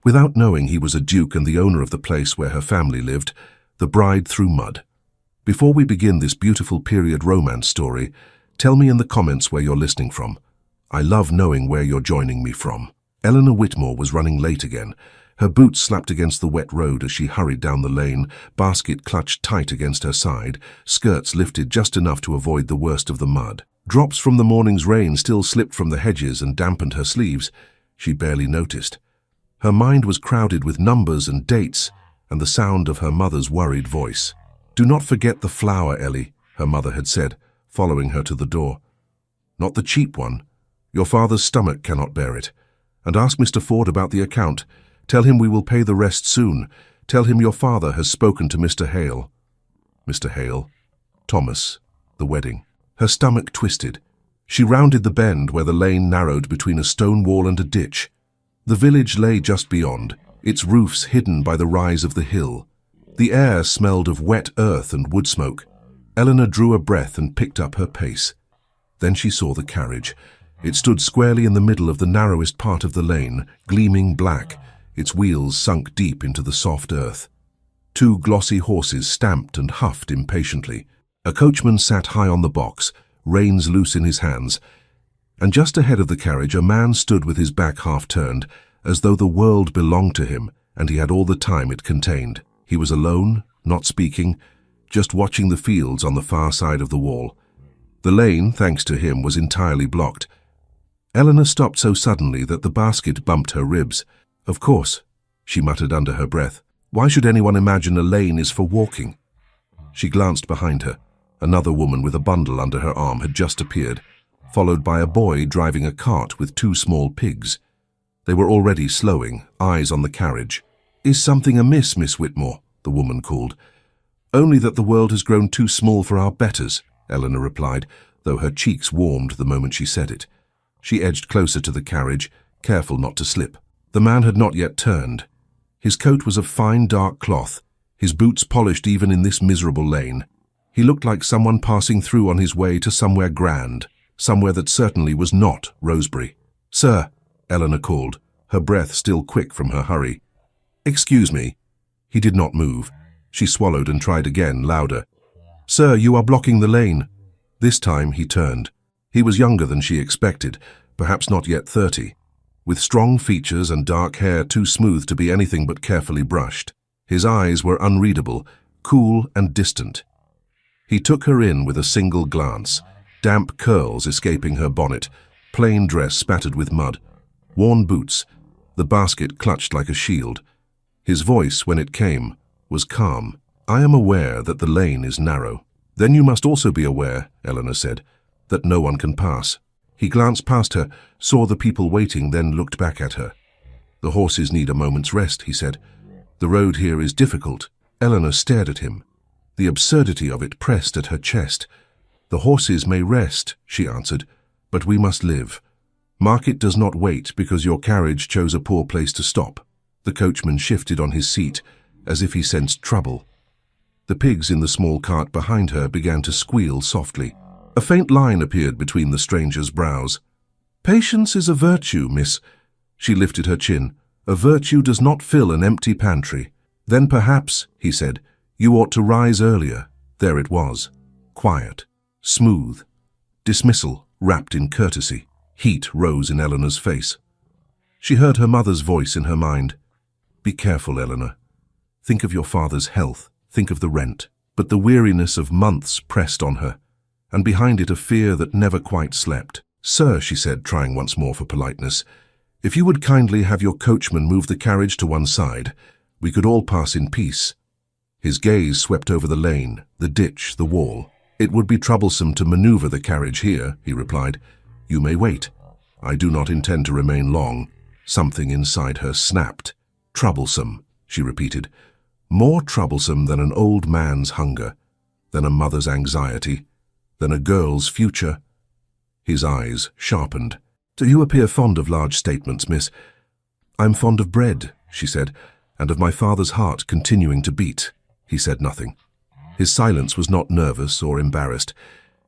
Without knowing he was a duke and the owner of the place where her family lived, the bride threw mud. Before we begin this beautiful period romance story, tell me in the comments where you're listening from. I love knowing where you're joining me from. Eleanor Whitmore was running late again. Her boots slapped against the wet road as she hurried down the lane, basket clutched tight against her side, skirts lifted just enough to avoid the worst of the mud. Drops from the morning's rain still slipped from the hedges and dampened her sleeves. She barely noticed. Her mind was crowded with numbers and dates and the sound of her mother's worried voice. "Do not forget the flour, Ellie," her mother had said, following her to the door. "Not the cheap one. Your father's stomach cannot bear it. And ask Mr. Ford about the account. Tell him we will pay the rest soon. Tell him your father has spoken to Mr. Hale." Mr. Hale. Thomas. The wedding. Her stomach twisted. She rounded the bend where the lane narrowed between a stone wall and a ditch. The village lay just beyond, its roofs hidden by the rise of the hill. The air smelled of wet earth and wood smoke. Eleanor drew a breath and picked up her pace. Then she saw the carriage. It stood squarely in the middle of the narrowest part of the lane, gleaming black, its wheels sunk deep into the soft earth. Two glossy horses stamped and huffed impatiently. A coachman sat high on the box, reins loose in his hands, and just ahead of the carriage a man stood with his back half turned, as though the world belonged to him and he had all the time it contained. He was alone, not speaking, just watching the fields on the far side of the wall. The lane, thanks to him, was entirely blocked. Eleanor stopped so suddenly that the basket bumped her ribs. "Of course," she muttered under her breath. "Why should anyone imagine a lane is for walking?" She glanced behind her. Another woman with a bundle under her arm had just appeared, followed by a boy driving a cart with two small pigs. They were already slowing, eyes on the carriage. "Is something amiss, Miss Whitmore?" the woman called. "Only that the world has grown too small for our betters," Eleanor replied, though her cheeks warmed the moment she said it. She edged closer to the carriage, careful not to slip. The man had not yet turned. His coat was of fine dark cloth, his boots polished even in this miserable lane. He looked like someone passing through on his way to somewhere grand, somewhere that certainly was not Rosebery. "Sir," Eleanor called, her breath still quick from her hurry. "Excuse me." He did not move. She swallowed and tried again, louder. "Sir, you are blocking the lane." This time he turned. He was younger than she expected, perhaps not yet 30, with strong features and dark hair too smooth to be anything but carefully brushed. His eyes were unreadable, cool and distant. He took her in with a single glance, damp curls escaping her bonnet, plain dress spattered with mud, worn boots, the basket clutched like a shield. His voice, when it came, was calm. "I am aware that the lane is narrow." "Then you must also be aware," Eleanor said, "that no one can pass." He glanced past her, saw the people waiting, then looked back at her. "The horses need a moment's rest," he said. "The road here is difficult." Eleanor stared at him. The absurdity of it pressed at her chest. "The horses may rest," she answered, "but we must live. Market does not wait because your carriage chose a poor place to stop." The coachman shifted on his seat, as if he sensed trouble. The pigs in the small cart behind her began to squeal softly. A faint line appeared between the stranger's brows. "Patience is a virtue, miss." She lifted her chin. "A virtue does not fill an empty pantry." "Then perhaps," he said, "you ought to rise earlier." There it was. Quiet. Smooth. Dismissal, wrapped in courtesy. Heat rose in Eleanor's face. She heard her mother's voice in her mind. "Be careful, Eleanor. Think of your father's health. Think of the rent." But the weariness of months pressed on her, and behind it a fear that never quite slept. "Sir," she said, trying once more for politeness, "if you would kindly have your coachman move the carriage to one side, we could all pass in peace." His gaze swept over the lane, the ditch, the wall. "It would be troublesome to maneuver the carriage here," he replied. "You may wait. I do not intend to remain long." Something inside her snapped. "Troublesome," she repeated. "More troublesome than an old man's hunger, than a mother's anxiety, than a girl's future." His eyes sharpened. "Do you appear fond of large statements, miss?" "I'm fond of bread," she said, "and of my father's heart continuing to beat." He said nothing. His silence was not nervous or embarrassed.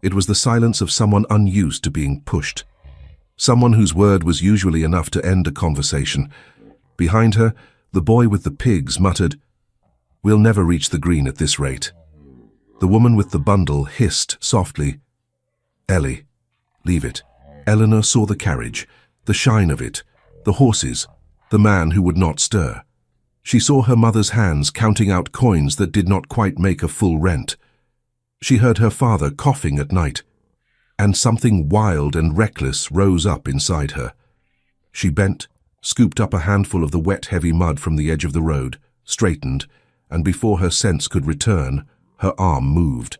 It was the silence of someone unused to being pushed. Someone whose word was usually enough to end a conversation. Behind her, the boy with the pigs muttered, "We'll never reach the green at this rate." The woman with the bundle hissed softly, "Ellie, leave it." Eleanor saw the carriage, the shine of it, the horses, the man who would not stir. She saw her mother's hands counting out coins that did not quite make a full rent. She heard her father coughing at night, and something wild and reckless rose up inside her. She bent, scooped up a handful of the wet, heavy mud from the edge of the road, straightened, and before her sense could return, her arm moved.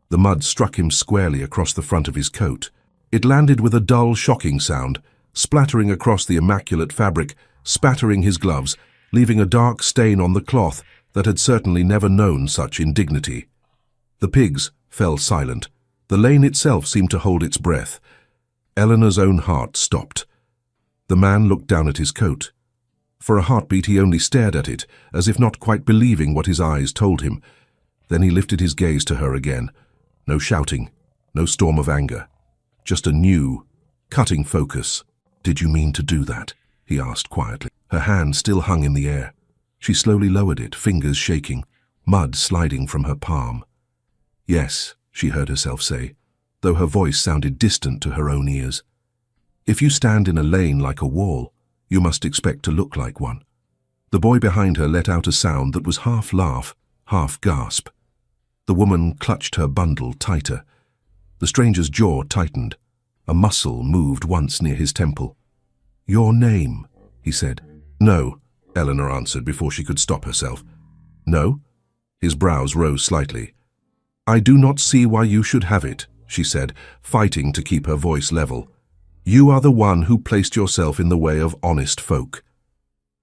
The mud struck him squarely across the front of his coat. It landed with a dull, shocking sound, splattering across the immaculate fabric, spattering his gloves, leaving a dark stain on the cloth that had certainly never known such indignity. The pigs fell silent. The lane itself seemed to hold its breath. Eleanor's own heart stopped. The man looked down at his coat. For a heartbeat he only stared at it, as if not quite believing what his eyes told him. Then he lifted his gaze to her again. No shouting, no storm of anger. Just a new, cutting focus. "Did you mean to do that?" he asked quietly. Her hand still hung in the air. She slowly lowered it, fingers shaking, mud sliding from her palm. "Yes," she heard herself say, though her voice sounded distant to her own ears. "If you stand in a lane like a wall, you must expect to look like one." The boy behind her let out a sound that was half laugh, half gasp. The woman clutched her bundle tighter. The stranger's jaw tightened. A muscle moved once near his temple. "Your name," he said. "No," Eleanor answered before she could stop herself. "No?" His brows rose slightly. "I do not see why you should have it," she said, fighting to keep her voice level. "You are the one who placed yourself in the way of honest folk."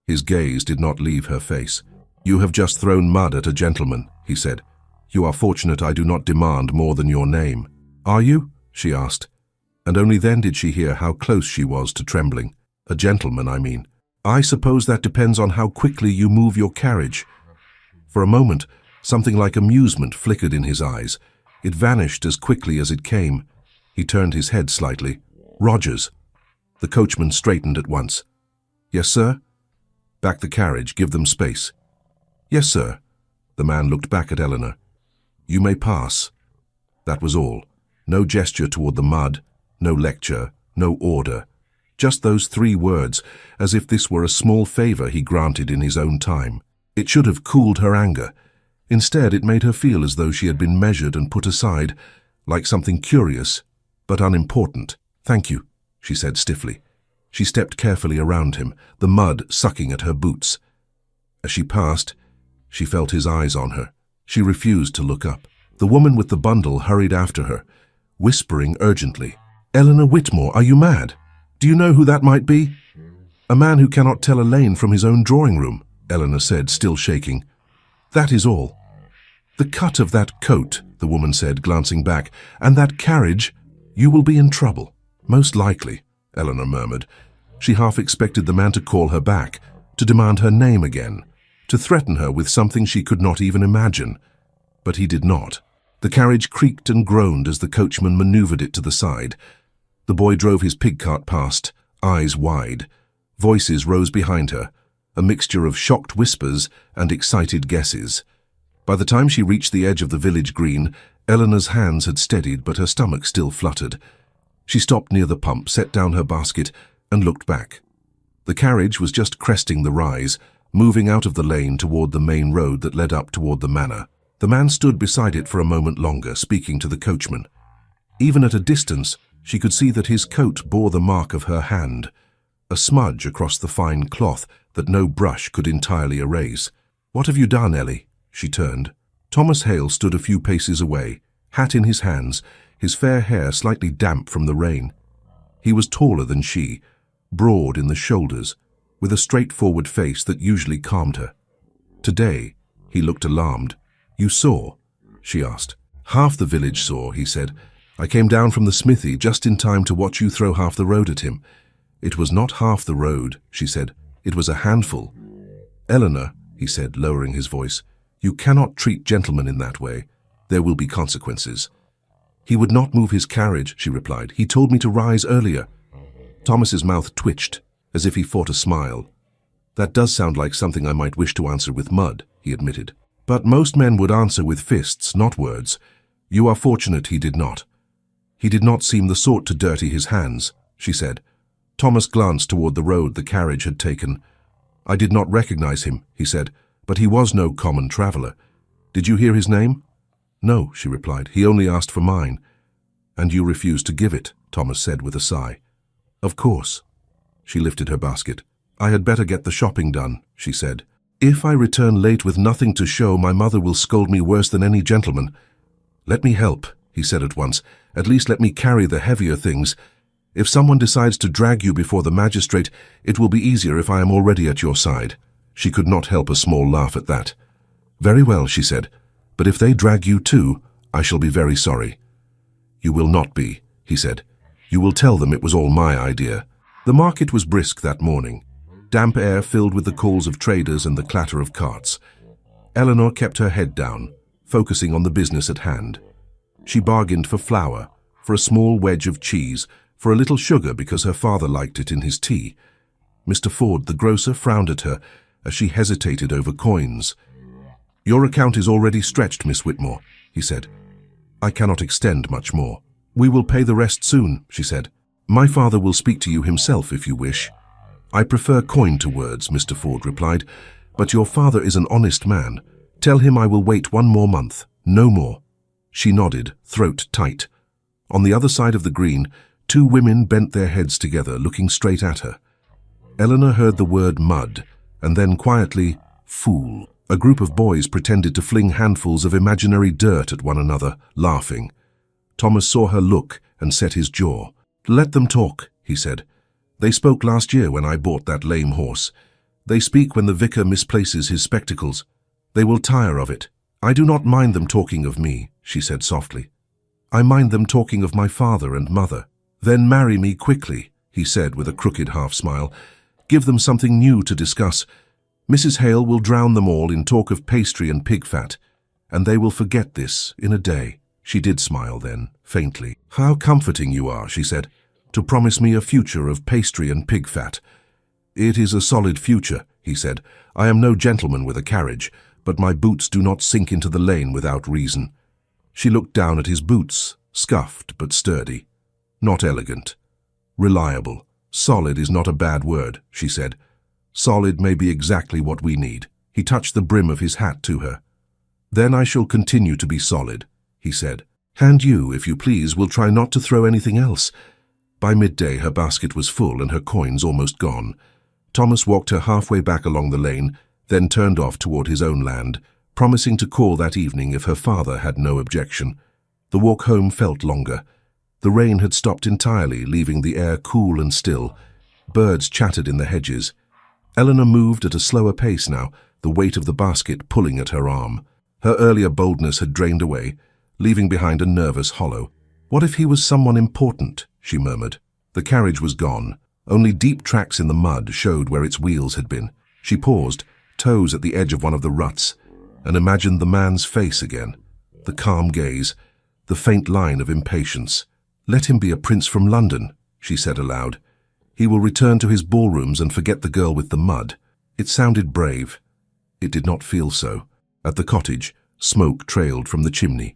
His gaze did not leave her face. "You have just thrown mud at a gentleman," he said. "You are fortunate I do not demand more than your name." "Are you?" she asked, and only then did she hear how close she was to trembling. "A gentleman, I mean. I suppose that depends on how quickly you move your carriage." For a moment, something like amusement flickered in his eyes. It vanished as quickly as it came. He turned his head slightly. "Rogers." The coachman straightened at once. "Yes, sir?" "Back the carriage, give them space." "Yes, sir." The man looked back at Eleanor. "You may pass." That was all. No gesture toward the mud, no lecture, no order. Just those 3 words, as if this were a small favor he granted in his own time. It should have cooled her anger. Instead, it made her feel as though she had been measured and put aside, like something curious, but unimportant. "Thank you," she said stiffly. She stepped carefully around him, the mud sucking at her boots. As she passed, she felt his eyes on her. She refused to look up. The woman with the bundle hurried after her, whispering urgently, "Eleanor Whitmore, are you mad? Do you know who that might be?" "A man who cannot tell a lane from his own drawing room," Eleanor said, still shaking. "That is all." "The cut of that coat," the woman said, glancing back, "and that carriage, you will be in trouble." "Most likely," Eleanor murmured. She half expected the man to call her back, to demand her name again, to threaten her with something she could not even imagine. But he did not. The carriage creaked and groaned as the coachman maneuvered it to the side. The boy drove his pig cart past, eyes wide. Voices rose behind her, a mixture of shocked whispers and excited guesses. By the time she reached the edge of the village green, Eleanor's hands had steadied, but her stomach still fluttered. She stopped near the pump, set down her basket, and looked back. The carriage was just cresting the rise, moving out of the lane toward the main road that led up toward the manor. The man stood beside it for a moment longer, speaking to the coachman. Even at a distance, she could see that his coat bore the mark of her hand, a smudge across the fine cloth that no brush could entirely erase. "What have you done, Ellie?" She turned. Thomas Hale stood a few paces away, hat in his hands, his fair hair slightly damp from the rain. He was taller than she, broad in the shoulders, with a straightforward face that usually calmed her. Today, he looked alarmed. "You saw?" she asked. "Half the village saw," he said. "I came down from the smithy just in time to watch you throw half the road at him." "It was not half the road," she said. "It was a handful." "Eleanor," he said, lowering his voice, "you cannot treat gentlemen in that way. There will be consequences." "He would not move his carriage," she replied. "He told me to rise earlier." Thomas's mouth twitched, as if he fought a smile. That does sound like something I might wish to answer with mud, he admitted. But most men would answer with fists, not words. You are fortunate he did not. He did not seem the sort to dirty his hands, she said. Thomas glanced toward the road the carriage had taken. I did not recognize him, he said, but he was no common traveler. Did you hear his name? No, she replied. He only asked for mine. And you refused to give it, Thomas said with a sigh. Of course. She lifted her basket. I had better get the shopping done, she said. If I return late with nothing to show, my mother will scold me worse than any gentleman. Let me help, he said at once. At least let me carry the heavier things. If someone decides to drag you before the magistrate, it will be easier if I am already at your side. She could not help a small laugh at that. Very well, she said, but if they drag you too, I shall be very sorry. You will not be, he said. You will tell them it was all my idea. The market was brisk that morning. Damp air filled with the calls of traders and the clatter of carts. Eleanor kept her head down, focusing on the business at hand. She bargained for flour, for a small wedge of cheese, for a little sugar because her father liked it in his tea. Mr. Ford, the grocer, frowned at her as she hesitated over coins. Your account is already stretched, Miss Whitmore, he said. I cannot extend much more. We will pay the rest soon, she said. My father will speak to you himself if you wish. I prefer coin to words, Mr. Ford replied, but your father is an honest man. Tell him I will wait 1 more month, no more. She nodded, throat tight. On the other side of the green, 2 women bent their heads together, looking straight at her. Eleanor heard the word mud, and then quietly, fool. A group of boys pretended to fling handfuls of imaginary dirt at one another, laughing. Thomas saw her look and set his jaw. Let them talk, he said. They spoke last year when I bought that lame horse. They speak when the vicar misplaces his spectacles. They will tire of it. I do not mind them talking of me, she said softly. I mind them talking of my father and mother. Then marry me quickly, he said with a crooked half-smile. Give them something new to discuss. Mrs. Hale will drown them all in talk of pastry and pig fat, and they will forget this in a day. She did smile then, faintly. How comforting you are, she said, to promise me a future of pastry and pig fat. It is a solid future, he said. I am no gentleman with a carriage, but my boots do not sink into the lane without reason. She looked down at his boots, scuffed but sturdy. Not elegant. Reliable. Solid is not a bad word, she said. Solid may be exactly what we need. He touched the brim of his hat to her. Then I shall continue to be solid, he said. And you, if you please, will try not to throw anything else. By midday her basket was full and her coins almost gone. Thomas walked her halfway back along the lane, then turned off toward his own land, promising to call that evening if her father had no objection. The walk home felt longer. The rain had stopped entirely, leaving the air cool and still. Birds chattered in the hedges. Eleanor moved at a slower pace now, the weight of the basket pulling at her arm. Her earlier boldness had drained away, leaving behind a nervous hollow. What if he was someone important, she murmured. The carriage was gone. Only deep tracks in the mud showed where its wheels had been. She paused, toes at the edge of one of the ruts, and imagined the man's face again. The calm gaze, the faint line of impatience. Let him be a prince from London, she said aloud. He will return to his ballrooms and forget the girl with the mud. It sounded brave. It did not feel so. At the cottage, smoke trailed from the chimney.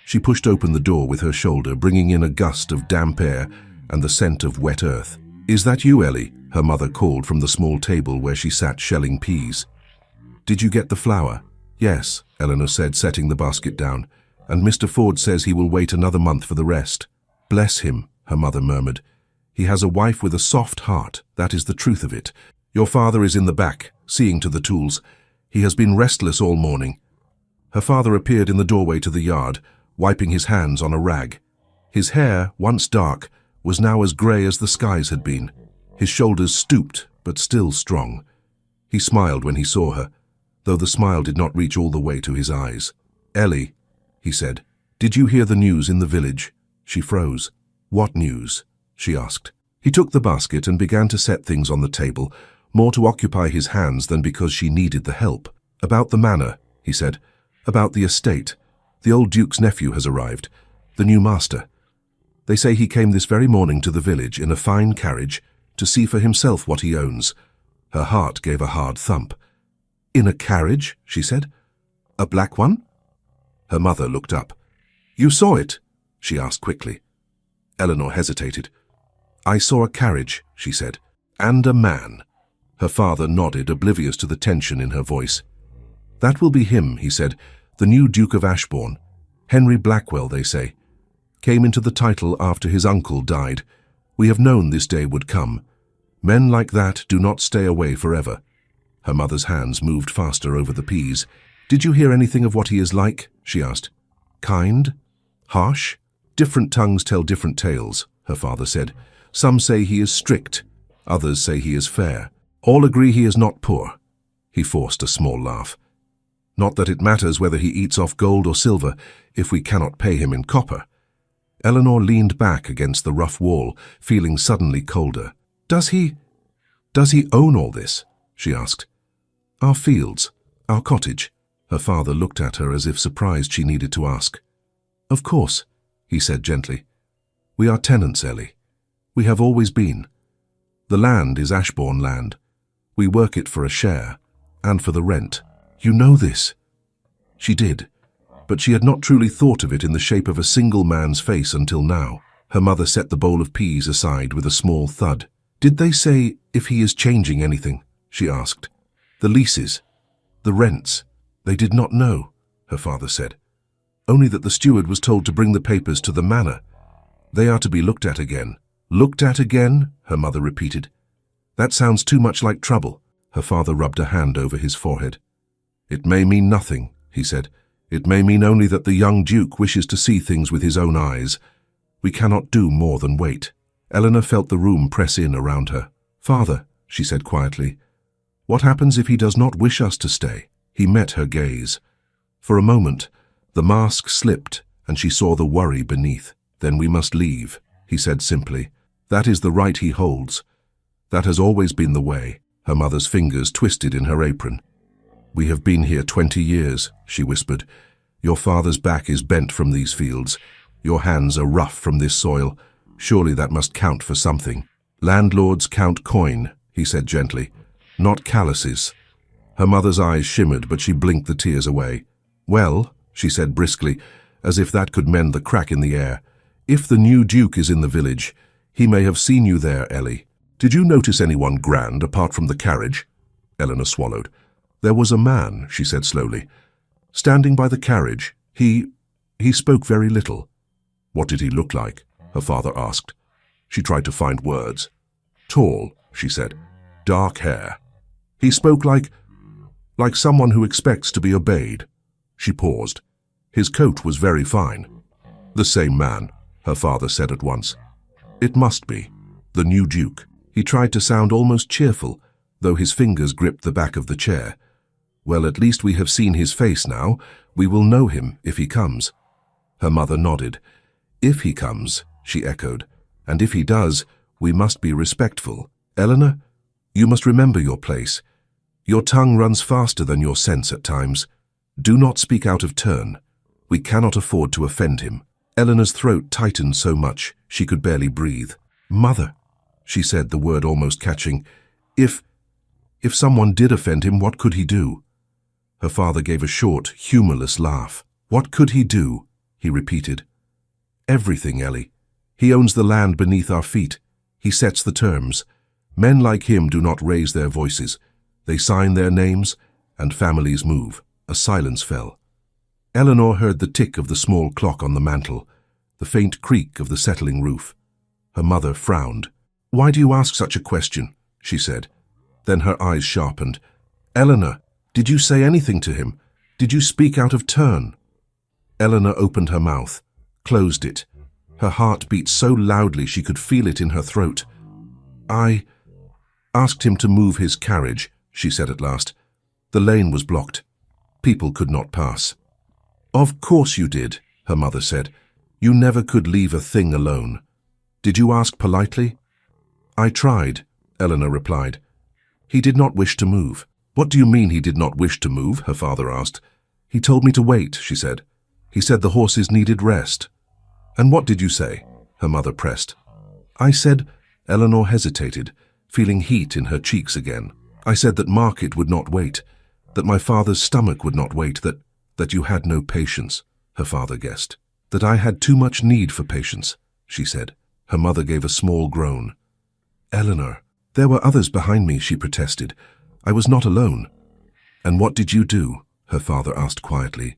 She pushed open the door with her shoulder, bringing in a gust of damp air and the scent of wet earth. Is that you, Ellie? Her mother called from the small table where she sat shelling peas. Did you get the flour? Yes, Eleanor said, setting the basket down. And Mr. Ford says he will wait another month for the rest. Bless him, her mother murmured. He has a wife with a soft heart, that is the truth of it. Your father is in the back, seeing to the tools. He has been restless all morning. Her father appeared in the doorway to the yard, wiping his hands on a rag. His hair, once dark, was now as grey as the skies had been. His shoulders stooped, but still strong. He smiled when he saw her, though the smile did not reach all the way to his eyes. Ellie, he said, did you hear the news in the village? She froze. What news? She asked. He took the basket and began to set things on the table, more to occupy his hands than because she needed the help. About the manor, he said. About the estate. The old Duke's nephew has arrived. The new master. They say he came this very morning to the village in a fine carriage to see for himself what he owns. Her heart gave a hard thump. "In a carriage?" she said. "A black one?" Her mother looked up. "You saw it?" she asked quickly. Eleanor hesitated. "I saw a carriage," she said, "and a man." Her father nodded, oblivious to the tension in her voice. "That will be him," he said, "the new Duke of Ashbourne. Henry Blackwell, they say. Came into the title after his uncle died. We have known this day would come. Men like that do not stay away forever." Her mother's hands moved faster over the peas. "Did you hear anything of what he is like?" she asked. "Kind? Harsh? Different tongues tell different tales," her father said. "Some say he is strict. Others say he is fair. All agree he is not poor." He forced a small laugh. "Not that it matters whether he eats off gold or silver, if we cannot pay him in copper." Eleanor leaned back against the rough wall, feeling suddenly colder. Does he own all this?" she asked. "Our fields, our cottage." Her father looked at her as if surprised she needed to ask. "Of course," he said gently. "We are tenants, Ellie. We have always been. The land is Ashbourne land. We work it for a share, and for the rent. You know this." She did, but she had not truly thought of it in the shape of a single man's face until now. Her mother set the bowl of peas aside with a small thud. "Did they say if he is changing anything?" she asked. "The leases, the rents." "They did not know," her father said. "Only that the steward was told to bring the papers to the manor. They are to be looked at again." "Looked at again?" her mother repeated. "That sounds too much like trouble." Her father rubbed a hand over his forehead. "It may mean nothing," he said. "It may mean only that the young Duke wishes to see things with his own eyes. We cannot do more than wait." Eleanor felt the room press in around her. "Father," she said quietly, "what happens if he does not wish us to stay?" He met her gaze. For a moment, the mask slipped and she saw the worry beneath. "Then we must leave," he said simply. "That is the right he holds. That has always been the way." Her mother's fingers twisted in her apron. "We have been here 20 years, she whispered. "Your father's back is bent from these fields. Your hands are rough from this soil. Surely that must count for something." "Landlords count coin," he said gently, "not calluses." Her mother's eyes shimmered, but she blinked the tears away. "Well," she said briskly, as if that could mend the crack in the air, "if the new Duke is in the village, he may have seen you there, Ellie. Did you notice anyone grand apart from the carriage?" Eleanor swallowed. "There was a man," she said slowly, "standing by the carriage. He spoke very little." "What did he look like?" her father asked. She tried to find words. "Tall," she said. "Dark hair. He spoke like someone who expects to be obeyed." She paused. "His coat was very fine." "The same man," her father said at once. "It must be. The new Duke." He tried to sound almost cheerful, though his fingers gripped the back of the chair. "Well, at least we have seen his face now. We will know him if he comes." Her mother nodded. "If he comes," she echoed. "And if he does, we must be respectful. Eleanor, you must remember your place. Your tongue runs faster than your sense at times. Do not speak out of turn. We cannot afford to offend him." Eleanor's throat tightened so much she could barely breathe. "Mother," she said, the word almost catching, If someone did offend him, what could he do?" Her father gave a short, humorless laugh. "What could he do?" he repeated. "Everything, Ellie. He owns the land beneath our feet. He sets the terms. Men like him do not raise their voices. They sign their names, and families move." A silence fell. Eleanor heard the tick of the small clock on the mantel, the faint creak of the settling roof. Her mother frowned. "Why do you ask such a question?" she said. Then her eyes sharpened. "Eleanor, did you say anything to him? Did you speak out of turn?" Eleanor opened her mouth, closed it. Her heart beat so loudly she could feel it in her throat. "I asked him to move his carriage," she said at last. "The lane was blocked. People could not pass." "Of course you did," her mother said. "You never could leave a thing alone. Did you ask politely?" "I tried," Eleanor replied. "He did not wish to move." "What do you mean he did not wish to move?" her father asked. "He told me to wait," she said. "He said the horses needed rest." "And what did you say?" her mother pressed. "I said," Eleanor hesitated, feeling heat in her cheeks again. I said that Market would not wait, that my father's stomach would not wait, that you had no patience, her father guessed. That I had too much need for patience, she said. Her mother gave a small groan. Eleanor, there were others behind me, she protested. I was not alone. And what did you do? Her father asked quietly.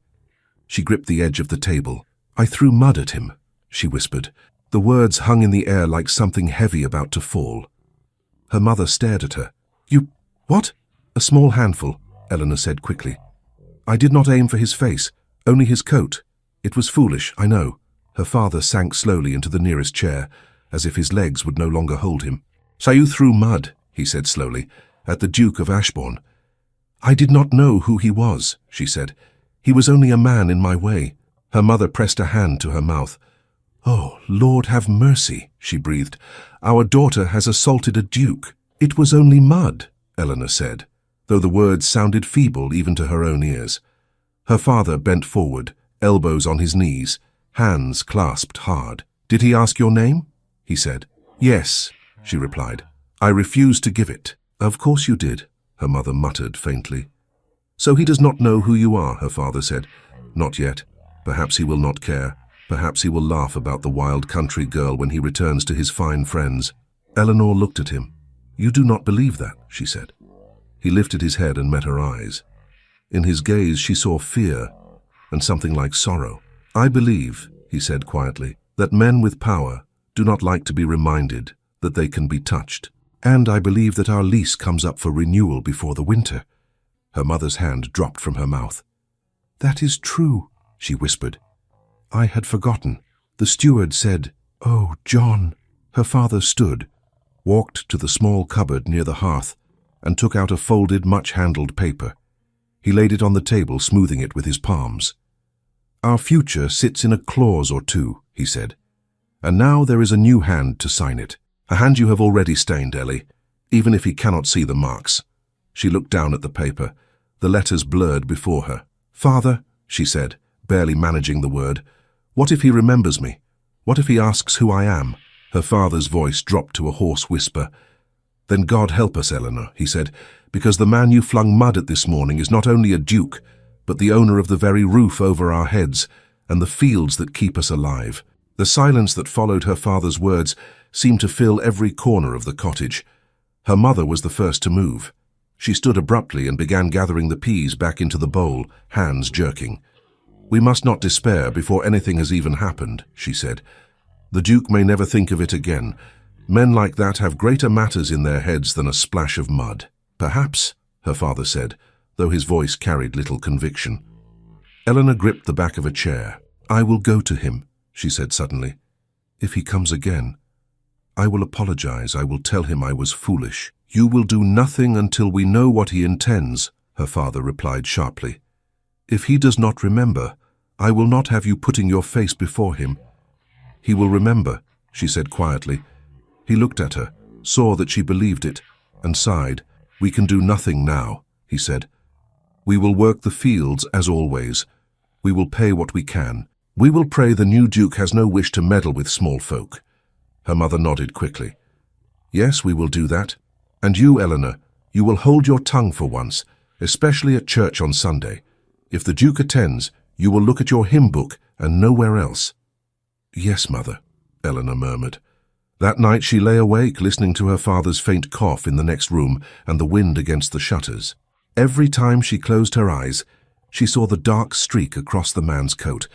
She gripped the edge of the table. I threw mud at him, she whispered. The words hung in the air like something heavy about to fall. Her mother stared at her. You, what? A small handful, Eleanor said quickly. I did not aim for his face, only his coat. It was foolish, I know. Her father sank slowly into the nearest chair, as if his legs would no longer hold him. So you threw mud, he said slowly, at the Duke of Ashbourne. I did not know who he was, she said. He was only a man in my way. Her mother pressed a hand to her mouth. Oh, Lord have mercy, she breathed. Our daughter has assaulted a duke. It was only mud, Eleanor said, though the words sounded feeble even to her own ears. Her father bent forward, elbows on his knees, hands clasped hard. Did he ask your name? He said. Yes, she replied. I refused to give it. Of course you did, her mother muttered faintly. So he does not know who you are, her father said. Not yet. Perhaps he will not care. Perhaps he will laugh about the wild country girl when he returns to his fine friends. Eleanor looked at him. You do not believe that, she said. He lifted his head and met her eyes. In his gaze she saw fear and something like sorrow. I believe, he said quietly, that men with power do not like to be reminded that they can be touched. And I believe that our lease comes up for renewal before the winter. Her mother's hand dropped from her mouth. That is true, she whispered. I had forgotten. The steward said, Oh, John. Her father stood, walked to the small cupboard near the hearth, and took out a folded, much-handled paper. He laid it on the table, smoothing it with his palms. Our future sits in a clause or two, he said. And now there is a new hand to sign it. A hand you have already stained, Ellie, even if he cannot see the marks. She looked down at the paper. The letters blurred before her. Father, she said, barely managing the word, what if he remembers me? What if he asks who I am? Her father's voice dropped to a hoarse whisper. Then God help us, Eleanor, he said, because the man you flung mud at this morning is not only a duke, but the owner of the very roof over our heads and the fields that keep us alive. The silence that followed her father's words seemed to fill every corner of the cottage. Her mother was the first to move. She stood abruptly and began gathering the peas back into the bowl, hands jerking. We must not despair before anything has even happened, she said. The Duke may never think of it again. Men like that have greater matters in their heads than a splash of mud. Perhaps, her father said, though his voice carried little conviction. Eleanor gripped the back of a chair. I will go to him, she said suddenly. If he comes again, I will apologize. I will tell him I was foolish. You will do nothing until we know what he intends, her father replied sharply. If he does not remember, I will not have you putting your face before him. He will remember, she said quietly. He looked at her, saw that she believed it, and sighed. We can do nothing now, he said. We will work the fields as always. We will pay what we can. We will pray the new Duke has no wish to meddle with small folk. Her mother nodded quickly. Yes, we will do that. And you, Eleanor, you will hold your tongue for once, especially at church on Sunday. If the Duke attends, you will look at your hymn book and nowhere else. Yes, Mother, Eleanor murmured. That night she lay awake listening to her father's faint cough in the next room and the wind against the shutters. Every time she closed her eyes, she saw the dark streak across the man's coat.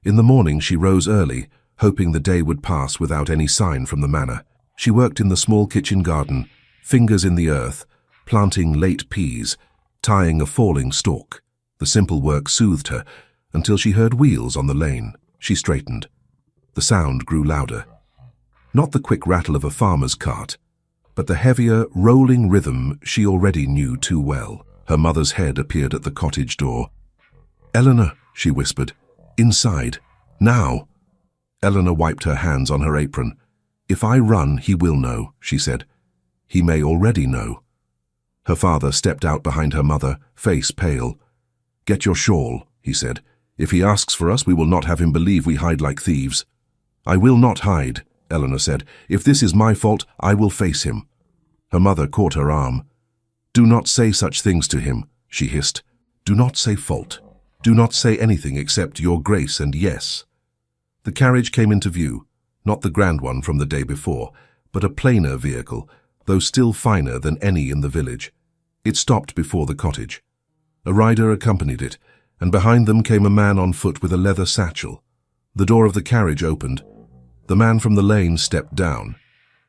In the morning she rose early, hoping the day would pass without any sign from the manor. She worked in the small kitchen garden, fingers in the earth, planting late peas, tying a falling stalk. The simple work soothed her until she heard wheels on the lane. She straightened. The sound grew louder. Not the quick rattle of a farmer's cart, but the heavier, rolling rhythm she already knew too well. Her mother's head appeared at the cottage door. Eleanor, she whispered, inside, now. Eleanor wiped her hands on her apron. If I run, he will know, she said. He may already know. Her father stepped out behind her mother, face pale. Get your shawl, he said. If he asks for us, we will not have him believe we hide like thieves. I will not hide, Eleanor said. If this is my fault, I will face him. Her mother caught her arm. "Do not say such things to him," she hissed. "Do not say fault. Do not say anything except your grace and yes." The carriage came into view, not the grand one from the day before, but a plainer vehicle, though still finer than any in the village. It stopped before the cottage. A rider accompanied it, and behind them came a man on foot with a leather satchel. The door of the carriage opened. The man from the lane stepped down.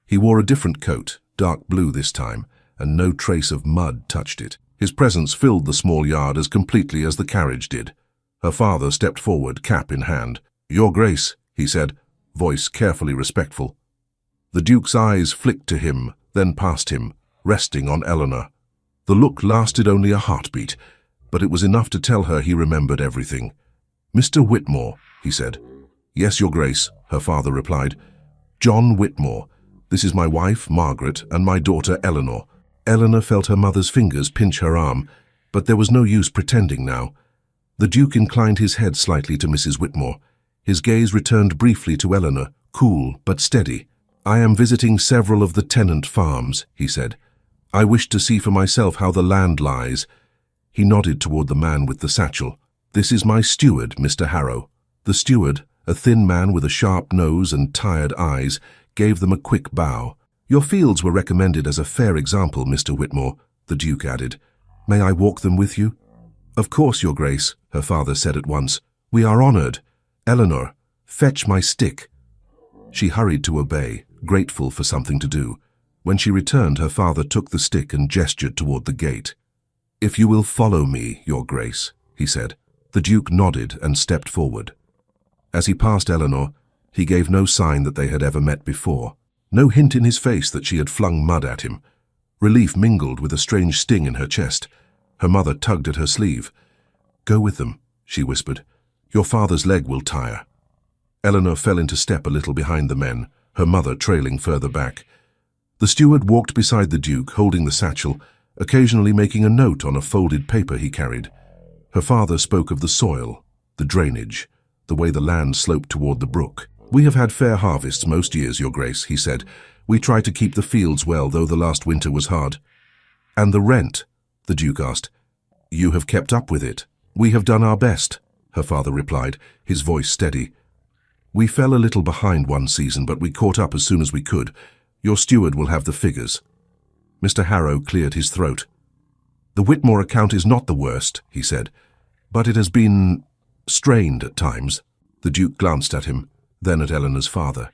He wore a different coat, dark blue this time, and no trace of mud touched it. His presence filled the small yard as completely as the carriage did. Her father stepped forward, cap in hand. "Your Grace," he said, voice carefully respectful. The Duke's eyes flicked to him, then past him, resting on Eleanor. The look lasted only a heartbeat, but it was enough to tell her he remembered everything. "Mr. Whitmore," he said. "Yes, Your Grace," her father replied. "John Whitmore. This is my wife, Margaret, and my daughter, Eleanor." Eleanor felt her mother's fingers pinch her arm, but there was no use pretending now. The Duke inclined his head slightly to Mrs. Whitmore. His gaze returned briefly to Eleanor, cool but steady. "I am visiting several of the tenant farms," he said. "I wish to see for myself how the land lies." He nodded toward the man with the satchel. "This is my steward, Mr. Harrow." The steward, a thin man with a sharp nose and tired eyes, gave them a quick bow. "Your fields were recommended as a fair example, Mr. Whitmore," the Duke added. "May I walk them with you?" "Of course, Your Grace," her father said at once. "We are honored. Eleanor, fetch my stick." She hurried to obey, grateful for something to do. When she returned, her father took the stick and gestured toward the gate. "If you will follow me, Your Grace," he said. The Duke nodded and stepped forward. As he passed Eleanor, he gave no sign that they had ever met before. No hint in his face that she had flung mud at him. Relief mingled with a strange sting in her chest. Her mother tugged at her sleeve. "Go with them," she whispered. "Your father's leg will tire." Eleanor fell into step a little behind the men, her mother trailing further back. The steward walked beside the Duke, holding the satchel, occasionally making a note on a folded paper he carried. Her father spoke of the soil, the drainage, the way the land sloped toward the brook. "We have had fair harvests most years, Your Grace," he said. "We try to keep the fields well, though the last winter was hard." "And the rent?" the Duke asked. "You have kept up with it." "We have done our best," her father replied, his voice steady. "We fell a little behind one season, but we caught up as soon as we could. Your steward will have the figures." Mr. Harrow cleared his throat. "The Whitmore account is not the worst," he said, "but it has been strained at times." The Duke glanced at him, then at Eleanor's father.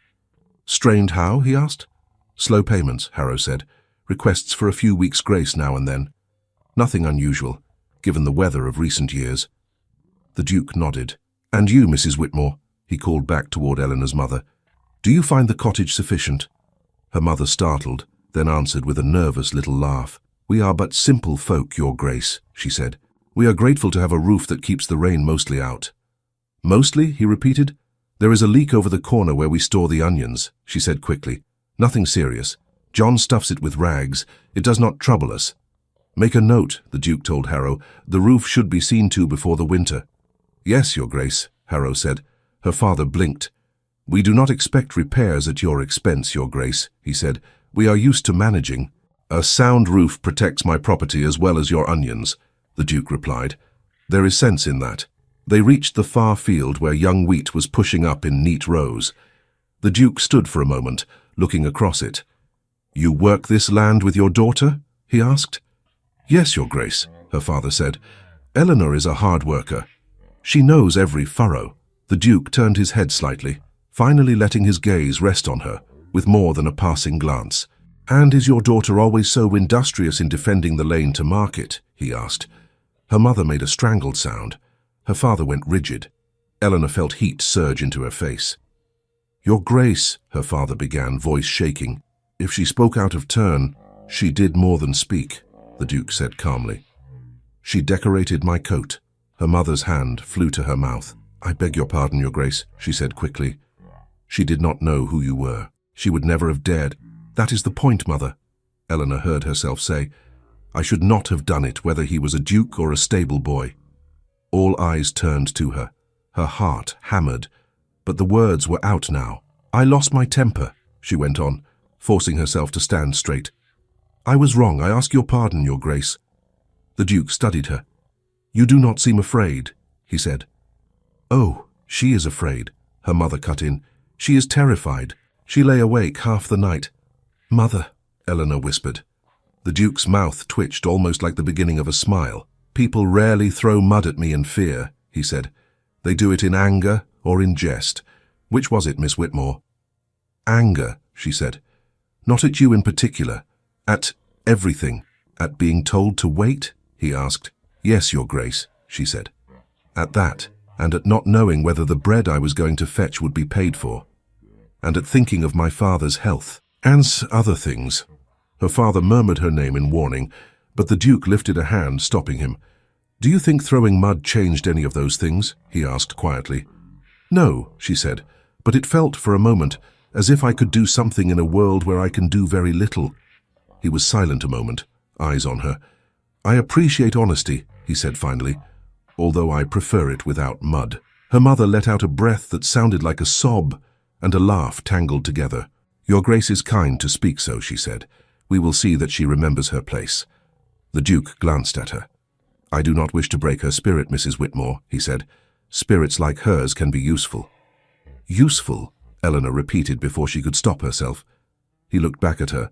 "Strained how?" he asked. "Slow payments," Harrow said. "Requests for a few weeks' grace now and then. Nothing unusual, given the weather of recent years." The Duke nodded. "And you, Mrs. Whitmore," he called back toward Eleanor's mother. "Do you find the cottage sufficient?" Her mother startled, then answered with a nervous little laugh. "We are but simple folk, Your Grace," she said. "We are grateful to have a roof that keeps the rain mostly out." "Mostly?" he repeated. "There is a leak over the corner where we store the onions," she said quickly. "Nothing serious. John stuffs it with rags. It does not trouble us." "Make a note," the Duke told Harrow. "The roof should be seen to before the winter." "Yes, Your Grace," Harrow said. Her father blinked. "We do not expect repairs at your expense, Your Grace," he said. "We are used to managing." "A sound roof protects my property as well as your onions," the Duke replied. "There is sense in that." They reached the far field where young wheat was pushing up in neat rows. The Duke stood for a moment, looking across it. "You work this land with your daughter?" he asked. "Yes, Your Grace," her father said. "Eleanor is a hard worker. She knows every furrow." The Duke turned his head slightly, finally letting his gaze rest on her, with more than a passing glance. "And is your daughter always so industrious in defending the lane to market?" he asked. Her mother made a strangled sound. Her father went rigid. Eleanor felt heat surge into her face. "Your Grace," her father began, voice shaking. "If she spoke out of turn, she did more than speak," the Duke said calmly. "She decorated my coat." Her mother's hand flew to her mouth. "I beg your pardon, Your Grace," she said quickly. "She did not know who you were. She would never have dared." "That is the point, Mother," Eleanor heard herself say. "I should not have done it, whether he was a duke or a stable boy." All eyes turned to her. Her heart hammered, but the words were out now. "I lost my temper," she went on, forcing herself to stand straight. "I was wrong. I ask your pardon, your grace." The Duke studied her. "You do not seem afraid," he said. "Oh, she is afraid," her mother cut in. "She is terrified. She lay awake half the night." "Mother," Eleanor whispered. The Duke's mouth twitched almost like the beginning of a smile. "People rarely throw mud at me in fear," he said. "They do it in anger or in jest. Which was it, Miss Whitmore?" "Anger," she said. "Not at you in particular. At everything." "At being told to wait?" he asked. "Yes, your grace," she said. "At that, and at not knowing whether the bread I was going to fetch would be paid for. And at thinking of my father's health, and other things." Her father murmured her name in warning, but the Duke lifted a hand, stopping him. "Do you think throwing mud changed any of those things?" he asked quietly. "No," she said, "but it felt for a moment as if I could do something in a world where I can do very little." He was silent a moment, eyes on her. "I appreciate honesty," he said finally, "although I prefer it without mud." Her mother let out a breath that sounded like a sob and a laugh tangled together. "Your Grace is kind to speak so," she said. "We will see that she remembers her place." The Duke glanced at her. "I do not wish to break her spirit, Mrs. Whitmore," he said. "Spirits like hers can be useful." "Useful," Eleanor repeated before she could stop herself. He looked back at her.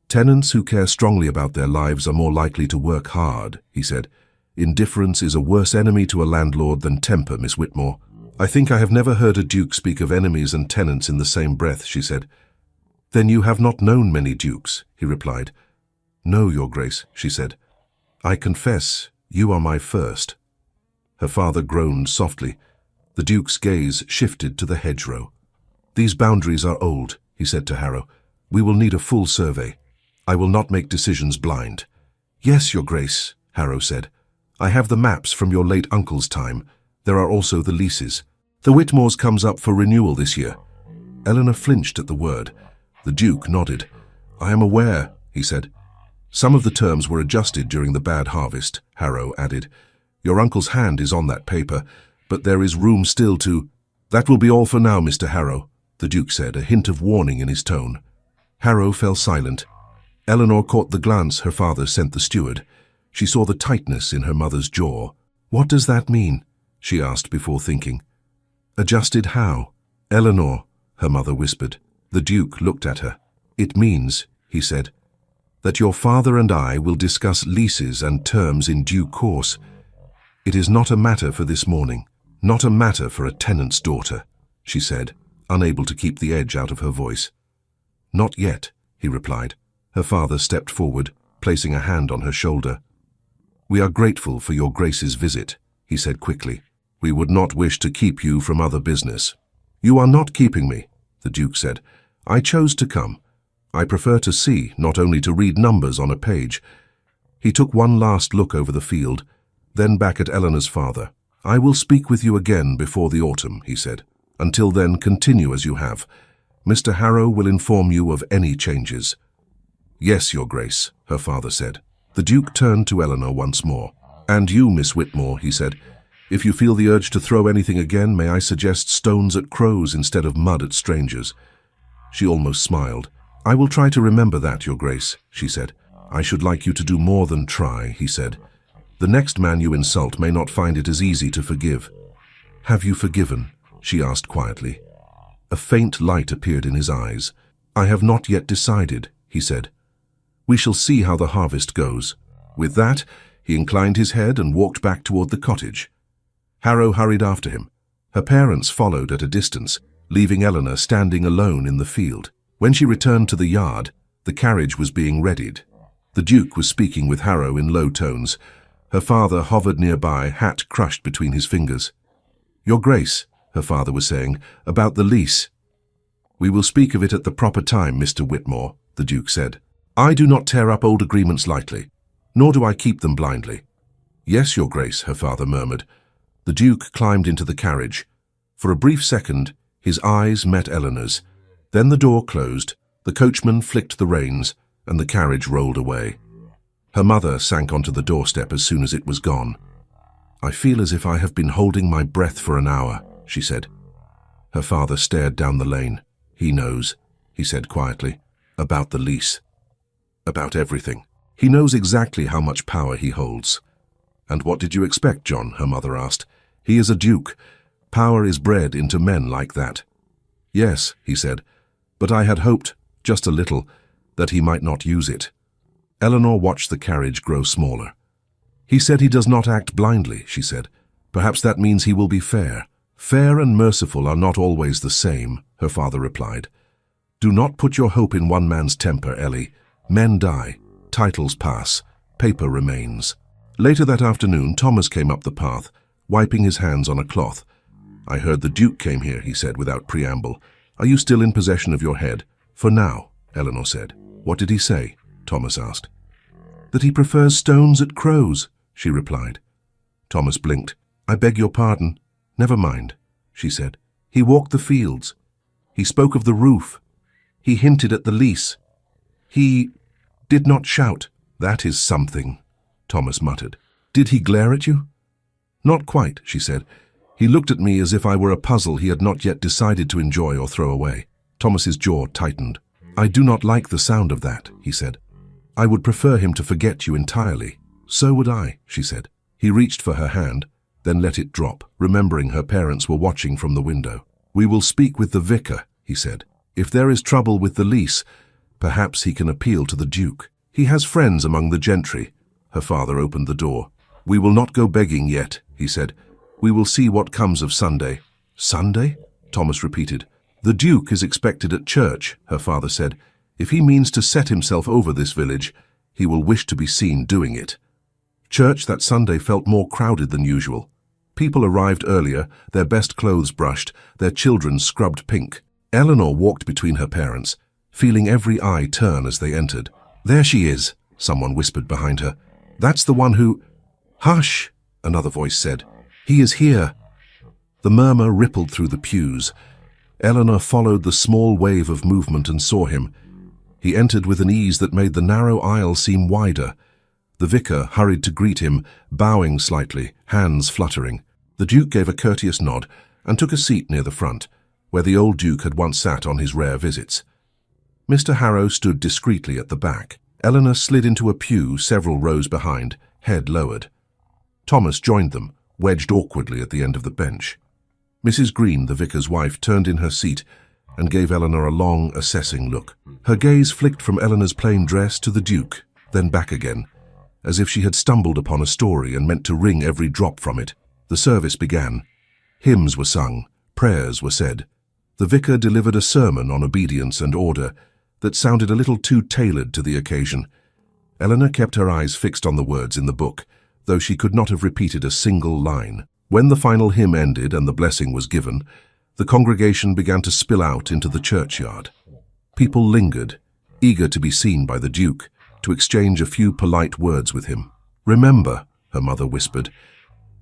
"Tenants who care strongly about their lives are more likely to work hard," he said. "Indifference is a worse enemy to a landlord than temper, Miss Whitmore." "I think I have never heard a duke speak of enemies and tenants in the same breath," she said. "Then you have not known many dukes," he replied. "No, your grace," she said. "I confess, you are my first." Her father groaned softly. The duke's gaze shifted to the hedgerow. "These boundaries are old," he said to Harrow. "We will need a full survey. I will not make decisions blind." "Yes, your grace," Harrow said. "I have the maps from your late uncle's time. There are also the leases. The Whitmores comes up for renewal this year." Eleanor flinched at the word. The Duke nodded. "I am aware," he said. "Some of the terms were adjusted during the bad harvest," Harrow added. "Your uncle's hand is on that paper, but there is room still to—" "That will be all for now, Mr. Harrow," the Duke said, a hint of warning in his tone. Harrow fell silent. Eleanor caught the glance her father sent the steward. She saw the tightness in her mother's jaw. "What does that mean?" she asked before thinking. "Adjusted how?" "Eleanor," her mother whispered. The Duke looked at her. "It means," he said, "that your father and I will discuss leases and terms in due course. It is not a matter for this morning, not a matter for a tenant's daughter," she said, unable to keep the edge out of her voice. "Not yet," he replied. Her father stepped forward, placing a hand on her shoulder. "We are grateful for your Grace's visit," he said quickly. "We would not wish to keep you from other business." "You are not keeping me," the Duke said. "I chose to come. I prefer to see, not only to read numbers on a page." He took one last look over the field, then back at Eleanor's father. "I will speak with you again before the autumn," he said. "Until then, continue as you have. Mr. Harrow will inform you of any changes." "Yes, your Grace," her father said. The Duke turned to Eleanor once more. "And you, Miss Whitmore," he said. "If you feel the urge to throw anything again, may I suggest stones at crows instead of mud at strangers?" She almost smiled. "I will try to remember that, your Grace," she said. "I should like you to do more than try," he said. "The next man you insult may not find it as easy to forgive." "Have you forgiven?" she asked quietly. A faint light appeared in his eyes. "I have not yet decided," he said. "We shall see how the harvest goes." With that, he inclined his head and walked back toward the cottage. Harrow hurried after him. Her parents followed at a distance, leaving Eleanor standing alone in the field. When she returned to the yard, the carriage was being readied. The Duke was speaking with Harrow in low tones. Her father hovered nearby, hat crushed between his fingers. "Your Grace," her father was saying, "about the lease." "We will speak of it at the proper time, Mr. Whitmore," the Duke said. "I do not tear up old agreements lightly, nor do I keep them blindly." "Yes, your Grace," her father murmured. The Duke climbed into the carriage. For a brief second, his eyes met Eleanor's. Then the door closed, the coachman flicked the reins, and the carriage rolled away. Her mother sank onto the doorstep as soon as it was gone. "I feel as if I have been holding my breath for an hour," she said. Her father stared down the lane. "He knows," he said quietly, "about the lease." About everything. He knows exactly how much power he holds. And what did you expect, John? Her mother asked. He is a duke. Power is bred into men like that. Yes, he said, but I had hoped, just a little, that he might not use it. Eleanor watched the carriage grow smaller. He said he does not act blindly, she said. Perhaps that means he will be fair. Fair and merciful are not always the same, her father replied. Do not put your hope in one man's temper, Ellie. Men die, titles pass, paper remains. Later that afternoon, Thomas came up the path, wiping his hands on a cloth. I heard the Duke came here, he said without preamble. Are you still in possession of your head? For now, Eleanor said. What did he say? Thomas asked. That he prefers stones at crows, she replied. Thomas blinked. I beg your pardon. Never mind, she said. He walked the fields. He spoke of the roof. He hinted at the lease. He did not shout. That is something, Thomas muttered. Did he glare at you? Not quite, she said. He looked at me as if I were a puzzle he had not yet decided to enjoy or throw away. Thomas's jaw tightened. I do not like the sound of that, he said. I would prefer him to forget you entirely. So would I, she said. He reached for her hand, then let it drop, remembering her parents were watching from the window. We will speak with the vicar, he said. If there is trouble with the lease, perhaps he can appeal to the Duke. He has friends among the gentry. Her father opened the door. We will not go begging yet, he said. We will see what comes of Sunday. Sunday? Thomas repeated. The Duke is expected at church, her father said. If he means to set himself over this village, he will wish to be seen doing it. Church that Sunday felt more crowded than usual. People arrived earlier, their best clothes brushed, their children scrubbed pink. Eleanor walked between her parents, feeling every eye turn as they entered. There she is, someone whispered behind her. That's the one who... Hush, another voice said. He is here. The murmur rippled through the pews. Eleanor followed the small wave of movement and saw him. He entered with an ease that made the narrow aisle seem wider. The vicar hurried to greet him, bowing slightly, hands fluttering. The Duke gave a courteous nod and took a seat near the front, where the old Duke had once sat on his rare visits. Mr. Harrow stood discreetly at the back. Eleanor slid into a pew several rows behind, head lowered. Thomas joined them, wedged awkwardly at the end of the bench. Mrs. Green, the vicar's wife, turned in her seat and gave Eleanor a long, assessing look. Her gaze flicked from Eleanor's plain dress to the Duke, then back again, as if she had stumbled upon a story and meant to wring every drop from it. The service began. Hymns were sung, prayers were said. The vicar delivered a sermon on obedience and order that sounded a little too tailored to the occasion. Eleanor kept her eyes fixed on the words in the book, though she could not have repeated a single line. When the final hymn ended and the blessing was given, the congregation began to spill out into the churchyard. People lingered, eager to be seen by the Duke, to exchange a few polite words with him. Remember, her mother whispered,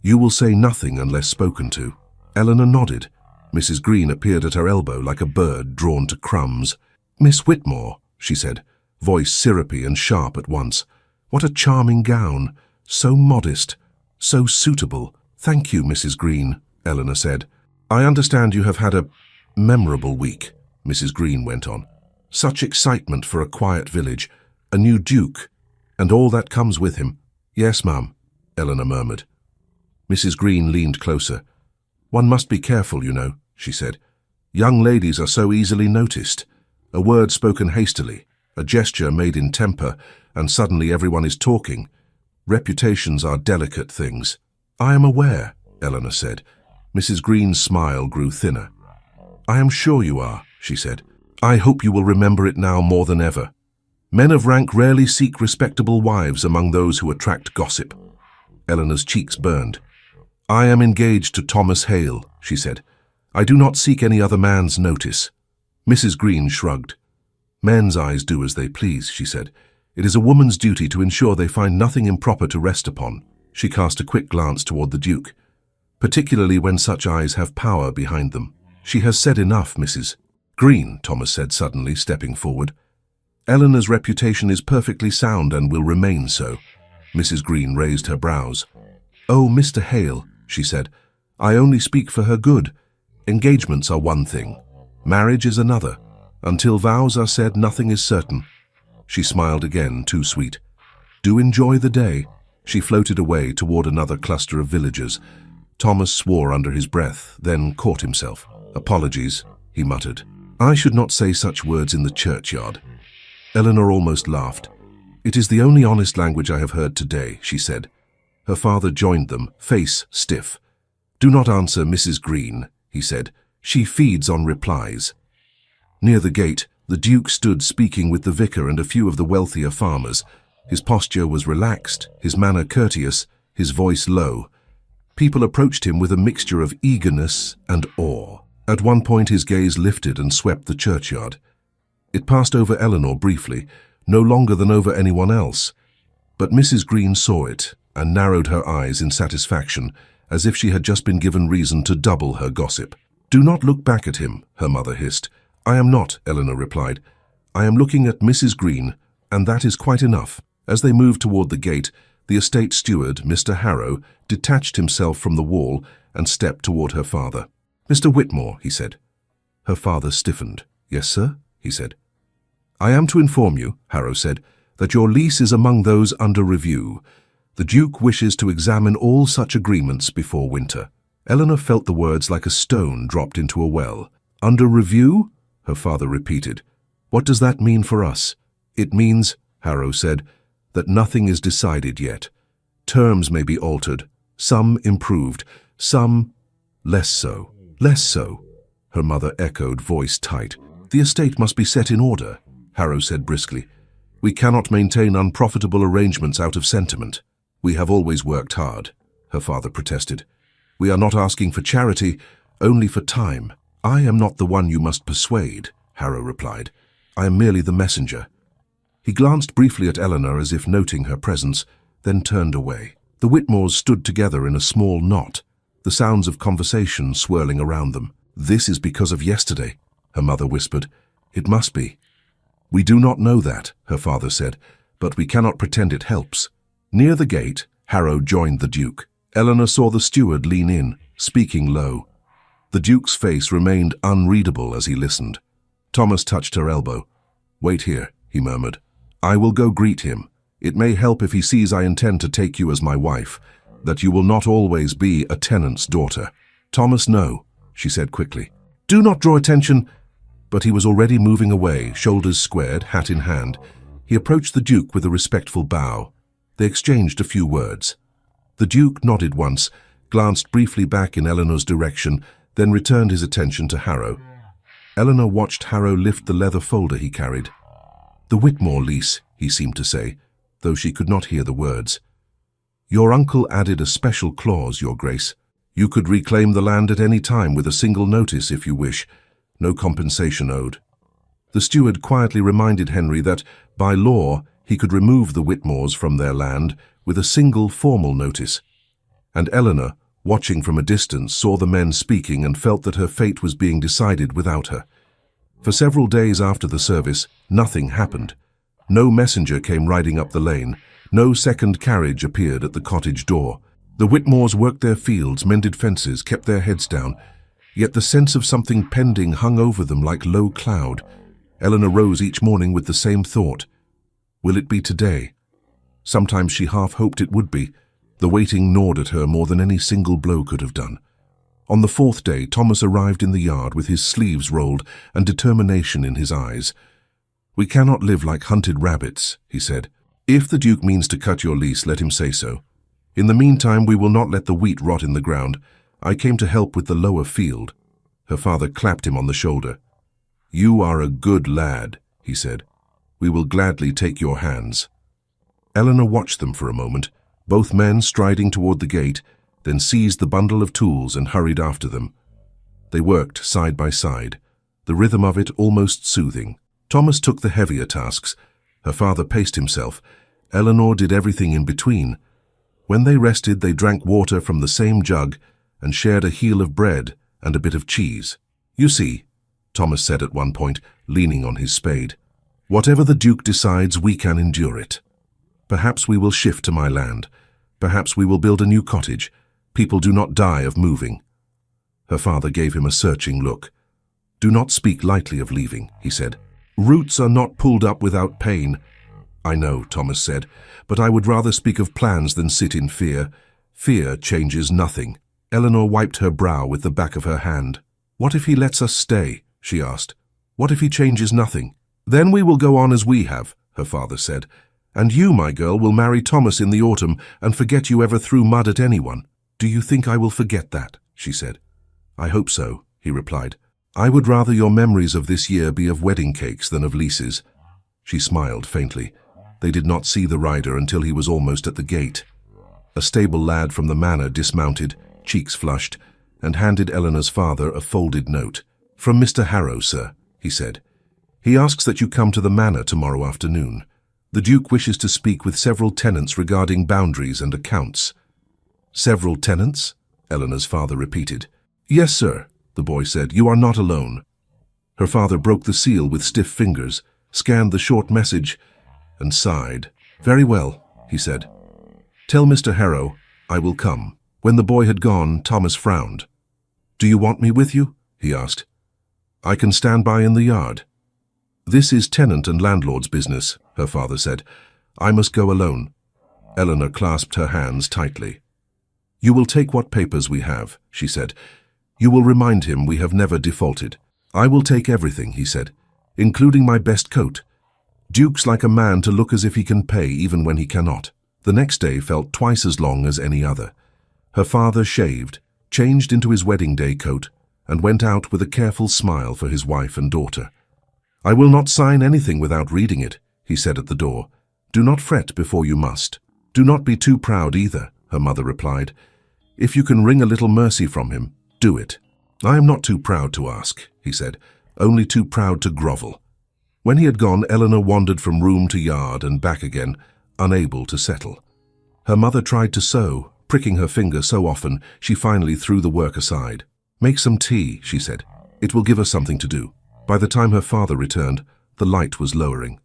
you will say nothing unless spoken to. Eleanor nodded. Mrs. Green appeared at her elbow like a bird drawn to crumbs. Miss Whitmore, she said, voice syrupy and sharp at once. What a charming gown. So modest, so suitable. Thank you, Mrs. Green, Eleanor said. I understand you have had a memorable week, Mrs. Green went on. Such excitement for a quiet village, a new Duke, and all that comes with him. Yes, ma'am, Eleanor murmured. Mrs. Green leaned closer. One must be careful, you know, she said. Young ladies are so easily noticed. A word spoken hastily, a gesture made in temper, and suddenly everyone is talking. Reputations are delicate things. I am aware, Eleanor said. Mrs. Green's smile grew thinner. I am sure you are, she said. I hope you will remember it now more than ever. Men of rank rarely seek respectable wives among those who attract gossip. Eleanor's cheeks burned. I am engaged to Thomas Hale, she said. I do not seek any other man's notice. Mrs. Green shrugged. Men's eyes do as they please, she said. It is a woman's duty to ensure they find nothing improper to rest upon. She cast a quick glance toward the Duke, particularly when such eyes have power behind them. She has said enough, Mrs. Green, Thomas said suddenly, stepping forward. Eleanor's reputation is perfectly sound and will remain so. Mrs. Green raised her brows. Oh, Mr. Hale, she said, I only speak for her good. Engagements are one thing. Marriage is another. Until vows are said, nothing is certain. She smiled again, too sweet. Do enjoy the day. She floated away toward another cluster of villagers. Thomas swore under his breath, then caught himself. Apologies, he muttered. I should not say such words in the churchyard. Eleanor almost laughed. It is the only honest language I have heard today, she said. Her father joined them, face stiff. Do not answer Mrs. Green, he said. She feeds on replies. Near the gate, the Duke stood speaking with the vicar and a few of the wealthier farmers. His posture was relaxed, his manner courteous, his voice low. People approached him with a mixture of eagerness and awe. At one point his gaze lifted and swept the churchyard. It passed over Eleanor briefly, no longer than over anyone else. But Mrs. Green saw it and narrowed her eyes in satisfaction, as if she had just been given reason to double her gossip. Do not look back at him, her mother hissed. I am not, Eleanor replied. I am looking at Mrs. Green, and that is quite enough. As they moved toward the gate, the estate steward, Mr. Harrow, detached himself from the wall and stepped toward her father. Mr. Whitmore, he said. Her father stiffened. Yes, sir, he said. I am to inform you, Harrow said, that your lease is among those under review. The Duke wishes to examine all such agreements before winter. Eleanor felt the words like a stone dropped into a well. Under review? Her father repeated. What does that mean for us? It means, Harrow said, that nothing is decided yet. Terms may be altered, some improved, some less so. Less so, her mother echoed, voice tight. The estate must be set in order, Harrow said briskly. We cannot maintain unprofitable arrangements out of sentiment. We have always worked hard, her father protested. We are not asking for charity, only for time. I am not the one you must persuade, Harrow replied. I am merely the messenger. He glanced briefly at Eleanor as if noting her presence, then turned away. The Whitmores stood together in a small knot, the sounds of conversation swirling around them. This is because of yesterday, her mother whispered. It must be. We do not know that, her father said, but we cannot pretend it helps. Near the gate, Harrow joined the Duke. Eleanor saw the steward lean in, speaking low. The Duke's face remained unreadable as he listened. Thomas touched her elbow. Wait here, he murmured. I will go greet him. It may help if he sees I intend to take you as my wife, that you will not always be a tenant's daughter. Thomas, no, she said quickly. Do not draw attention. But he was already moving away, shoulders squared, hat in hand. He approached the Duke with a respectful bow. They exchanged a few words. The Duke nodded once, glanced briefly back in Eleanor's direction, then returned his attention to Harrow. Eleanor watched Harrow lift the leather folder he carried. The Whitmore lease, he seemed to say, though she could not hear the words. Your uncle added a special clause, Your Grace. You could reclaim the land at any time with a single notice if you wish. No compensation owed. The steward quietly reminded Henry that, by law, he could remove the Whitmores from their land with a single formal notice. And Eleanor, watching from a distance, saw the men speaking and felt that her fate was being decided without her. For several days after the service, nothing happened. No messenger came riding up the lane. No second carriage appeared at the cottage door. The Whitmores worked their fields, mended fences, kept their heads down. Yet the sense of something pending hung over them like low cloud. Eleanor rose each morning with the same thought. Will it be today? Sometimes she half hoped it would be. The waiting gnawed at her more than any single blow could have done. On the fourth day, Thomas arrived in the yard with his sleeves rolled and determination in his eyes. We cannot live like hunted rabbits, he said. If the Duke means to cut your lease, let him say so. In the meantime, we will not let the wheat rot in the ground. I came to help with the lower field. Her father clapped him on the shoulder. You are a good lad, he said. We will gladly take your hands. Eleanor watched them for a moment, both men striding toward the gate, then seized the bundle of tools and hurried after them. They worked side by side, the rhythm of it almost soothing. Thomas took the heavier tasks. Her father paced himself. Eleanor did everything in between. When they rested, they drank water from the same jug and shared a heel of bread and a bit of cheese. You see, Thomas said at one point, leaning on his spade, whatever the Duke decides, we can endure it. Perhaps we will shift to my land. Perhaps we will build a new cottage. People do not die of moving. Her father gave him a searching look. Do not speak lightly of leaving, he said. Roots are not pulled up without pain. I know, Thomas said, but I would rather speak of plans than sit in fear. Fear changes nothing. Eleanor wiped her brow with the back of her hand. What if he lets us stay? She asked. What if he changes nothing? Then we will go on as we have, her father said. And you, my girl, will marry Thomas in the autumn and forget you ever threw mud at anyone. Do you think I will forget that? She said. I hope so, he replied. I would rather your memories of this year be of wedding cakes than of leases. She smiled faintly. They did not see the rider until he was almost at the gate. A stable lad from the manor dismounted, cheeks flushed, and handed Eleanor's father a folded note. From Mr. Harrow, sir, he said. He asks that you come to the manor tomorrow afternoon. The Duke wishes to speak with several tenants regarding boundaries and accounts. Several tenants? Eleanor's father repeated. Yes, sir, the boy said. You are not alone. Her father broke the seal with stiff fingers, scanned the short message, and sighed. Very well, he said. Tell Mr. Harrow I will come. When the boy had gone, Thomas frowned. Do you want me with you? He asked. I can stand by in the yard. This is tenant and landlord's business, her father said. I must go alone. Eleanor clasped her hands tightly. You will take what papers we have, she said. You will remind him we have never defaulted. I will take everything, he said, including my best coat. Duke's like a man to look as if he can pay even when he cannot. The next day felt twice as long as any other. Her father shaved, changed into his wedding day coat, and went out with a careful smile for his wife and daughter. I will not sign anything without reading it, he said at the door. Do not fret before you must. Do not be too proud either, her mother replied. If you can wring a little mercy from him, do it. I am not too proud to ask, he said, only too proud to grovel. When he had gone, Eleanor wandered from room to yard and back again, unable to settle. Her mother tried to sew, pricking her finger so often she finally threw the work aside. Make some tea, she said. It will give us something to do. By the time her father returned, the light was lowering.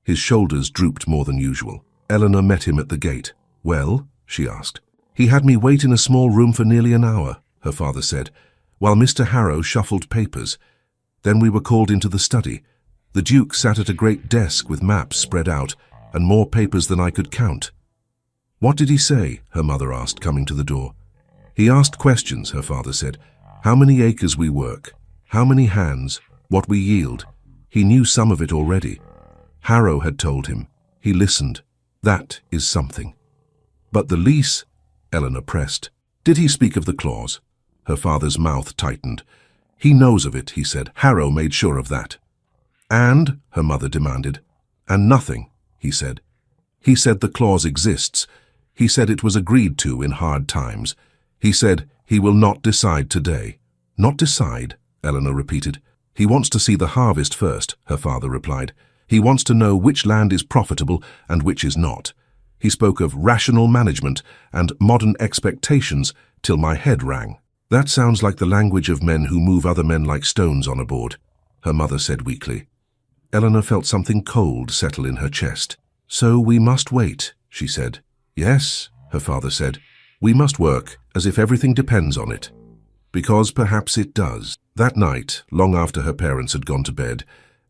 His shoulders drooped more than usual. Eleanor met him at the gate. Well, she asked. He had me wait in a small room for nearly an hour, her father said, while Mr. Harrow shuffled papers. Then we were called into the study. The Duke sat at a great desk with maps spread out and more papers than I could count. What did he say? Her mother asked, coming to the door. He asked questions, her father said. How many acres we work, how many hands, what we yield. He knew some of it already. Harrow had told him. He listened. That is something. But the lease, Eleanor pressed. Did he speak of the clause? Her father's mouth tightened. He knows of it, he said. Harrow made sure of that. And, her mother demanded. And nothing, he said. He said the clause exists. He said it was agreed to in hard times. He said he will not decide today. Not decide, Eleanor repeated. He wants to see the harvest first, her father replied. He wants to know which land is profitable and which is not. He spoke of rational management and modern expectations till my head rang. That sounds like the language of men who move other men like stones on a board, her mother said weakly. Eleanor felt something cold settle in her chest. So we must wait, she said. Yes, her father said. We must work as if everything depends on it. Because perhaps it does. That night, long after her parents had gone to bed,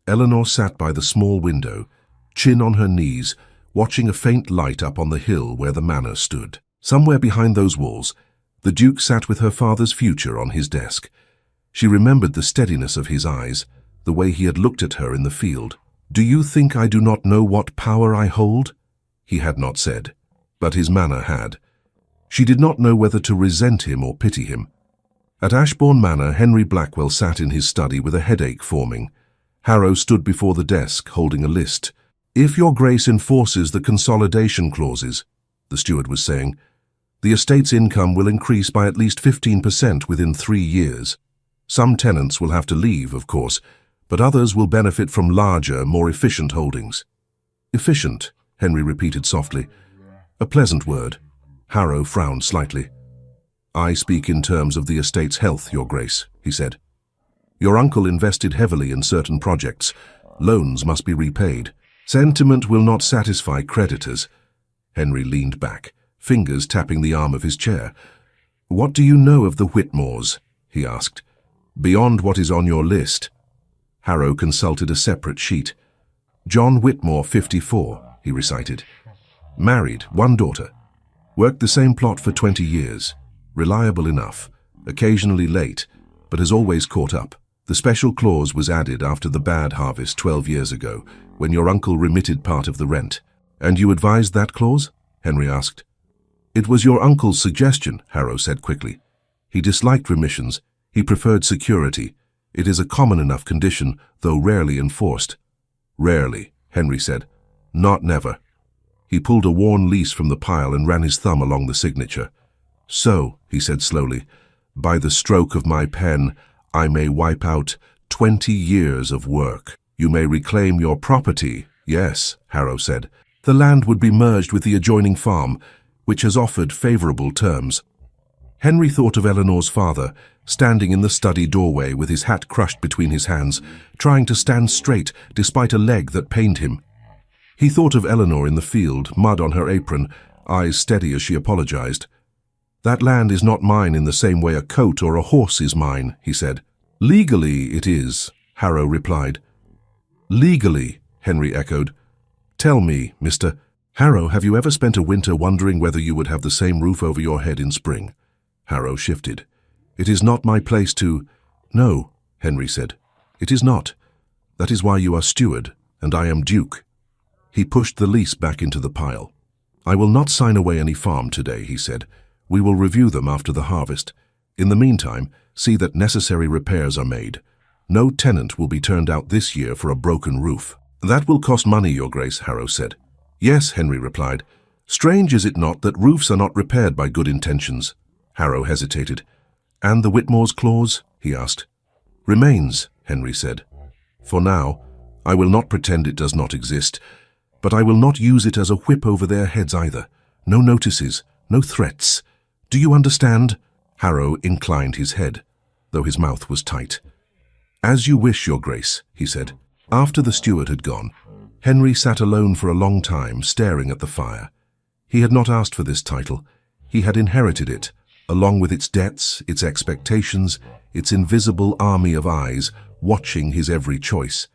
Eleanor sat by the small window, chin on her knees, watching a faint light up on the hill where the manor stood. Somewhere behind those walls, the Duke sat with her father's future on his desk. She remembered the steadiness of his eyes, the way he had looked at her in the field. Do you think I do not know what power I hold? He had not said, but his manner had. She did not know whether to resent him or pity him. At Ashbourne Manor, Henry Blackwell sat in his study with a headache forming. Harrow stood before the desk, holding a list. If your grace enforces the consolidation clauses, the steward was saying, the estate's income will increase by at least 15% within 3 years. Some tenants will have to leave, of course, but others will benefit from larger, more efficient holdings. Efficient, Henry repeated softly. A pleasant word. Harrow frowned slightly. I speak in terms of the estate's health, Your Grace, he said. Your uncle invested heavily in certain projects. Loans must be repaid. Sentiment will not satisfy creditors. Henry leaned back, fingers tapping the arm of his chair. What do you know of the Whitmores? He asked. Beyond what is on your list. Harrow consulted a separate sheet. John Whitmore, 54, he recited. Married, one daughter. Worked the same plot for 20 years. Reliable enough. Occasionally late, but has always caught up. The special clause was added after the bad harvest 12 years ago, when your uncle remitted part of the rent. And you advised that clause? Henry asked. It was your uncle's suggestion, Harrow said quickly. He disliked remissions. He preferred security. It is a common enough condition, though rarely enforced. Rarely, Henry said. Not never. He pulled a worn lease from the pile and ran his thumb along the signature. So, he said slowly, by the stroke of my pen, I may wipe out 20 years of work. You may reclaim your property. Yes, Harrow said. The land would be merged with the adjoining farm, which has offered favorable terms. Henry thought of Eleanor's father, standing in the study doorway with his hat crushed between his hands, trying to stand straight despite a leg that pained him. He thought of Eleanor in the field, mud on her apron, eyes steady as she apologized. That land is not mine in the same way a coat or a horse is mine, he said. Legally it is, Harrow replied. Legally, Henry echoed. Tell me, Mr. Harrow, have you ever spent a winter wondering whether you would have the same roof over your head in spring? Harrow shifted. It is not my place to... No, Henry said. It is not. That is why you are steward, and I am duke. He pushed the lease back into the pile. I will not sign away any farm today, he said. We will review them after the harvest. In the meantime, see that necessary repairs are made. No tenant will be turned out this year for a broken roof. That will cost money, Your Grace, Harrow said. Yes, Henry replied. Strange is it not that roofs are not repaired by good intentions? Harrow hesitated. And the Whitmore's clause? He asked. Remains, Henry said. For now, I will not pretend it does not exist, but I will not use it as a whip over their heads either. No notices, no threats. Do you understand? Harrow inclined his head, though his mouth was tight. As you wish, Your Grace, he said. After the steward had gone, Henry sat alone for a long time, staring at the fire. He had not asked for this title. He had inherited it, along with its debts, its expectations, its invisible army of eyes, watching his every choice.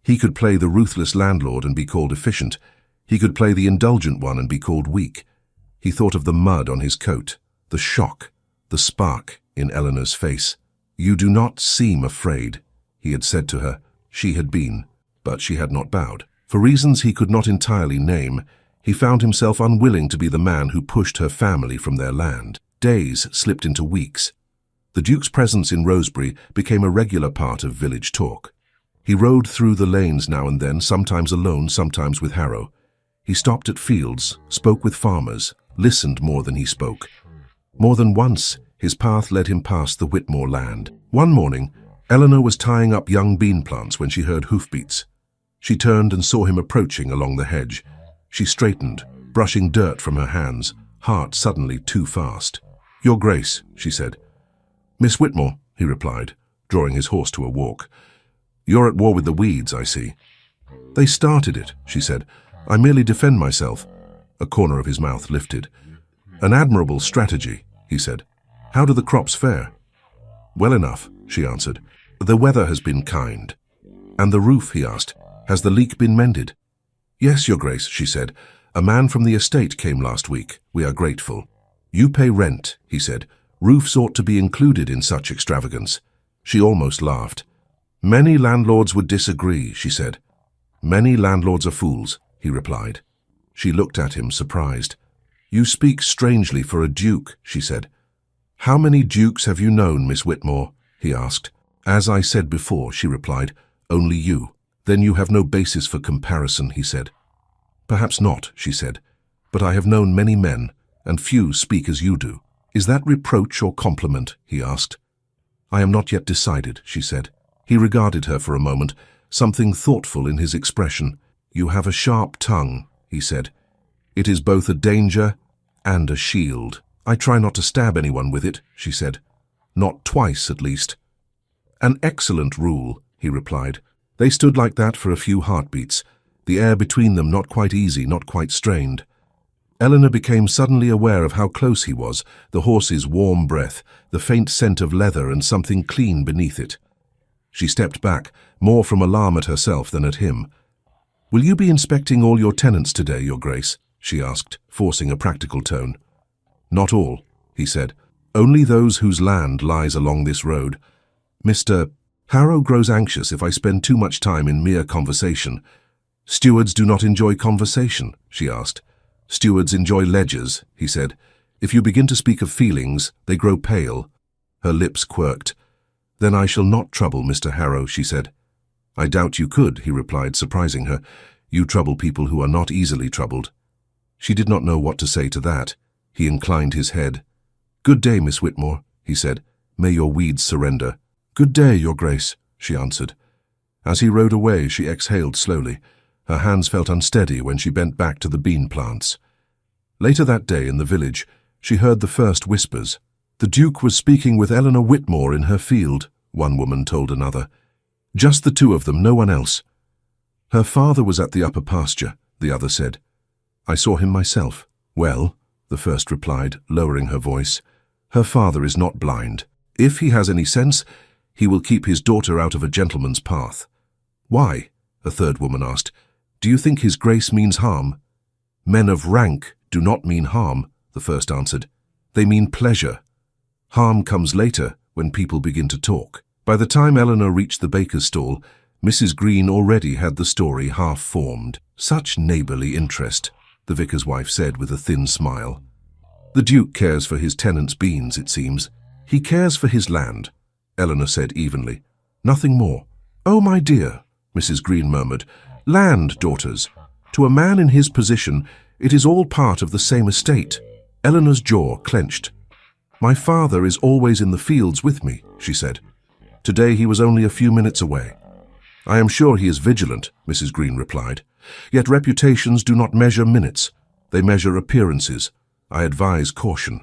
He could play the ruthless landlord and be called efficient. He could play the indulgent one and be called weak. He thought of the mud on his coat, the shock, the spark in Eleanor's face. You do not seem afraid, he had said to her. She had been, but she had not bowed. For reasons he could not entirely name, he found himself unwilling to be the man who pushed her family from their land. Days slipped into weeks. The Duke's presence in Rosebery became a regular part of village talk. He rode through the lanes now and then, sometimes alone, sometimes with Harrow. He stopped at fields, spoke with farmers, listened more than he spoke. More than once, his path led him past the Whitmore land. One morning, Eleanor was tying up young bean plants when she heard hoofbeats. She turned and saw him approaching along the hedge. She straightened, brushing dirt from her hands, heart suddenly too fast. Your Grace, she said. Miss Whitmore, he replied, drawing his horse to a walk. You're at war with the weeds, I see. They started it, she said. I merely defend myself. A corner of his mouth lifted. An admirable strategy, he said. How do the crops fare? Well enough, she answered. The weather has been kind. And the roof, he asked. Has the leak been mended? Yes, Your Grace, she said. A man from the estate came last week. We are grateful. You pay rent, he said. Roofs ought to be included in such extravagance. She almost laughed. Many landlords would disagree, she said. Many landlords are fools, he replied. She looked at him, surprised. You speak strangely for a duke, she said. How many dukes have you known, Miss Whitmore? He asked. As I said before, she replied. Only you. Then you have no basis for comparison, he said. Perhaps not, she said. But I have known many men, and few speak as you do. Is that reproach or compliment? He asked. I am not yet decided, she said. He regarded her for a moment, something thoughtful in his expression. You have a sharp tongue, he said. It is both a danger and a shield. I try not to stab anyone with it, she said. Not twice, at least. An excellent rule, he replied. They stood like that for a few heartbeats, the air between them not quite easy, not quite strained. Eleanor became suddenly aware of how close he was, the horse's warm breath, the faint scent of leather and something clean beneath it. She stepped back, more from alarm at herself than at him. "Will you be inspecting all your tenants today, Your Grace?" she asked, forcing a practical tone. "Not all," he said. "Only those whose land lies along this road. Mr. Harrow grows anxious if I spend too much time in mere conversation." "Stewards do not enjoy conversation," she asked. "Stewards enjoy ledgers," he said. "If you begin to speak of feelings, they grow pale." Her lips quirked. "Then I shall not trouble Mr. Harrow," she said. "I doubt you could," he replied, surprising her. "You trouble people who are not easily troubled." She did not know what to say to that. He inclined his head. "Good day, Miss Whitmore," he said. "May your weeds surrender." "Good day, Your Grace," she answered. As he rode away, she exhaled slowly. Her hands felt unsteady when she bent back to the bean plants. Later that day in the village, she heard the first whispers. "The Duke was speaking with Eleanor Whitmore in her field," one woman told another. "Just the two of them, no one else." "Her father was at the upper pasture," the other said. "I saw him myself." "Well," the first replied, lowering her voice, "her father is not blind. If he has any sense, he will keep his daughter out of a gentleman's path." "Why?" a third woman asked. "Do you think His Grace means harm?" "Men of rank do not mean harm," the first answered. "They mean pleasure. Harm comes later, when people begin to talk." By the time Eleanor reached the baker's stall, Mrs. Green already had the story half formed. "Such neighbourly interest," the vicar's wife said with a thin smile. "The Duke cares for his tenants' beans, it seems." "He cares for his land," Eleanor said evenly. "Nothing more." "Oh, my dear," Mrs. Green murmured. "Land, daughters. To a man in his position, it is all part of the same estate." Eleanor's jaw clenched. "My father is always in the fields with me," she said. "Today he was only a few minutes away." "I am sure he is vigilant," Mrs. Green replied. "Yet reputations do not measure minutes. They measure appearances. I advise caution."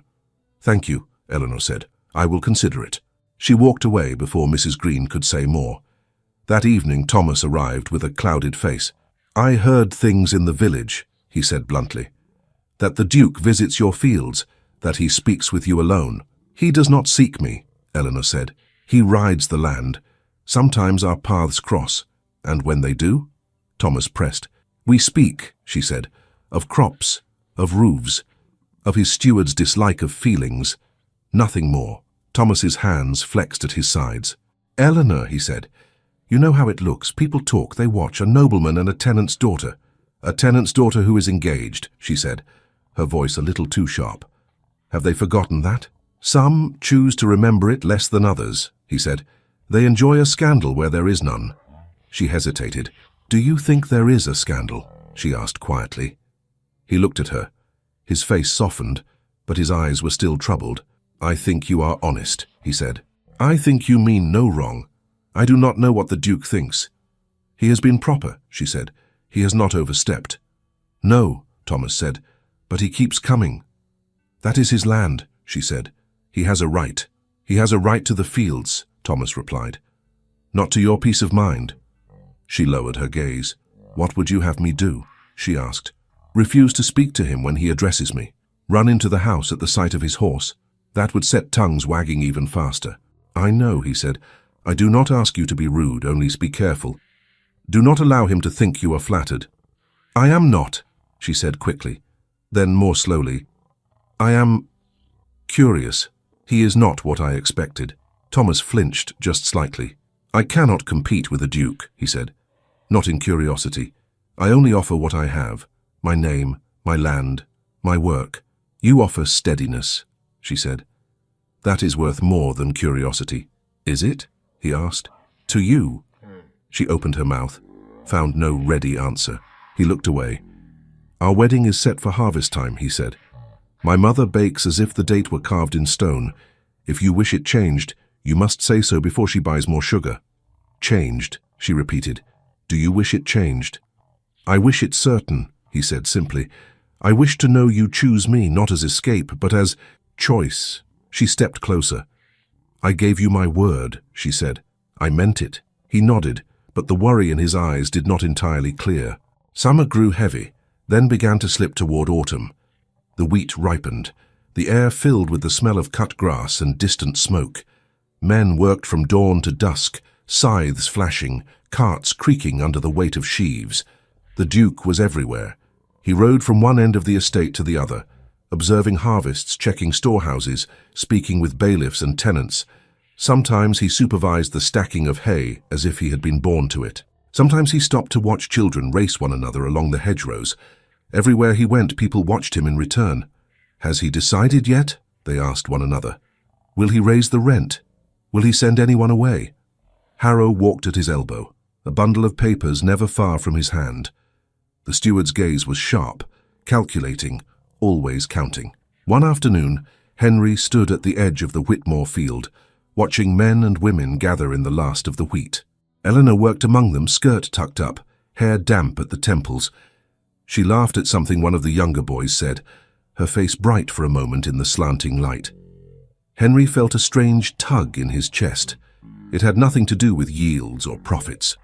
"Thank you," Eleanor said. "I will consider it." She walked away before Mrs. Green could say more. That evening Thomas arrived with a clouded face. "I heard things in the village," he said bluntly. "That the Duke visits your fields, that he speaks with you alone." "He does not seek me," Eleanor said. "He rides the land. Sometimes our paths cross, and when they do?" Thomas pressed. "We speak," she said, "of crops, of roofs, of his steward's dislike of feelings. Nothing more." Thomas's hands flexed at his sides. "Eleanor," he said, "you know how it looks. People talk, they watch. A nobleman and a tenant's daughter." "A tenant's daughter who is engaged," she said, her voice a little too sharp. "Have they forgotten that?" "Some choose to remember it less than others," he said. "They enjoy a scandal where there is none." She hesitated. "Do you think there is a scandal?" she asked quietly. He looked at her. His face softened, but his eyes were still troubled. "I think you are honest," he said. "I think you mean no wrong. I do not know what the Duke thinks." "He has been proper," she said. "He has not overstepped." "No," Thomas said, "but he keeps coming." "That is his land," she said. "He has a right." "He has a right to the fields," Thomas replied. "Not to your peace of mind." She lowered her gaze. "What would you have me do?" she asked. "Refuse to speak to him when he addresses me. Run into the house at the sight of his horse. That would set tongues wagging even faster." "I know," he said. "I do not ask you to be rude, only be careful. Do not allow him to think you are flattered." "I am not," she said quickly. Then more slowly, "I am curious. He is not what I expected." Thomas flinched just slightly. "I cannot compete with a duke," he said. "Not in curiosity. I only offer what I have. My name, my land, my work. You offer steadiness," she said. "That is worth more than curiosity." "Is it?" he asked. "To you?" She opened her mouth, found no ready answer. He looked away. "Our wedding is set for harvest time," he said. "My mother bakes as if the date were carved in stone. If you wish it changed, you must say so before she buys more sugar." "Changed," she repeated. "Do you wish it changed?" "I wish it certain," he said simply. "I wish to know you choose me, not as escape, but as choice." She stepped closer. "I gave you my word," she said. "I meant it." He nodded, but the worry in his eyes did not entirely clear. Summer grew heavy, then began to slip toward autumn. The wheat ripened. The air filled with the smell of cut grass and distant smoke. Men worked from dawn to dusk, scythes flashing, carts creaking under the weight of sheaves. The Duke was everywhere. He rode from one end of the estate to the other, observing harvests, checking storehouses, speaking with bailiffs and tenants. Sometimes he supervised the stacking of hay as if he had been born to it. Sometimes he stopped to watch children race one another along the hedgerows. Everywhere he went, people watched him in return. "Has he decided yet?" they asked one another. "Will he raise the rent? Will he send anyone away?" Harrow walked at his elbow, a bundle of papers never far from his hand. The steward's gaze was sharp, calculating, always counting. One afternoon, Henry stood at the edge of the Whitmore field, watching men and women gather in the last of the wheat. Eleanor worked among them, skirt tucked up, hair damp at the temples. She laughed at something one of the younger boys said, her face bright for a moment in the slanting light. Henry felt a strange tug in his chest. It had nothing to do with yields or profits.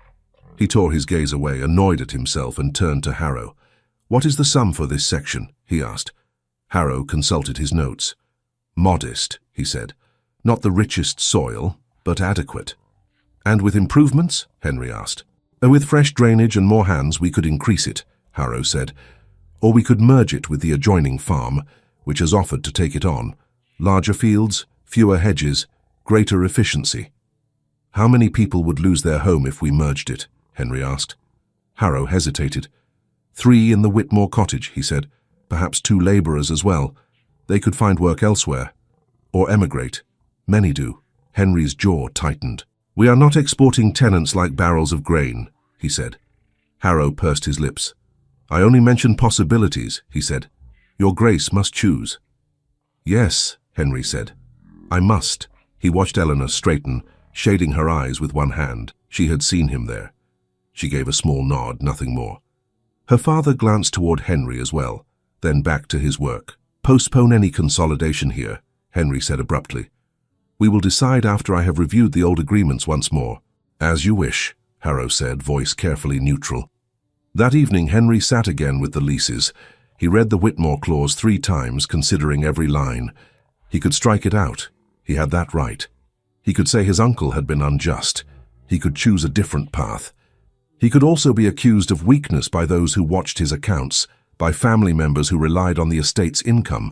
He tore his gaze away, annoyed at himself, and turned to Harrow. "What is the sum for this section?" he asked. Harrow consulted his notes. "Modest," he said. "Not the richest soil, but adequate." "And with improvements?" Henry asked. "With fresh drainage and more hands we could increase it," Harrow said. "Or we could merge it with the adjoining farm, which has offered to take it on. Larger fields, fewer hedges, greater efficiency." "How many people would lose their home if we merged it?" Henry asked. Harrow hesitated. 3 in the Whitmore cottage, he said. Perhaps 2 labourers as well. They could find work elsewhere. Or emigrate. Many do. Henry's jaw tightened. "We are not exporting tenants like barrels of grain," he said. Harrow pursed his lips. "I only mention possibilities," he said. "Your Grace must choose." "Yes," Henry said. "I must." He watched Eleanor straighten, shading her eyes with one hand. She had seen him there. She gave a small nod, nothing more. Her father glanced toward Henry as well, then back to his work. "Postpone any consolidation here," Henry said abruptly. "We will decide after I have reviewed the old agreements once more." "As you wish," Harrow said, voice carefully neutral. That evening Henry sat again with the leases. He read the Whitmore clause 3 times, considering every line. He could strike it out. He had that right. He could say his uncle had been unjust. He could choose a different path. He could also be accused of weakness by those who watched his accounts, by family members who relied on the estate's income,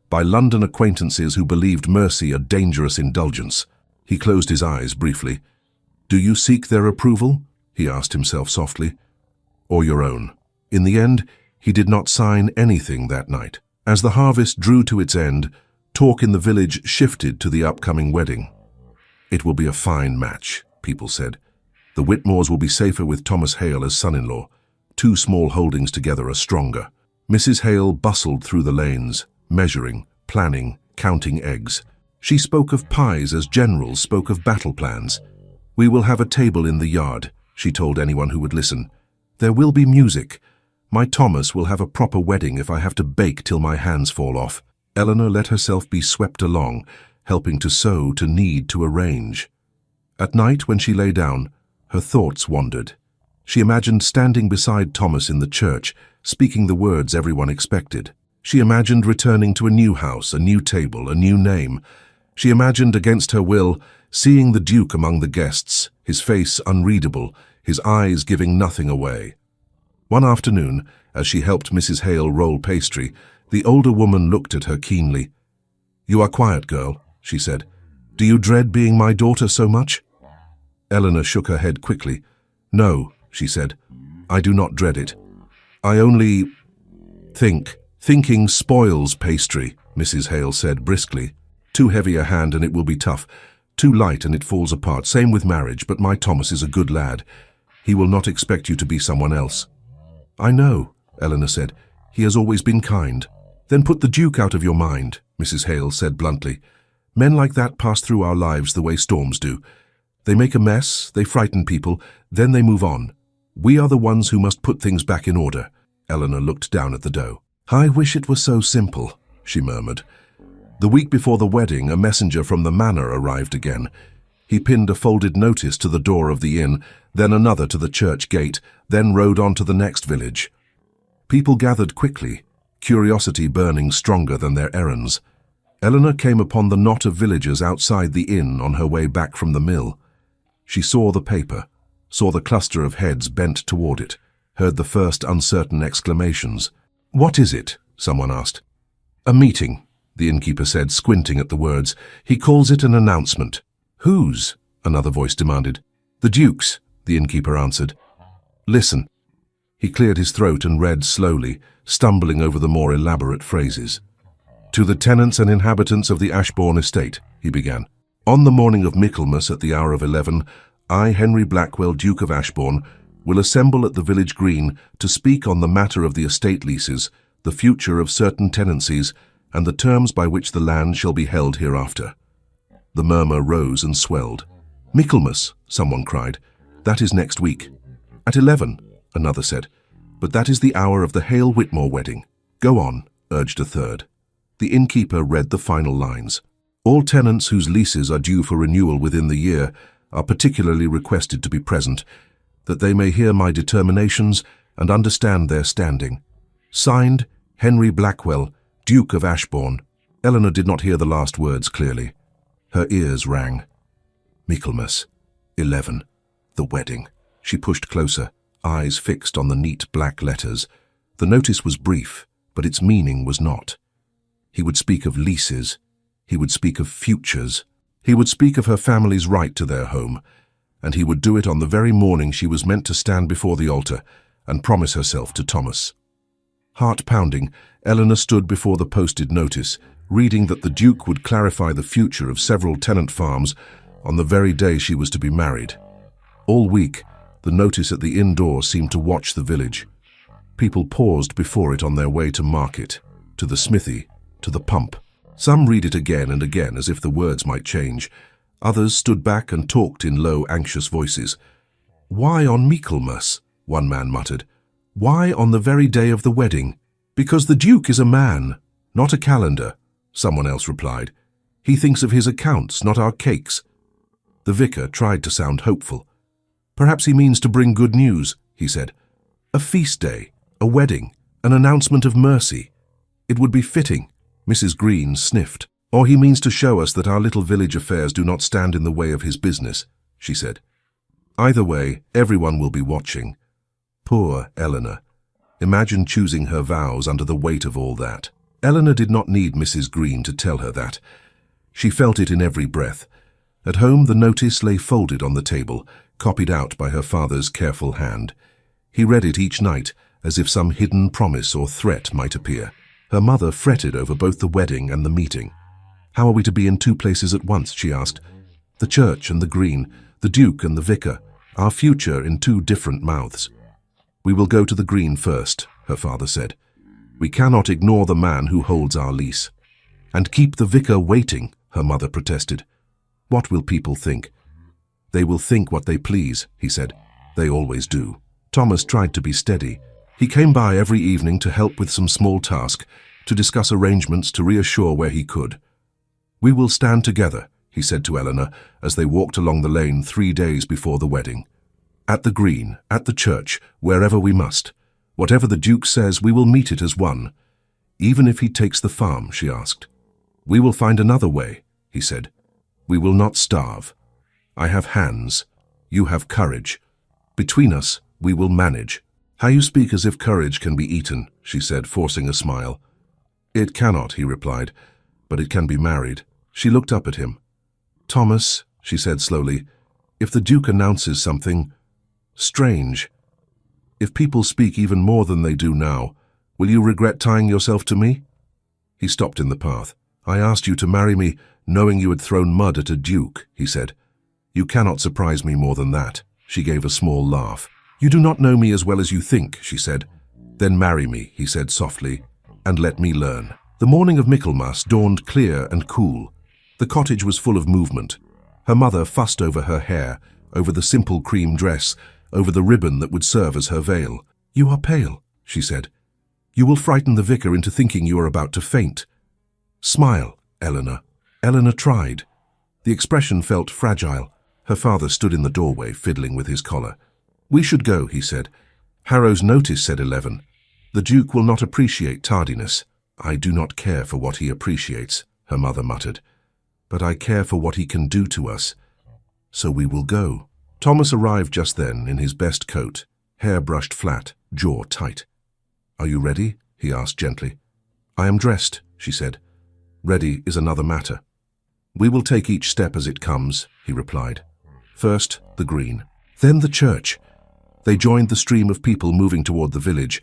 by London acquaintances who believed mercy a dangerous indulgence. He closed his eyes briefly. "Do you seek their approval?" he asked himself softly. "Or your own?" In the end, he did not sign anything that night. As the harvest drew to its end, talk in the village shifted to the upcoming wedding. "It will be a fine match," people said. "The Whitmores will be safer with Thomas Hale as son-in-law. 2 small holdings together are stronger." Mrs. Hale bustled through the lanes, measuring, planning, counting eggs. She spoke of pies as generals spoke of battle plans. "We will have a table in the yard," she told anyone who would listen. "There will be music. My Thomas will have a proper wedding if I have to bake till my hands fall off." Eleanor let herself be swept along, helping to sew, to knead, to arrange. At night, when she lay down, her thoughts wandered. She imagined standing beside Thomas in the church, speaking the words everyone expected. She imagined returning to a new house, a new table, a new name. She imagined, against her will, seeing the Duke among the guests, his face unreadable, his eyes giving nothing away. One afternoon, as she helped Mrs. Hale roll pastry, the older woman looked at her keenly. "You are quiet, girl," she said. "Do you dread being my daughter so much?" Eleanor shook her head quickly. "No," she said. "I do not dread it. I only think." "Thinking spoils pastry," Mrs. Hale said briskly. "Too heavy a hand and it will be tough. Too light and it falls apart. Same with marriage, but my Thomas is a good lad. He will not expect you to be someone else." "I know," Eleanor said. "He has always been kind." "Then put the Duke out of your mind," Mrs. Hale said bluntly. "Men like that pass through our lives the way storms do. They make a mess, they frighten people, then they move on. We are the ones who must put things back in order." Eleanor looked down at the dough. "I wish it were so simple," she murmured. The week before the wedding, a messenger from the manor arrived again. He pinned a folded notice to the door of the inn, then another to the church gate, then rode on to the next village. People gathered quickly, curiosity burning stronger than their errands. Eleanor came upon the knot of villagers outside the inn on her way back from the mill. She saw the paper, saw the cluster of heads bent toward it. heard the first uncertain exclamations. "What is it?" someone asked. "A meeting," the innkeeper said, squinting at the words. "He calls it an announcement." "Whose?" another voice demanded. "The Duke's," the innkeeper answered. "Listen." He cleared his throat and read slowly, stumbling over the more elaborate phrases. "To the tenants and inhabitants of the Ashbourne estate," he began. "On the morning of Michaelmas at the hour of 11, I, Henry Blackwell, Duke of Ashbourne, will assemble at the village green to speak on the matter of the estate leases, the future of certain tenancies, and the terms by which the land shall be held hereafter." The murmur rose and swelled. "Michaelmas," someone cried. "That is next week." "At 11, another said. "But that is the hour of the Hale Whitmore wedding." "Go on," urged a third. The innkeeper read the final lines. "All tenants whose leases are due for renewal within the year are particularly requested to be present, that they may hear my determinations and understand their standing. Signed, Henry Blackwell, Duke of Ashbourne." Eleanor did not hear the last words clearly. Her ears rang. Michaelmas, 11, the wedding. She pushed closer, eyes fixed on the neat black letters. The notice was brief, but its meaning was not. He would speak of leases. He would speak of futures. He would speak of her family's right to their home, and he would do it on the very morning she was meant to stand before the altar and promise herself to Thomas. Heart-pounding, Eleanor stood before the posted notice, reading that the Duke would clarify the future of several tenant farms on the very day she was to be married. All week, the notice at the inn door seemed to watch the village. People paused before it on their way to market, to the smithy, to the pump. Some read it again and again as if the words might change. Others stood back and talked in low, anxious voices. "Why on Michaelmas?" one man muttered. "Why on the very day of the wedding?" "Because the Duke is a man, not a calendar," someone else replied. "He thinks of his accounts, not our cakes." The vicar tried to sound hopeful. "Perhaps he means to bring good news," he said. "A feast day, a wedding, an announcement of mercy. It would be fitting." Mrs. Green sniffed. "Or he means to show us that our little village affairs do not stand in the way of his business," she said. "Either way, everyone will be watching." Poor Eleanor. Imagine choosing her vows under the weight of all that. Eleanor did not need Mrs. Green to tell her that. She felt it in every breath. At home, the notice lay folded on the table, copied out by her father's careful hand. He read it each night, as if some hidden promise or threat might appear. Her mother fretted over both the wedding and the meeting. "How are we to be in two places at once?" she asked. "The church and the green, the Duke and the vicar, our future in two different mouths." "We will go to the green first," her father said. "We cannot ignore the man who holds our lease." "And keep the vicar waiting," her mother protested. "What will people think?" "They will think what they please," he said. "They always do." Thomas tried to be steady. He came by every evening to help with some small task, to discuss arrangements, to reassure where he could. "We will stand together," he said to Eleanor as they walked along the lane 3 days before the wedding. "At the green, at the church, wherever we must. Whatever the Duke says, we will meet it as one." "Even if he takes the farm?" she asked. "We will find another way," he said. "We will not starve. I have hands. You have courage. Between us, we will manage." "How you speak as if courage can be eaten," she said, forcing a smile. "It cannot," he replied, "but it can be married." She looked up at him. "Thomas," she said slowly, "if the Duke announces something strange, if people speak even more than they do now, will you regret tying yourself to me?" He stopped in the path. "I asked you to marry me knowing you had thrown mud at a duke," he said. "You cannot surprise me more than that." She gave a small laugh. "You do not know me as well as you think," she said. "Then marry me," he said softly, "and let me learn." The morning of Michaelmas dawned clear and cool. The cottage was full of movement. Her mother fussed over her hair, over the simple cream dress, over the ribbon that would serve as her veil. "You are pale," she said. "You will frighten the vicar into thinking you are about to faint." "Smile, Eleanor." Eleanor tried. The expression felt fragile. Her father stood in the doorway, fiddling with his collar. "We should go," he said. "Harrow's notice said 11. The Duke will not appreciate tardiness." "I do not care for what he appreciates," her mother muttered. "But I care for what he can do to us. So we will go." Thomas arrived just then in his best coat, hair brushed flat, jaw tight. "Are you ready?" he asked gently. "I am dressed," she said. "Ready is another matter." "We will take each step as it comes," he replied. First, the green. Then the church. They joined the stream of people moving toward the village.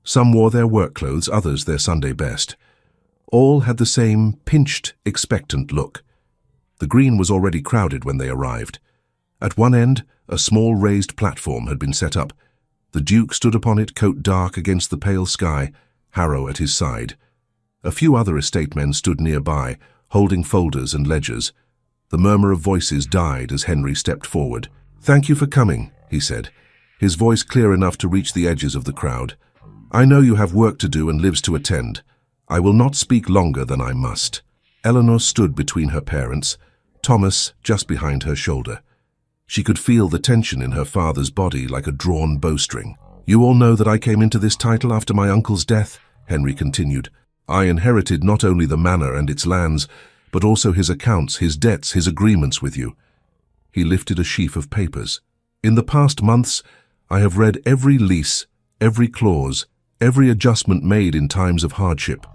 Some wore their work clothes, others their Sunday best. All had the same pinched, expectant look. The green was already crowded when they arrived. At one end, a small raised platform had been set up. The Duke stood upon it, coat dark against the pale sky, Harrow at his side. A few other estate men stood nearby, holding folders and ledgers. The murmur of voices died as Henry stepped forward. "Thank you for coming," he said, his voice clear enough to reach the edges of the crowd. "I know you have work to do and lives to attend. I will not speak longer than I must." Eleanor stood between her parents, Thomas just behind her shoulder. She could feel the tension in her father's body like a drawn bowstring. "You all know that I came into this title after my uncle's death," Henry continued. "I inherited not only the manor and its lands, but also his accounts, his debts, his agreements with you." He lifted a sheaf of papers. "In the past months, I have read every lease, every clause, every adjustment made in times of hardship.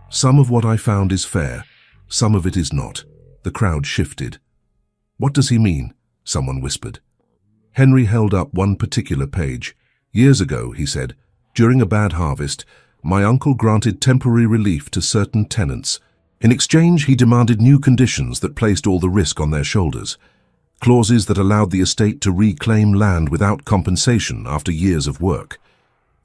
Some of what I found is fair, some of it is not." The crowd shifted. "What does he mean?" someone whispered. Henry held up one particular page. "Years ago," he said, "during a bad harvest, my uncle granted temporary relief to certain tenants. In exchange, he demanded new conditions that placed all the risk on their shoulders. Clauses that allowed the estate to reclaim land without compensation after years of work.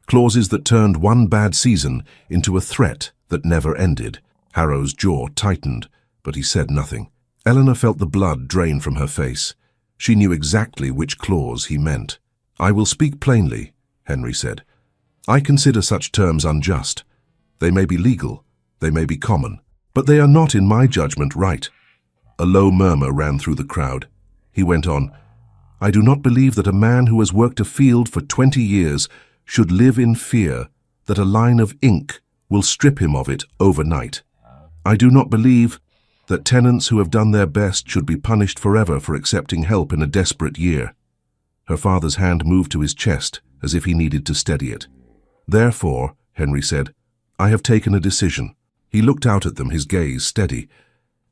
Clauses that turned one bad season into a threat that never ended." Harrow's jaw tightened, but he said nothing. Eleanor felt the blood drain from her face. She knew exactly which clause he meant. "I will speak plainly," Henry said. "I consider such terms unjust. They may be legal, they may be common, but they are not, in my judgment, right." A low murmur ran through the crowd. He went on, "I do not believe that a man who has worked a field for 20 years should live in fear that a line of ink will strip him of it overnight. I do not believe that tenants who have done their best should be punished forever for accepting help in a desperate year." Her father's hand moved to his chest as if he needed to steady it. "Therefore," Henry said, "I have taken a decision." He looked out at them, his gaze steady.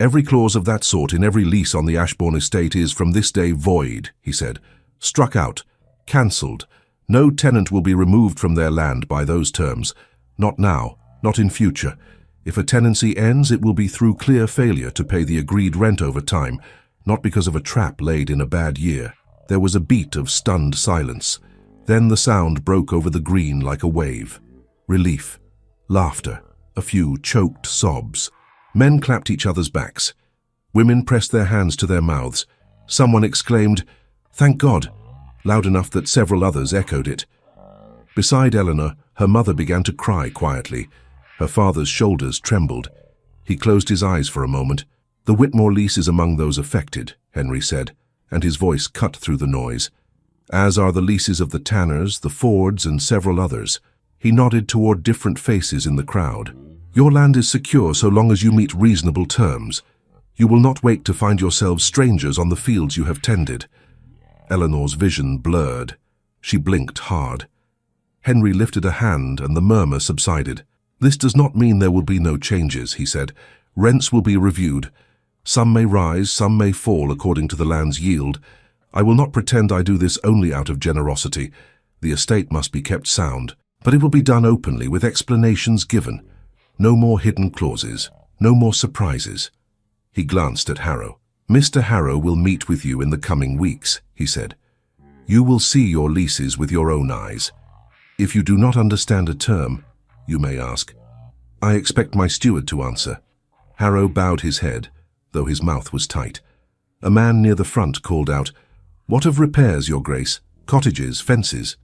"Every clause of that sort in every lease on the Ashbourne estate is from this day void," he said. "Struck out, cancelled. No tenant will be removed from their land by those terms. Not now, not in future. If a tenancy ends, it will be through clear failure to pay the agreed rent over time, not because of a trap laid in a bad year." There was a beat of stunned silence. Then the sound broke over the green like a wave. Relief, laughter, a few choked sobs. Men clapped each other's backs. Women pressed their hands to their mouths. Someone exclaimed, "Thank God," loud enough that several others echoed it. Beside Eleanor, her mother began to cry quietly. Her father's shoulders trembled. He closed his eyes for a moment. "The Whitmore lease is among those affected," Henry said, and his voice cut through the noise. "As are the leases of the Tanners, the Fords, and several others." He nodded toward different faces in the crowd. "Your land is secure so long as you meet reasonable terms. You will not wait to find yourselves strangers on the fields you have tended." Eleanor's vision blurred. She blinked hard. Henry lifted a hand and the murmur subsided. "This does not mean there will be no changes," he said. "Rents will be reviewed. Some may rise, some may fall according to the land's yield. I will not pretend I do this only out of generosity. The estate must be kept sound, but it will be done openly with explanations given. No more hidden clauses, no more surprises." He glanced at Harrow. "Mr. Harrow will meet with you in the coming weeks," he said. "You will see your leases with your own eyes. If you do not understand a term, you may ask." "I expect my steward to answer." Harrow bowed his head, though his mouth was tight. A man near the front called out, "What of repairs, Your Grace? Cottages, fences?"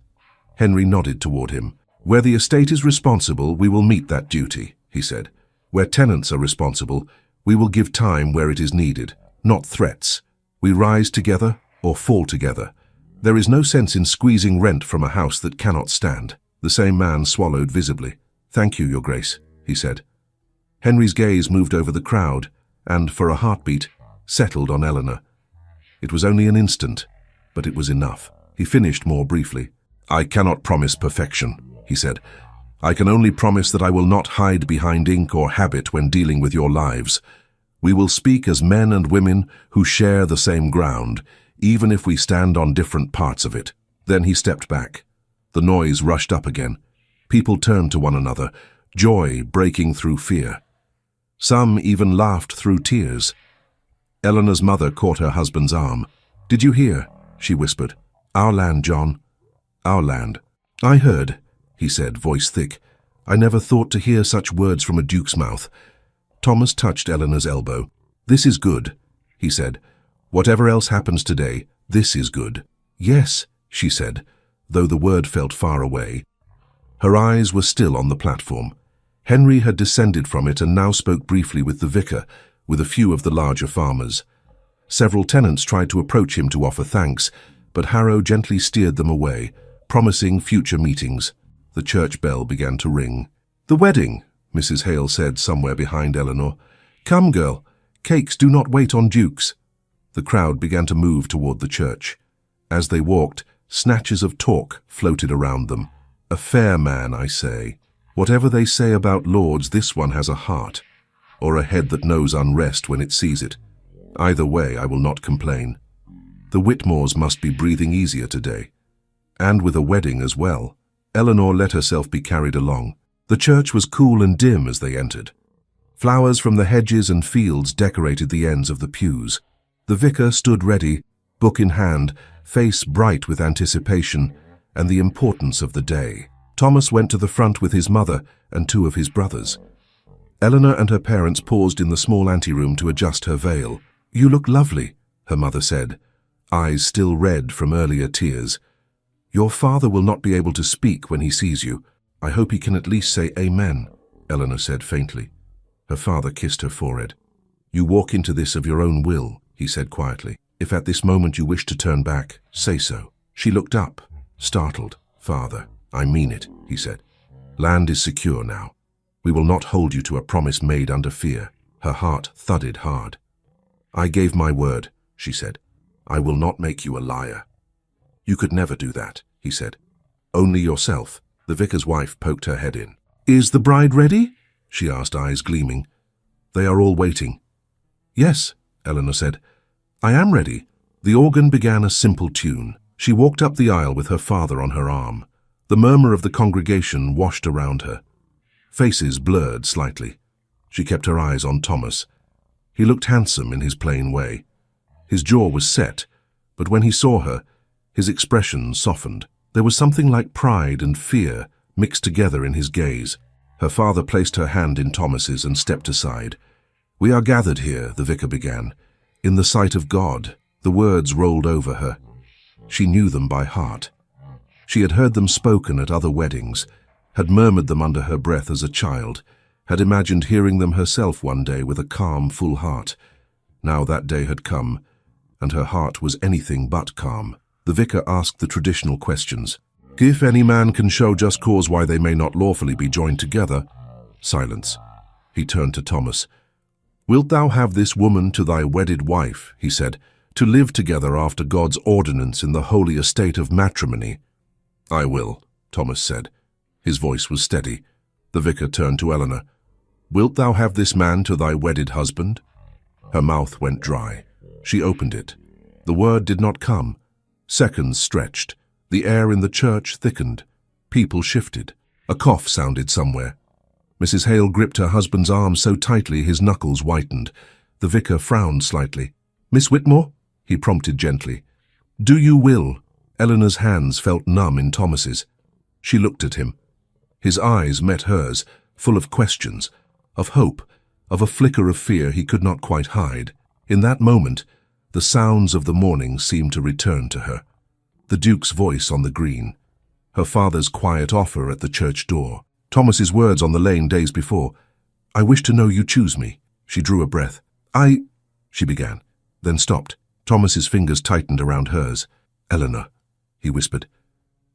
Henry nodded toward him. "Where the estate is responsible, we will meet that duty," he said. "Where tenants are responsible, we will give time where it is needed, not threats. We rise together or fall together. There is no sense in squeezing rent from a house that cannot stand." The same man swallowed visibly. "Thank you, Your Grace," he said. Henry's gaze moved over the crowd and, for a heartbeat, settled on Eleanor. It was only an instant, but it was enough. He finished more briefly. "I cannot promise perfection," he said. "I can only promise that I will not hide behind ink or habit when dealing with your lives. We will speak as men and women who share the same ground, even if we stand on different parts of it." Then he stepped back. The noise rushed up again. People turned to one another, joy breaking through fear. Some even laughed through tears. Eleanor's mother caught her husband's arm. "Did you hear?" she whispered. "Our land, John. Our land." "I heard," he said, voice thick. "I never thought to hear such words from a duke's mouth." Thomas touched Eleanor's elbow. "This is good," he said. "Whatever else happens today, this is good." "Yes," she said, though the word felt far away. Her eyes were still on the platform. Henry had descended from it and now spoke briefly with the vicar, with a few of the larger farmers. Several tenants tried to approach him to offer thanks, but Harrow gently steered them away, promising future meetings. The church bell began to ring. "The wedding," Mrs. Hale said somewhere behind Eleanor. "Come, girl. Cakes do not wait on dukes." The crowd began to move toward the church. As they walked, snatches of talk floated around them. "A fair man, I say. Whatever they say about lords, this one has a heart, or a head that knows unrest when it sees it. Either way, I will not complain. The Whitmores must be breathing easier today. And with a wedding as well." Eleanor let herself be carried along. The church was cool and dim as they entered. Flowers from the hedges and fields decorated the ends of the pews. The vicar stood ready, book in hand, face bright with anticipation and the importance of the day. Thomas went to the front with his mother and two of his brothers. Eleanor and her parents paused in the small anteroom to adjust her veil. "You look lovely," her mother said, eyes still red from earlier tears. "Your father will not be able to speak when he sees you. I hope he can at least say amen," Eleanor said faintly. Her father kissed her forehead. "You walk into this of your own will," he said quietly. "If at this moment you wish to turn back, say so." She looked up, startled. "Father, I mean it," he said. "Land is secure now. We will not hold you to a promise made under fear." Her heart thudded hard. "I gave my word," she said. "I will not make you a liar." "You could never do that," he said. "Only yourself." The vicar's wife poked her head in. "Is the bride ready?" she asked, eyes gleaming. "They are all waiting." "Yes," Eleanor said. "I am ready." The organ began a simple tune. She walked up the aisle with her father on her arm. The murmur of the congregation washed around her. Faces blurred slightly. She kept her eyes on Thomas. He looked handsome in his plain way. His jaw was set, but when he saw her, his expression softened. There was something like pride and fear mixed together in his gaze. Her father placed her hand in Thomas's and stepped aside. "We are gathered here," the vicar began, "in the sight of God." The words rolled over her. She knew them by heart. She had heard them spoken at other weddings, had murmured them under her breath as a child, had imagined hearing them herself one day with a calm, full heart. Now that day had come, and her heart was anything but calm. The vicar asked the traditional questions. "If any man can show just cause why they may not lawfully be joined together." Silence. He turned to Thomas. "Wilt thou have this woman to thy wedded wife," he said, "to live together after God's ordinance in the holy estate of matrimony?" "I will," Thomas said. His voice was steady. The vicar turned to Eleanor. "Wilt thou have this man to thy wedded husband?" Her mouth went dry. She opened it. The word did not come. Seconds stretched. The air in the church thickened. People shifted. A cough sounded somewhere. Mrs. Hale gripped her husband's arm so tightly his knuckles whitened. The vicar frowned slightly. "Miss Whitmore?" he prompted gently. "Do you will?" Eleanor's hands felt numb in Thomas's. She looked at him. His eyes met hers, full of questions, of hope, of a flicker of fear he could not quite hide. In that moment, the sounds of the morning seemed to return to her. The Duke's voice on the green. Her father's quiet offer at the church door. Thomas's words on the lane days before. "I wish to know you choose me." She drew a breath. She began, then stopped. Thomas's fingers tightened around hers. "Eleanor," he whispered,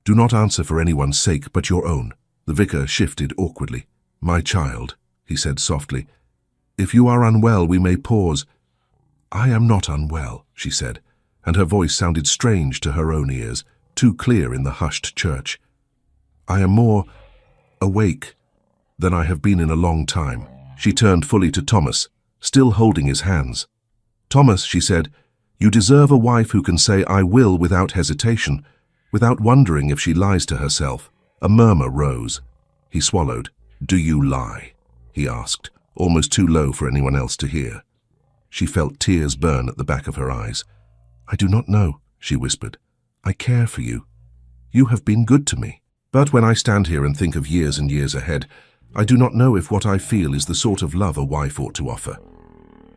"do not answer for anyone's sake but your own." The vicar shifted awkwardly. "My child," he said softly, "if you are unwell, we may pause." "I am not unwell," she said, and her voice sounded strange to her own ears. too clear in the hushed church. "I am more awake than I have been in a long time." She turned fully to Thomas, still holding his hands. "Thomas," she said, "you deserve a wife who can say 'I will' without hesitation, without wondering if she lies to herself." A murmur rose. He swallowed. "Do you lie?" he asked, almost too low for anyone else to hear. She felt tears burn at the back of her eyes. "I do not know," she whispered. "I care for you. You have been good to me. But when I stand here and think of years and years ahead, I do not know if what I feel is the sort of love a wife ought to offer."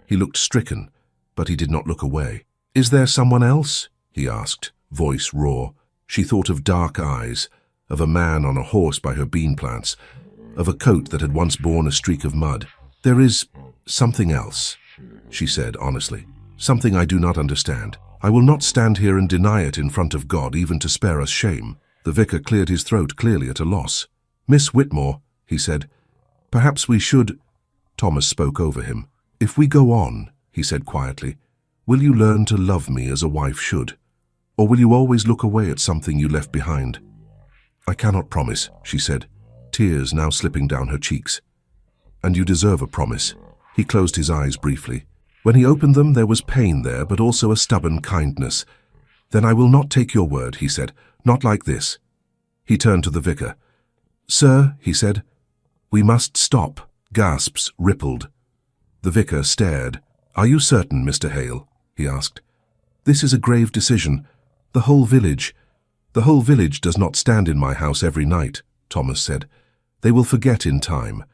He looked stricken, but he did not look away. "Is there someone else?" he asked, voice raw. She thought of dark eyes, of a man on a horse by her bean plants, of a coat that had once borne a streak of mud. "There is something else," she said honestly. "Something I do not understand. I will not stand here and deny it in front of God, even to spare us shame." The vicar cleared his throat, clearly at a loss. "Miss Whitmore," he said, "perhaps we should—" Thomas spoke over him. "If we go on," he said quietly, "will you learn to love me as a wife should? Or will you always look away at something you left behind?" "I cannot promise," she said, tears now slipping down her cheeks. "And you deserve a promise." He closed his eyes briefly. When he opened them, there was pain there, but also a stubborn kindness. "Then I will not take your word," he said. "Not like this." He turned to the vicar. "Sir," he said, "we must stop." Gasps rippled. The vicar stared. "Are you certain, Mr. Hale?" he asked. "This is a grave decision. The whole village does not stand in my house every night," Thomas said. "They will forget in time.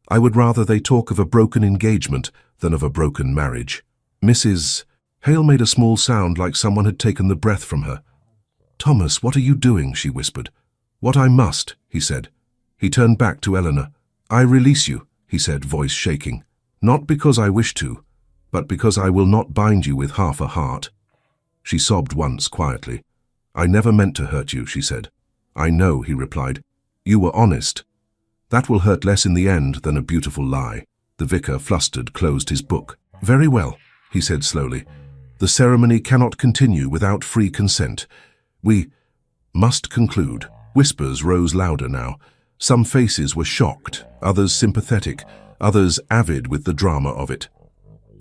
I would rather they talk of a broken engagement than of a broken marriage." Mrs. Hale made a small sound like someone had taken the breath from her. "Thomas, what are you doing?" she whispered. "What I must," he said. He turned back to Eleanor. "I release you," he said, voice shaking. "Not because I wish to, but because I will not bind you with half a heart." She sobbed once quietly. "I never meant to hurt you," she said. "I know," he replied. "You were honest. That will hurt less in the end than a beautiful lie." The vicar, flustered, closed his book. "Very well," he said slowly. "The ceremony cannot continue without free consent. We must conclude." Whispers rose louder now. Some faces were shocked, others sympathetic, others avid with the drama of it.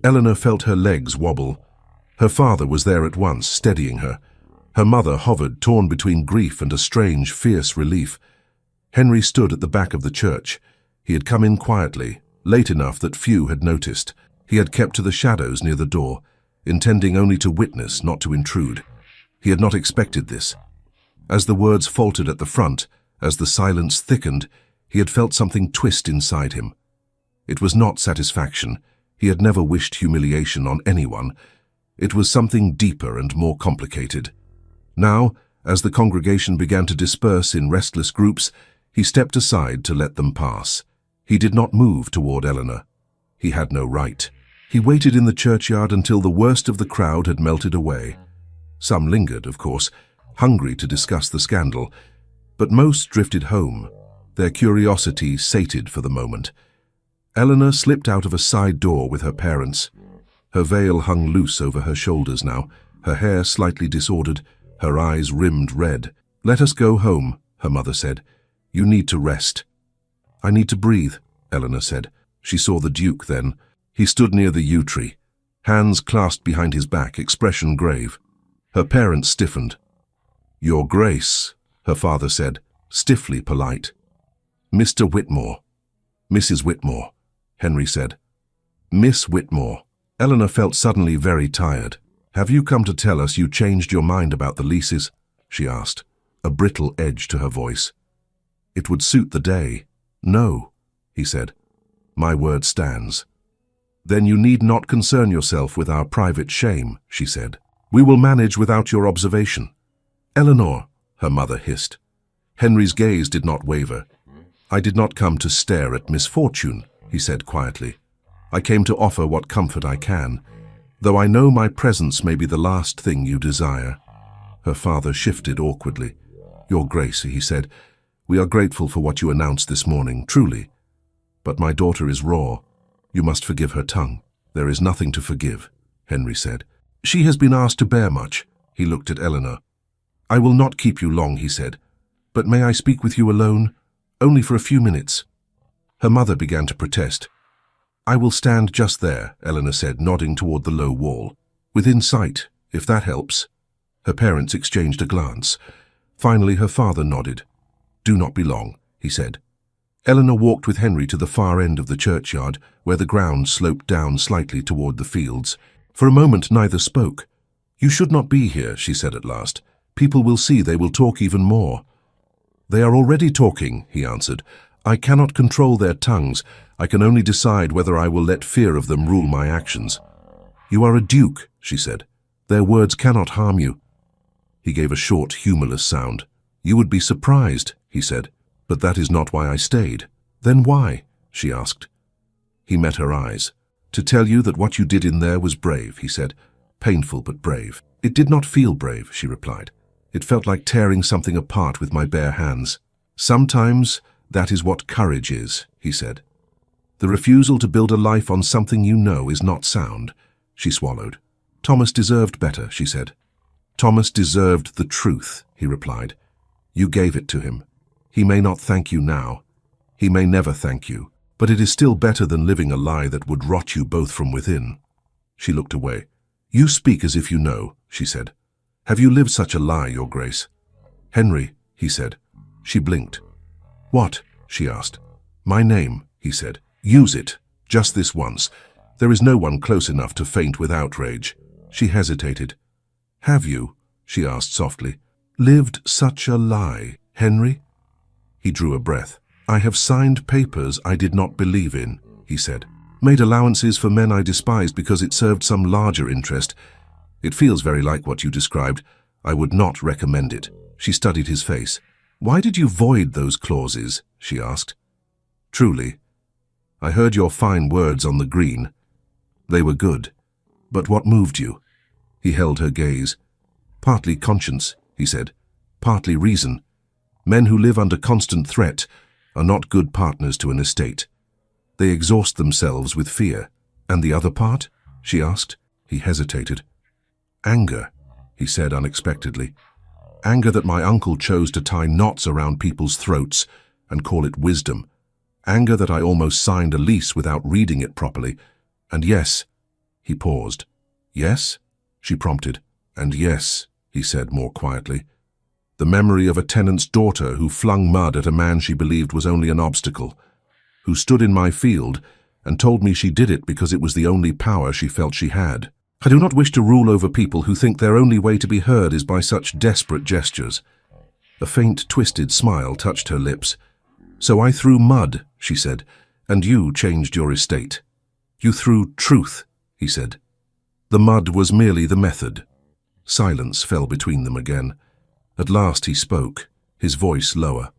Eleanor felt her legs wobble. Her father was there at once, steadying her. Her mother hovered, torn between grief and a strange, fierce relief. Henry stood at the back of the church. He had come in quietly, late enough that few had noticed. He had kept to the shadows near the door, intending only to witness, not to intrude. He had not expected this. As the words faltered at the front, as the silence thickened, he had felt something twist inside him. It was not satisfaction. He had never wished humiliation on anyone. It was something deeper and more complicated. Now, as the congregation began to disperse in restless groups, he stepped aside to let them pass. He did not move toward Eleanor. He had no right. He waited in the churchyard until the worst of the crowd had melted away. Some lingered, of course, hungry to discuss the scandal, but most drifted home, their curiosity sated for the moment. Eleanor slipped out of a side door with her parents. Her veil hung loose over her shoulders now, her hair slightly disordered, her eyes rimmed red. "Let us go home," her mother said. "You need to rest." "I need to breathe," Eleanor said. She saw the Duke then. He stood near the yew tree, hands clasped behind his back, expression grave. Her parents stiffened. "Your Grace," her father said, stiffly polite. "Mr. Whitmore." "Mrs. Whitmore," Henry said. "Miss Whitmore." Eleanor felt suddenly very tired. "Have you come to tell us you changed your mind about the leases?" she asked, a brittle edge to her voice. "It would suit the day." "No," he said. "My word stands." "Then you need not concern yourself with our private shame," she said. "We will manage without your observation." "Eleanor," her mother hissed. Henry's gaze did not waver. "I did not come to stare at misfortune," he said quietly. "I came to offer what comfort I can, though I know my presence may be the last thing you desire." Her father shifted awkwardly. "Your Grace," he said, "we are grateful for what you announced this morning, truly. But my daughter is raw. You must forgive her tongue." "There is nothing to forgive," Henry said. "She has been asked to bear much." He looked at Eleanor. I will not keep you long, he said. But may I speak with you alone? Only for a few minutes. Her mother began to protest. I will stand just there, Eleanor said, nodding toward the low wall. Within sight, if that helps. Her parents exchanged a glance. Finally, her father nodded. Do not be long, he said. Eleanor walked with Henry to the far end of the churchyard, where the ground sloped down slightly toward the fields. For a moment, neither spoke. You should not be here, she said at last. People will see, they will talk even more. They are already talking, he answered. I cannot control their tongues. I can only decide whether I will let fear of them rule my actions. You are a duke, she said. Their words cannot harm you. He gave a short, humorless sound. You would be surprised, he said. But that is not why I stayed. Then why? She asked. He met her eyes. To tell you that what you did in there was brave, he said. Painful but brave. It did not feel brave, she replied. It felt like tearing something apart with my bare hands. Sometimes that is what courage is, he said. The refusal to build a life on something you know is not sound. She swallowed. Thomas deserved better, she said. Thomas deserved the truth, he replied. You gave it to him. He may not thank you now. He may never thank you. But it is still better than living a lie that would rot you both from within. She looked away. You speak as if you know, she said. Have you lived such a lie, Your Grace? Henry, he said. She blinked. What? She asked. My name, he said. Use it, just this once. There is no one close enough to faint with outrage. She hesitated. Have you, she asked softly, lived such a lie, Henry? He drew a breath. I have signed papers I did not believe in, he said. Made allowances for men I despised because it served some larger interest. It feels very like what you described. I would not recommend it. She studied his face. Why did you void those clauses? She asked. Truly. I heard your fine words on the green. They were good. But what moved you? He held her gaze. Partly conscience, he said. Partly reason. Men who live under constant threat are not good partners to an estate. They exhaust themselves with fear. And the other part? She asked. He hesitated. Anger, he said unexpectedly. Anger that my uncle chose to tie knots around people's throats and call it wisdom. Anger that I almost signed a lease without reading it properly. And yes, he paused. Yes? She prompted. And yes, he said more quietly. The memory of a tenant's daughter who flung mud at a man she believed was only an obstacle, who stood in my field and told me she did it because it was the only power she felt she had. I do not wish to rule over people who think their only way to be heard is by such desperate gestures. A faint, twisted smile touched her lips. So I threw mud, she said, and you changed your estate. You threw truth, he said. The mud was merely the method. Silence fell between them again. At last he spoke, his voice lower.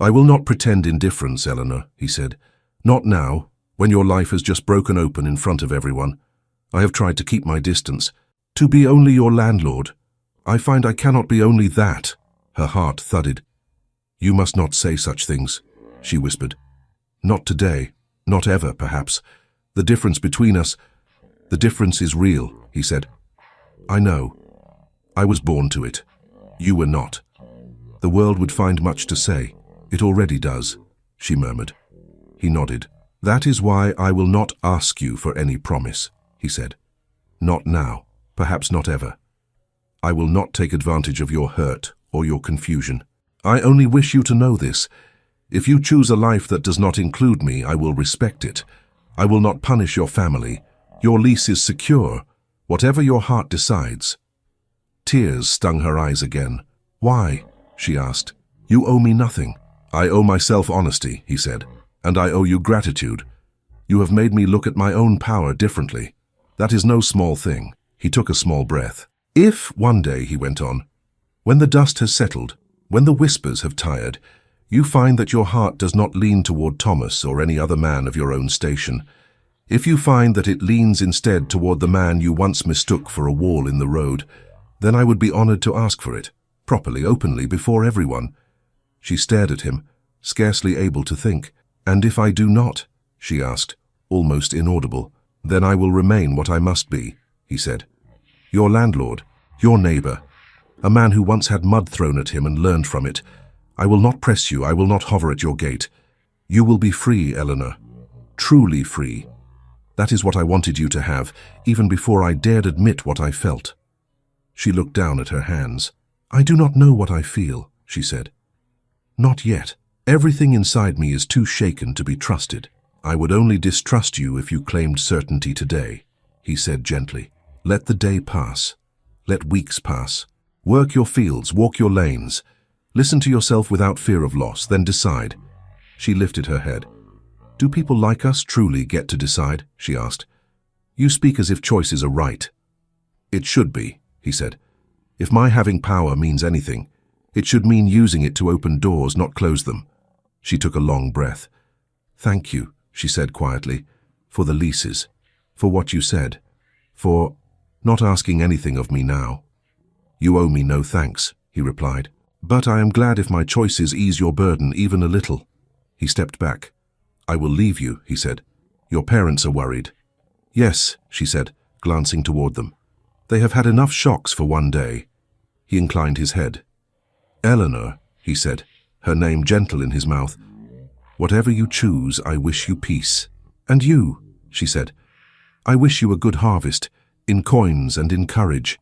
I will not pretend indifference, Eleanor, he said. Not now, when your life has just broken open in front of everyone. I have tried to keep my distance. To be only your landlord. I find I cannot be only that. Her heart thudded. You must not say such things, she whispered. Not today, not ever, perhaps. The difference between us, the difference is real, he said. I know. I was born to it. You were not. The world would find much to say. It already does, she murmured. He nodded. That is why I will not ask you for any promise, he said. Not now, perhaps not ever. I will not take advantage of your hurt or your confusion. I only wish you to know this. If you choose a life that does not include me, I will respect it. I will not punish your family. Your lease is secure, whatever your heart decides. Tears stung her eyes again. Why? She asked. You owe me nothing. I owe myself honesty, he said, and I owe you gratitude. You have made me look at my own power differently. That is no small thing. He took a small breath. If one day, he went on, when the dust has settled, when the whispers have tired, you find that your heart does not lean toward Thomas or any other man of your own station. If you find that it leans instead toward the man you once mistook for a wall in the road, then I would be honored to ask for it, properly, openly, before everyone. She stared at him, scarcely able to think. And if I do not, she asked, almost inaudible, then I will remain what I must be, he said. Your landlord, your neighbor, a man who once had mud thrown at him and learned from it. I will not press you, I will not hover at your gate. You will be free, Eleanor. Truly free. That is what I wanted you to have, even before I dared admit what I felt. She looked down at her hands. I do not know what I feel, she said. Not yet. Everything inside me is too shaken to be trusted. I would only distrust you if you claimed certainty today, he said gently. Let the day pass. Let weeks pass. Work your fields, walk your lanes. Listen to yourself without fear of loss, then decide. She lifted her head. Do people like us truly get to decide? She asked. You speak as if choices are right. It should be, he said. If my having power means anything, it should mean using it to open doors, not close them. She took a long breath. Thank you, she said quietly, for the leases, for what you said, for not asking anything of me now. You owe me no thanks, he replied. But I am glad if my choices ease your burden even a little. He stepped back. I will leave you, he said. Your parents are worried. Yes, she said, glancing toward them. They have had enough shocks for one day. He inclined his head. Eleanor, he said, her name gentle in his mouth. Whatever you choose, I wish you peace. And you, she said, I wish you a good harvest, in coins and in courage.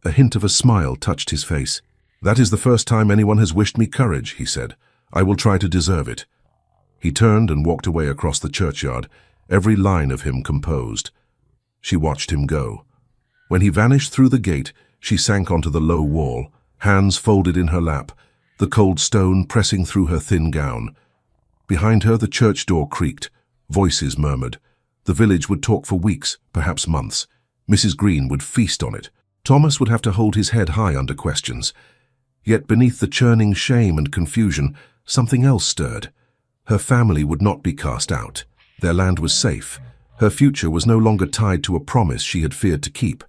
A hint of a smile touched his face. That is the first time anyone has wished me courage, he said. I will try to deserve it. He turned and walked away across the churchyard, every line of him composed. She watched him go. When he vanished through the gate, she sank onto the low wall, hands folded in her lap, the cold stone pressing through her thin gown. Behind her, the church door creaked. Voices murmured. The village would talk for weeks, perhaps months. Mrs. Green would feast on it. Thomas would have to hold his head high under questions. Yet beneath the churning shame and confusion, something else stirred. Her family would not be cast out. Their land was safe. Her future was no longer tied to a promise she had feared to keep.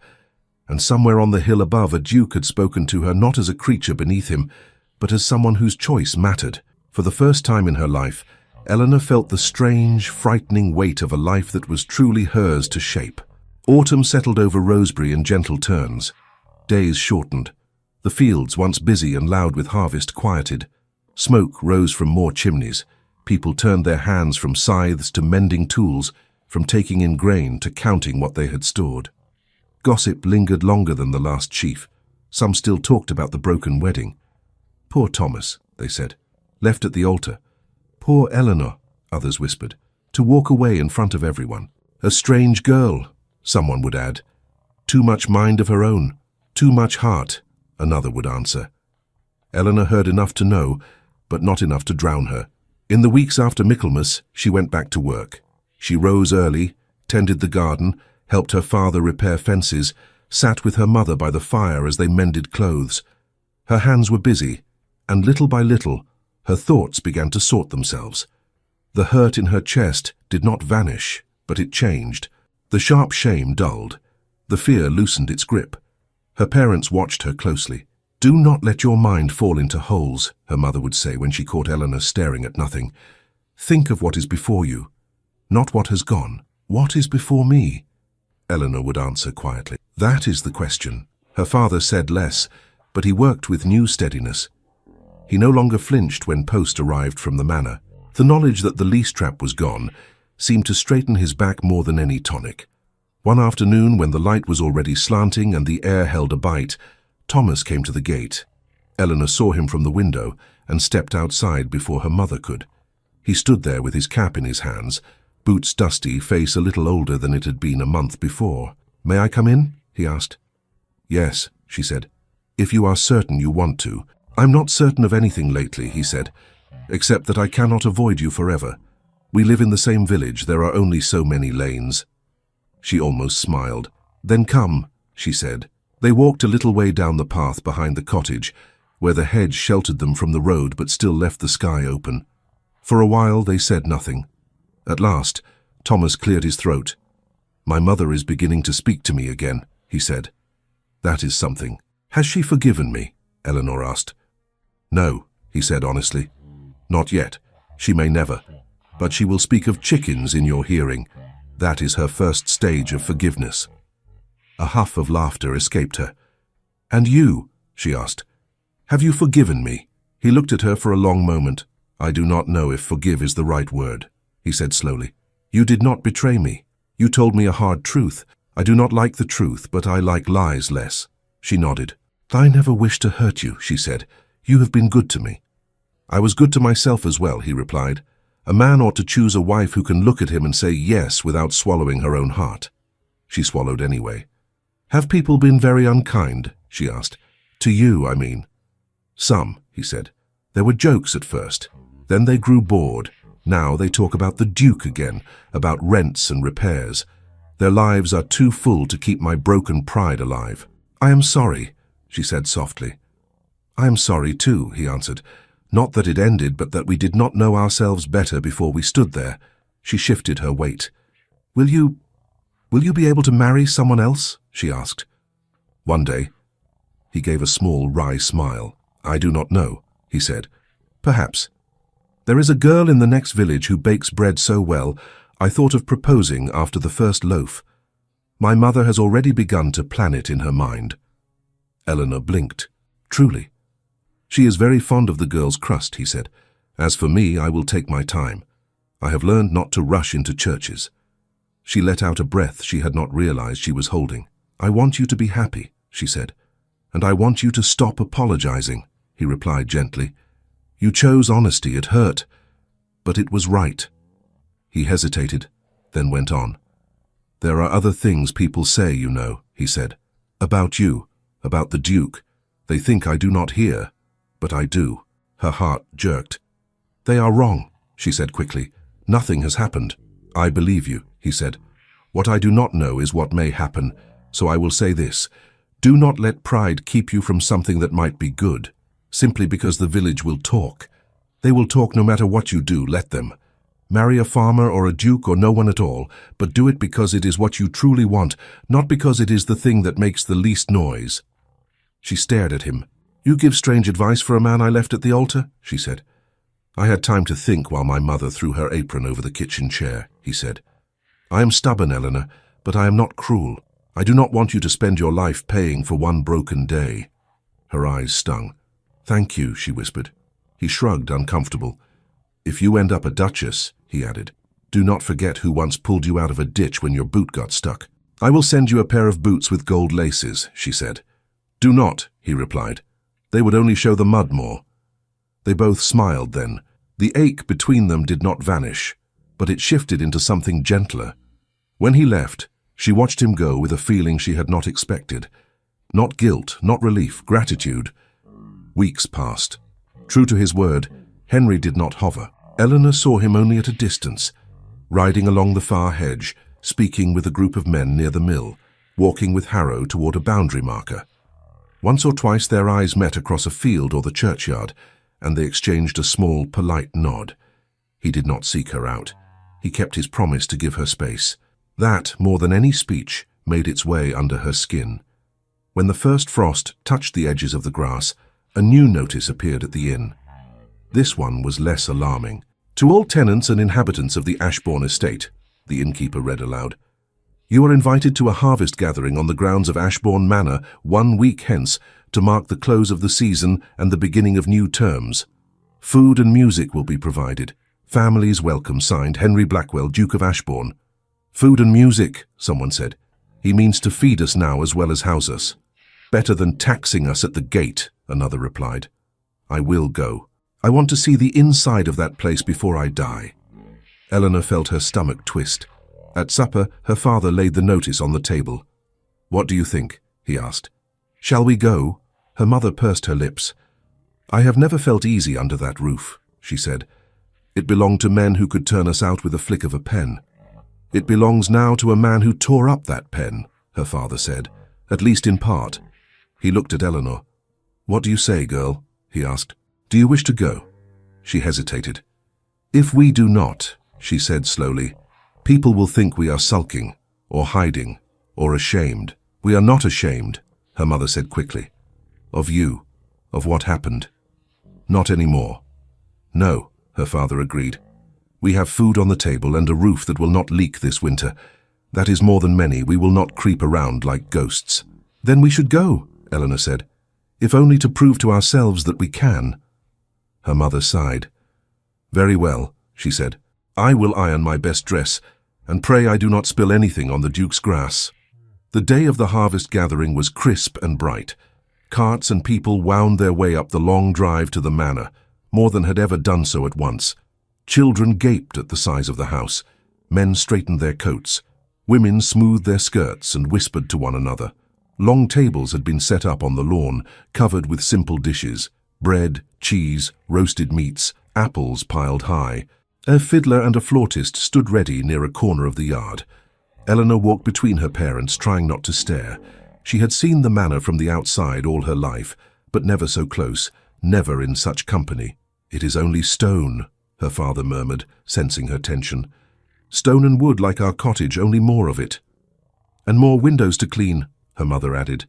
And somewhere on the hill above, a duke had spoken to her not as a creature beneath him, but as someone whose choice mattered. For the first time in her life, Eleanor felt the strange, frightening weight of a life that was truly hers to shape. Autumn settled over Rosebery in gentle turns. Days shortened. The fields, once busy and loud with harvest, quieted. Smoke rose from more chimneys. People turned their hands from scythes to mending tools, from taking in grain to counting what they had stored. Gossip lingered longer than the last sheaf. Some still talked about the broken wedding. Poor Thomas, they said, left at the altar. Poor Eleanor, others whispered, to walk away in front of everyone. A strange girl, someone would add. Too much mind of her own, too much heart, another would answer. Eleanor heard enough to know, but not enough to drown her. In the weeks after Michaelmas, she went back to work. She rose early, tended the garden, helped her father repair fences, sat with her mother by the fire as they mended clothes. Her hands were busy, and little by little, her thoughts began to sort themselves. The hurt in her chest did not vanish, but it changed. The sharp shame dulled. The fear loosened its grip. Her parents watched her closely. Do not let your mind fall into holes, her mother would say when she caught Eleanor staring at nothing. Think of what is before you, not what has gone. What is before me? Eleanor would answer quietly. That is the question. Her father said less, but he worked with new steadiness. He no longer flinched when post arrived from the manor. The knowledge that the lease trap was gone seemed to straighten his back more than any tonic. One afternoon, when the light was already slanting and the air held a bite, Thomas came to the gate. Eleanor saw him from the window and stepped outside before her mother could. He stood there with his cap in his hands, boots dusty, face a little older than it had been a month before. May I come in? He asked. Yes, she said, if you are certain you want to. I'm not certain of anything lately, he said, except that I cannot avoid you forever. We live in the same village, there are only so many lanes. She almost smiled. Then come, she said. They walked a little way down the path behind the cottage, where the hedge sheltered them from the road but still left the sky open. For a while they said nothing. At last, Thomas cleared his throat. My mother is beginning to speak to me again, he said. That is something. Has she forgiven me? Eleanor asked. No, he said honestly. Not yet. She may never. But she will speak of chickens in your hearing. That is her first stage of forgiveness. A huff of laughter escaped her. And you, she asked. Have you forgiven me? He looked at her for a long moment. I do not know if forgive is the right word, he said slowly. You did not betray me. You told me a hard truth. I do not like the truth, but I like lies less. She nodded. I never wished to hurt you, she said. You have been good to me. I was good to myself as well, he replied. A man ought to choose a wife who can look at him and say yes without swallowing her own heart. She swallowed anyway. Have people been very unkind? She asked. To you, I mean. Some, he said. There were jokes at first. Then they grew bored. Now they talk about the Duke again, about rents and repairs. Their lives are too full to keep my broken pride alive. I am sorry, she said softly. I am sorry too, he answered. Not that it ended, but that we did not know ourselves better before we stood there. She shifted her weight. Will you be able to marry someone else? She asked. One day. He gave a small, wry smile. I do not know, he said. Perhaps. There is a girl in the next village who bakes bread so well, I thought of proposing after the first loaf. My mother has already begun to plan it in her mind. Eleanor blinked. Truly. She is very fond of the girl's crust, he said. As for me, I will take my time. I have learned not to rush into churches. She let out a breath she had not realized she was holding. I want you to be happy, she said. And I want you to stop apologizing, he replied gently. You chose honesty, it hurt, but it was right. He hesitated, then went on. There are other things people say, you know, he said. About you, about the Duke. They think I do not hear, but I do. Her heart jerked. They are wrong, she said quickly. Nothing has happened. I believe you, he said. What I do not know is what may happen, so I will say this. Do not let pride keep you from something that might be good, simply because the village will talk. They will talk no matter what you do, let them. Marry a farmer or a duke or no one at all, but do it because it is what you truly want, not because it is the thing that makes the least noise. She stared at him. You give strange advice for a man I left at the altar, she said. I had time to think while my mother threw her apron over the kitchen chair, he said. I am stubborn, Eleanor, but I am not cruel. I do not want you to spend your life paying for one broken day. Her eyes stung. Thank you, she whispered. He shrugged, uncomfortable. If you end up a duchess, he added, do not forget who once pulled you out of a ditch when your boot got stuck. I will send you a pair of boots with gold laces, she said. Do not, he replied. They would only show the mud more. They both smiled then. The ache between them did not vanish, but it shifted into something gentler. When he left, she watched him go with a feeling she had not expected. Not guilt, not relief, gratitude. Weeks passed. True to his word, Henry did not hover. Eleanor saw him only at a distance, riding along the far hedge, speaking with a group of men near the mill, walking with Harrow toward a boundary marker. Once or twice their eyes met across a field or the churchyard, and they exchanged a small, polite nod. He did not seek her out. He kept his promise to give her space. That, more than any speech, made its way under her skin. When the first frost touched the edges of the grass, a new notice appeared at the inn. This one was less alarming. To all tenants and inhabitants of the Ashbourne estate, the innkeeper read aloud, you are invited to a harvest gathering on the grounds of Ashbourne Manor 1 week hence to mark the close of the season and the beginning of new terms. Food and music will be provided. Families welcome, signed Henry Blackwell, Duke of Ashbourne. Food and music, someone said. He means to feed us now as well as house us. Better than taxing us at the gate, another replied. I will go. I want to see the inside of that place before I die. Eleanor felt her stomach twist. At supper, her father laid the notice on the table. What do you think? He asked. Shall we go? Her mother pursed her lips. I have never felt easy under that roof, she said. It belonged to men who could turn us out with a flick of a pen. It belongs now to a man who tore up that pen, her father said, at least in part. He looked at Eleanor. What do you say, girl? He asked. Do you wish to go? She hesitated. If we do not, she said slowly, people will think we are sulking, or hiding, or ashamed. We are not ashamed, her mother said quickly. Of you, of what happened. Not anymore. No, her father agreed. We have food on the table and a roof that will not leak this winter. That is more than many. We will not creep around like ghosts. Then we should go, Eleanor said. if only to prove to ourselves that we can." Her mother sighed. "Very well," she said. "I will iron my best dress, and pray I do not spill anything on the Duke's grass." The day of the harvest gathering was crisp and bright. Carts and people wound their way up the long drive to the manor, more than had ever done so at once. Children gaped at the size of the house. Men straightened their coats. Women smoothed their skirts and whispered to one another. Long tables had been set up on the lawn, covered with simple dishes: bread, cheese, roasted meats, apples piled high. A fiddler and a flautist stood ready near a corner of the yard. Eleanor walked between her parents, trying not to stare. She had seen the manor from the outside all her life, but never so close, never in such company. "It is only stone," her father murmured, sensing her tension. "Stone and wood like our cottage, only more of it." "And more windows to clean," her mother added.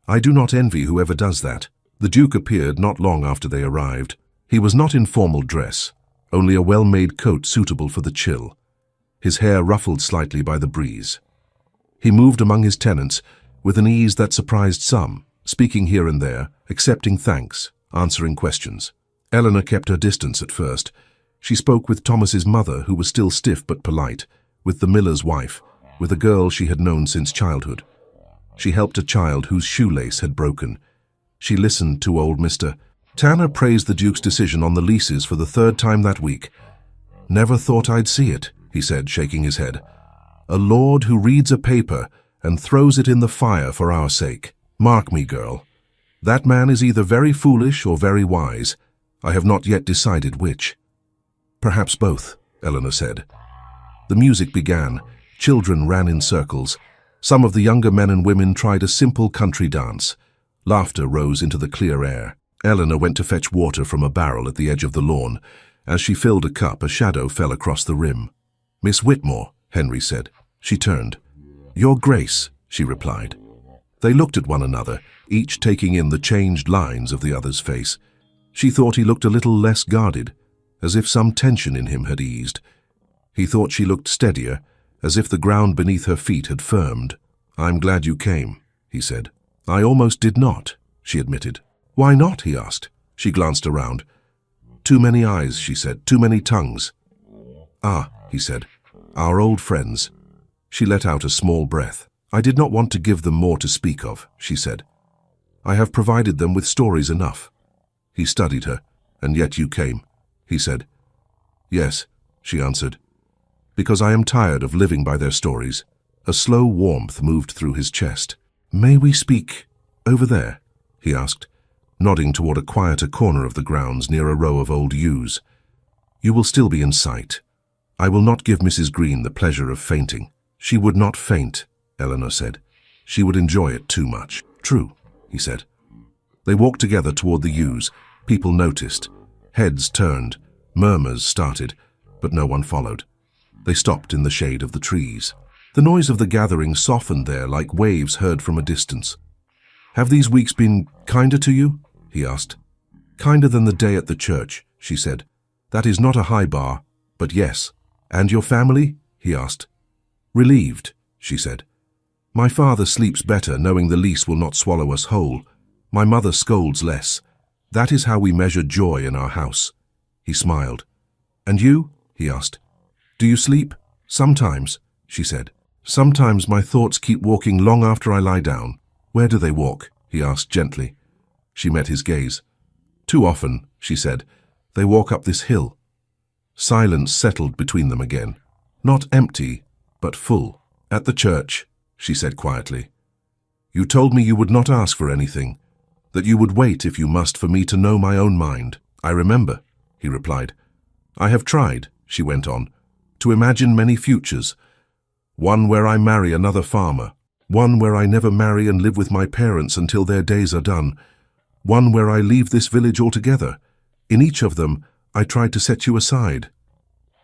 "I do not envy whoever does that." The Duke appeared not long after they arrived. He was not in formal dress, only a well-made coat suitable for the chill. His hair ruffled slightly by the breeze. He moved among his tenants with an ease that surprised some, speaking here and there, accepting thanks, answering questions. Eleanor kept her distance at first. She spoke with Thomas's mother, who was still stiff but polite, with the miller's wife, with a girl she had known since childhood. She helped a child whose shoelace had broken. She listened to old Mr. Tanner praised the Duke's decision on the leases for the third time that week. "Never thought I'd see it," he said, shaking his head. "A lord who reads a paper and throws it in the fire for our sake. Mark me, girl. That man is either very foolish or very wise. I have not yet decided which." "Perhaps both," Eleanor said. The music began. Children ran in circles. Some of the younger men and women tried a simple country dance. Laughter rose into the clear air. Eleanor went to fetch water from a barrel at the edge of the lawn. As she filled a cup, a shadow fell across the rim. "Miss Whitmore," Henry said. She turned. "Your Grace," she replied. They looked at one another, each taking in the changed lines of the other's face. She thought he looked a little less guarded, as if some tension in him had eased. He thought she looked steadier, as if the ground beneath her feet had firmed. "I'm glad you came," he said. "I almost did not," she admitted. "Why not?" he asked. She glanced around. "Too many eyes," she said. "Too many tongues." "Ah," he said. "Our old friends." She let out a small breath. "I did not want to give them more to speak of," she said. "I have provided them with stories enough." He studied her. "And yet you came," he said. "Yes," she answered. "Because I am tired of living by their stories." A slow warmth moved through his chest. "May we speak over there?" he asked, nodding toward a quieter corner of the grounds near a row of old yews. "You will still be in sight. I will not give Mrs. Green the pleasure of fainting." "She would not faint," Eleanor said. "She would enjoy it too much." "True," he said. They walked together toward the yews. People noticed. Heads turned. Murmurs started, but no one followed. They stopped in the shade of the trees. The noise of the gathering softened there like waves heard from a distance. "Have these weeks been kinder to you?" he asked. "Kinder than the day at the church," she said. "That is not a high bar, but yes." "And your family?" he asked. "Relieved," she said. "My father sleeps better, knowing the lease will not swallow us whole. My mother scolds less. That is how we measure joy in our house." He smiled. "And you?" he asked. "Do you sleep?" "Sometimes," she said. "Sometimes my thoughts keep walking long after I lie down." "Where do they walk?" he asked gently. She met his gaze. "Too often," she said. "They walk up this hill." Silence settled between them again. Not empty, but full. "At the church," she said quietly. "You told me you would not ask for anything, that you would wait if you must for me to know my own mind." "I remember," he replied. "I have tried," she went on, "to imagine many futures. One where I marry another farmer. One where I never marry and live with my parents until their days are done. One where I leave this village altogether. In each of them, I tried to set you aside."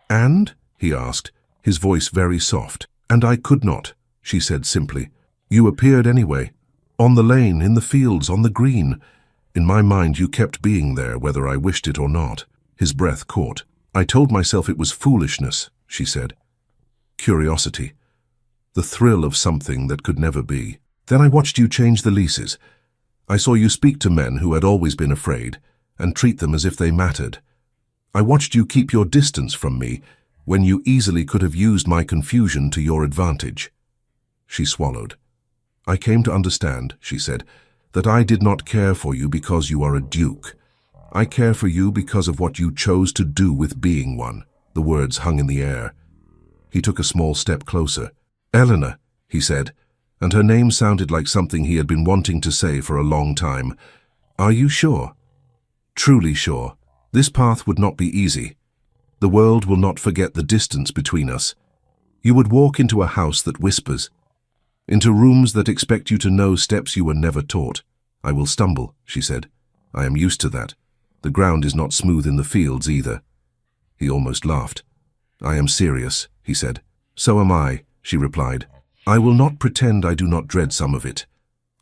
"And?" he asked, his voice very soft. "And I could not," she said simply. "You appeared anyway. On the lane, in the fields, on the green. In my mind, you kept being there, whether I wished it or not." His breath caught. "I told myself it was foolishness," she said. "Curiosity. The thrill of something that could never be. Then I watched you change the leases. I saw you speak to men who had always been afraid and treat them as if they mattered. I watched you keep your distance from me when you easily could have used my confusion to your advantage." She swallowed. "I came to understand," she said, "that I did not care for you because you are a duke. I care for you because of what you chose to do with being one." The words hung in the air. He took a small step closer. "Eleanor," he said, and her name sounded like something he had been wanting to say for a long time. "Are you sure? Truly sure? This path would not be easy. The world will not forget the distance between us. You would walk into a house that whispers, into rooms that expect you to know steps you were never taught." "I will stumble," she said. "I am used to that. The ground is not smooth in the fields either." He almost laughed. "I am serious," he said. "So am I," she replied. "I will not pretend I do not dread some of it.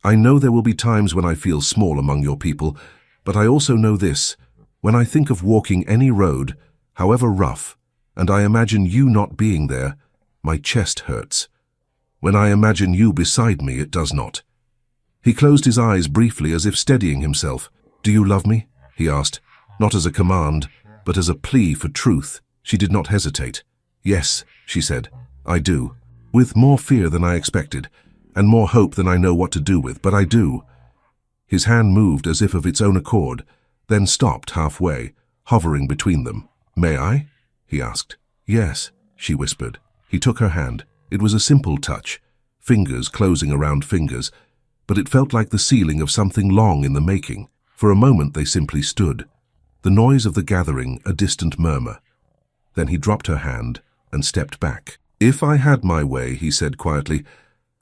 I know there will be times when I feel small among your people, but I also know this: when I think of walking any road, however rough, and I imagine you not being there, my chest hurts. When I imagine you beside me, it does not." He closed his eyes briefly as if steadying himself. "Do you love me?" he asked, not as a command, but as a plea for truth. She did not hesitate. "Yes," she said, "I do. With more fear than I expected, and more hope than I know what to do with, but I do." His hand moved as if of its own accord, then stopped halfway, hovering between them. "May I?" he asked. "Yes," she whispered. He took her hand. It was a simple touch, fingers closing around fingers, but it felt like the sealing of something long in the making. For a moment they simply stood, the noise of the gathering a distant murmur. Then he dropped her hand and stepped back. "If I had my way," he said quietly,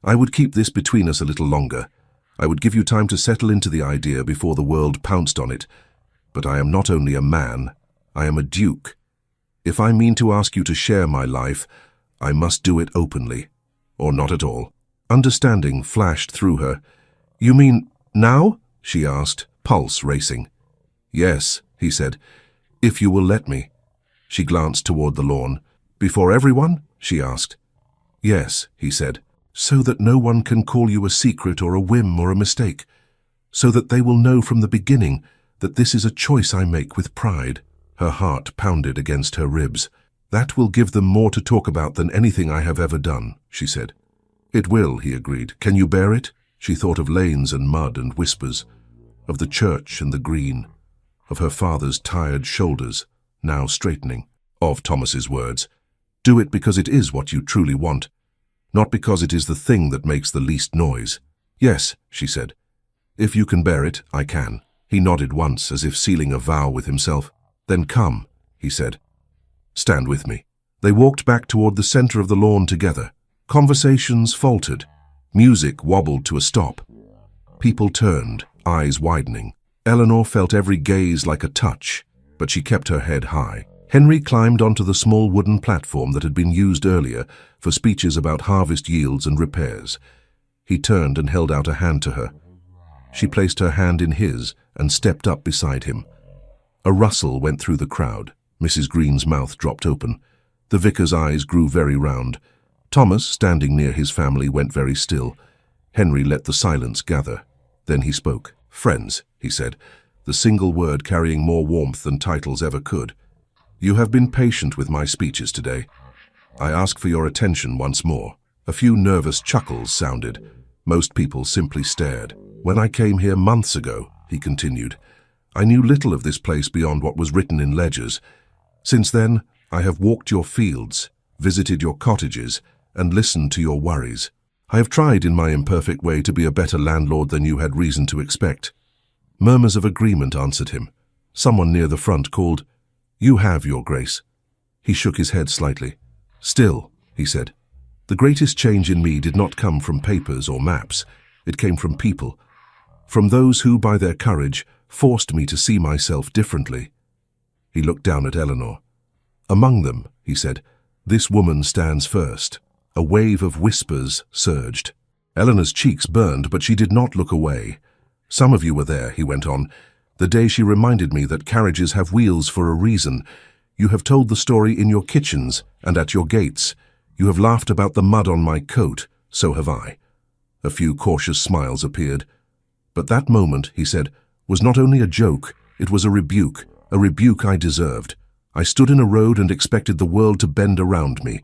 "I would keep this between us a little longer. I would give you time to settle into the idea before the world pounced on it. But I am not only a man, I am a duke. If I mean to ask you to share my life, I must do it openly, or not at all." Understanding flashed through her. "You mean now?" she asked, pulse racing. "Yes," he said, "if you will let me." She glanced toward the lawn. "Before everyone?" she asked. "Yes," he said, "so that no one can call you a secret or a whim or a mistake, so that they will know from the beginning that this is a choice I make with pride." Her heart pounded against her ribs. "That will give them more to talk about than anything I have ever done," she said. "It will," he agreed. "Can you bear it?" She thought of lanes and mud and whispers, of the church and the green, of her father's tired shoulders, now straightening, of Thomas's words, "Do it because it is what you truly want, not because it is the thing that makes the least noise." "Yes," she said. "If you can bear it, I can." He nodded once, as if sealing a vow with himself. "Then come," he said. "Stand with me." They walked back toward the center of the lawn together. Conversations faltered. Music wobbled to a stop. People turned, eyes widening. Eleanor felt every gaze like a touch, but she kept her head high. Henry climbed onto the small wooden platform that had been used earlier for speeches about harvest yields and repairs. He turned and held out a hand to her. She placed her hand in his and stepped up beside him. A rustle went through the crowd. Mrs. Green's mouth dropped open. The vicar's eyes grew very round. Thomas, standing near his family, went very still. Henry let the silence gather. Then he spoke. "Friends," he said, the single word carrying more warmth than titles ever could. "You have been patient with my speeches today. I ask for your attention once more." A few nervous chuckles sounded. Most people simply stared. "When I came here months ago," he continued, "I knew little of this place beyond what was written in ledgers. Since then, I have walked your fields, visited your cottages, and listened to your worries. I have tried in my imperfect way to be a better landlord than you had reason to expect." Murmurs of agreement answered him. Someone near the front called, "You have, Your Grace." He shook his head slightly. "Still," he said, "the greatest change in me did not come from papers or maps. It came from people, from those who, by their courage, forced me to see myself differently." He looked down at Eleanor. "Among them," he said, "this woman stands first." A wave of whispers surged. Eleanor's cheeks burned, but she did not look away. "Some of you were there," he went on, "the day she reminded me that carriages have wheels for a reason. You have told the story in your kitchens and at your gates. You have laughed about the mud on my coat, so have I." A few cautious smiles appeared. But that moment, he said, was not only a joke, it was a rebuke I deserved. I stood in a road and expected the world to bend around me.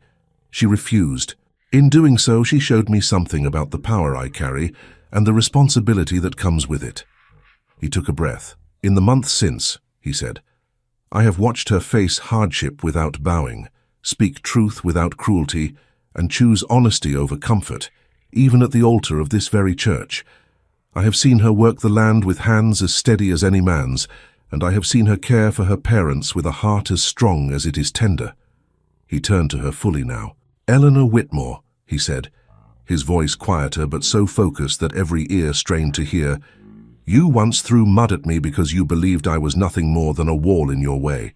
She refused. In doing so, she showed me something about the power I carry and the responsibility that comes with it. He took a breath. In the months since, he said, I have watched her face hardship without bowing, speak truth without cruelty, and choose honesty over comfort, even at the altar of this very church. I have seen her work the land with hands as steady as any man's, and I have seen her care for her parents with a heart as strong as it is tender. He turned to her fully now. Eleanor Whitmore, he said, his voice quieter but so focused that every ear strained to hear, you once threw mud at me because you believed I was nothing more than a wall in your way.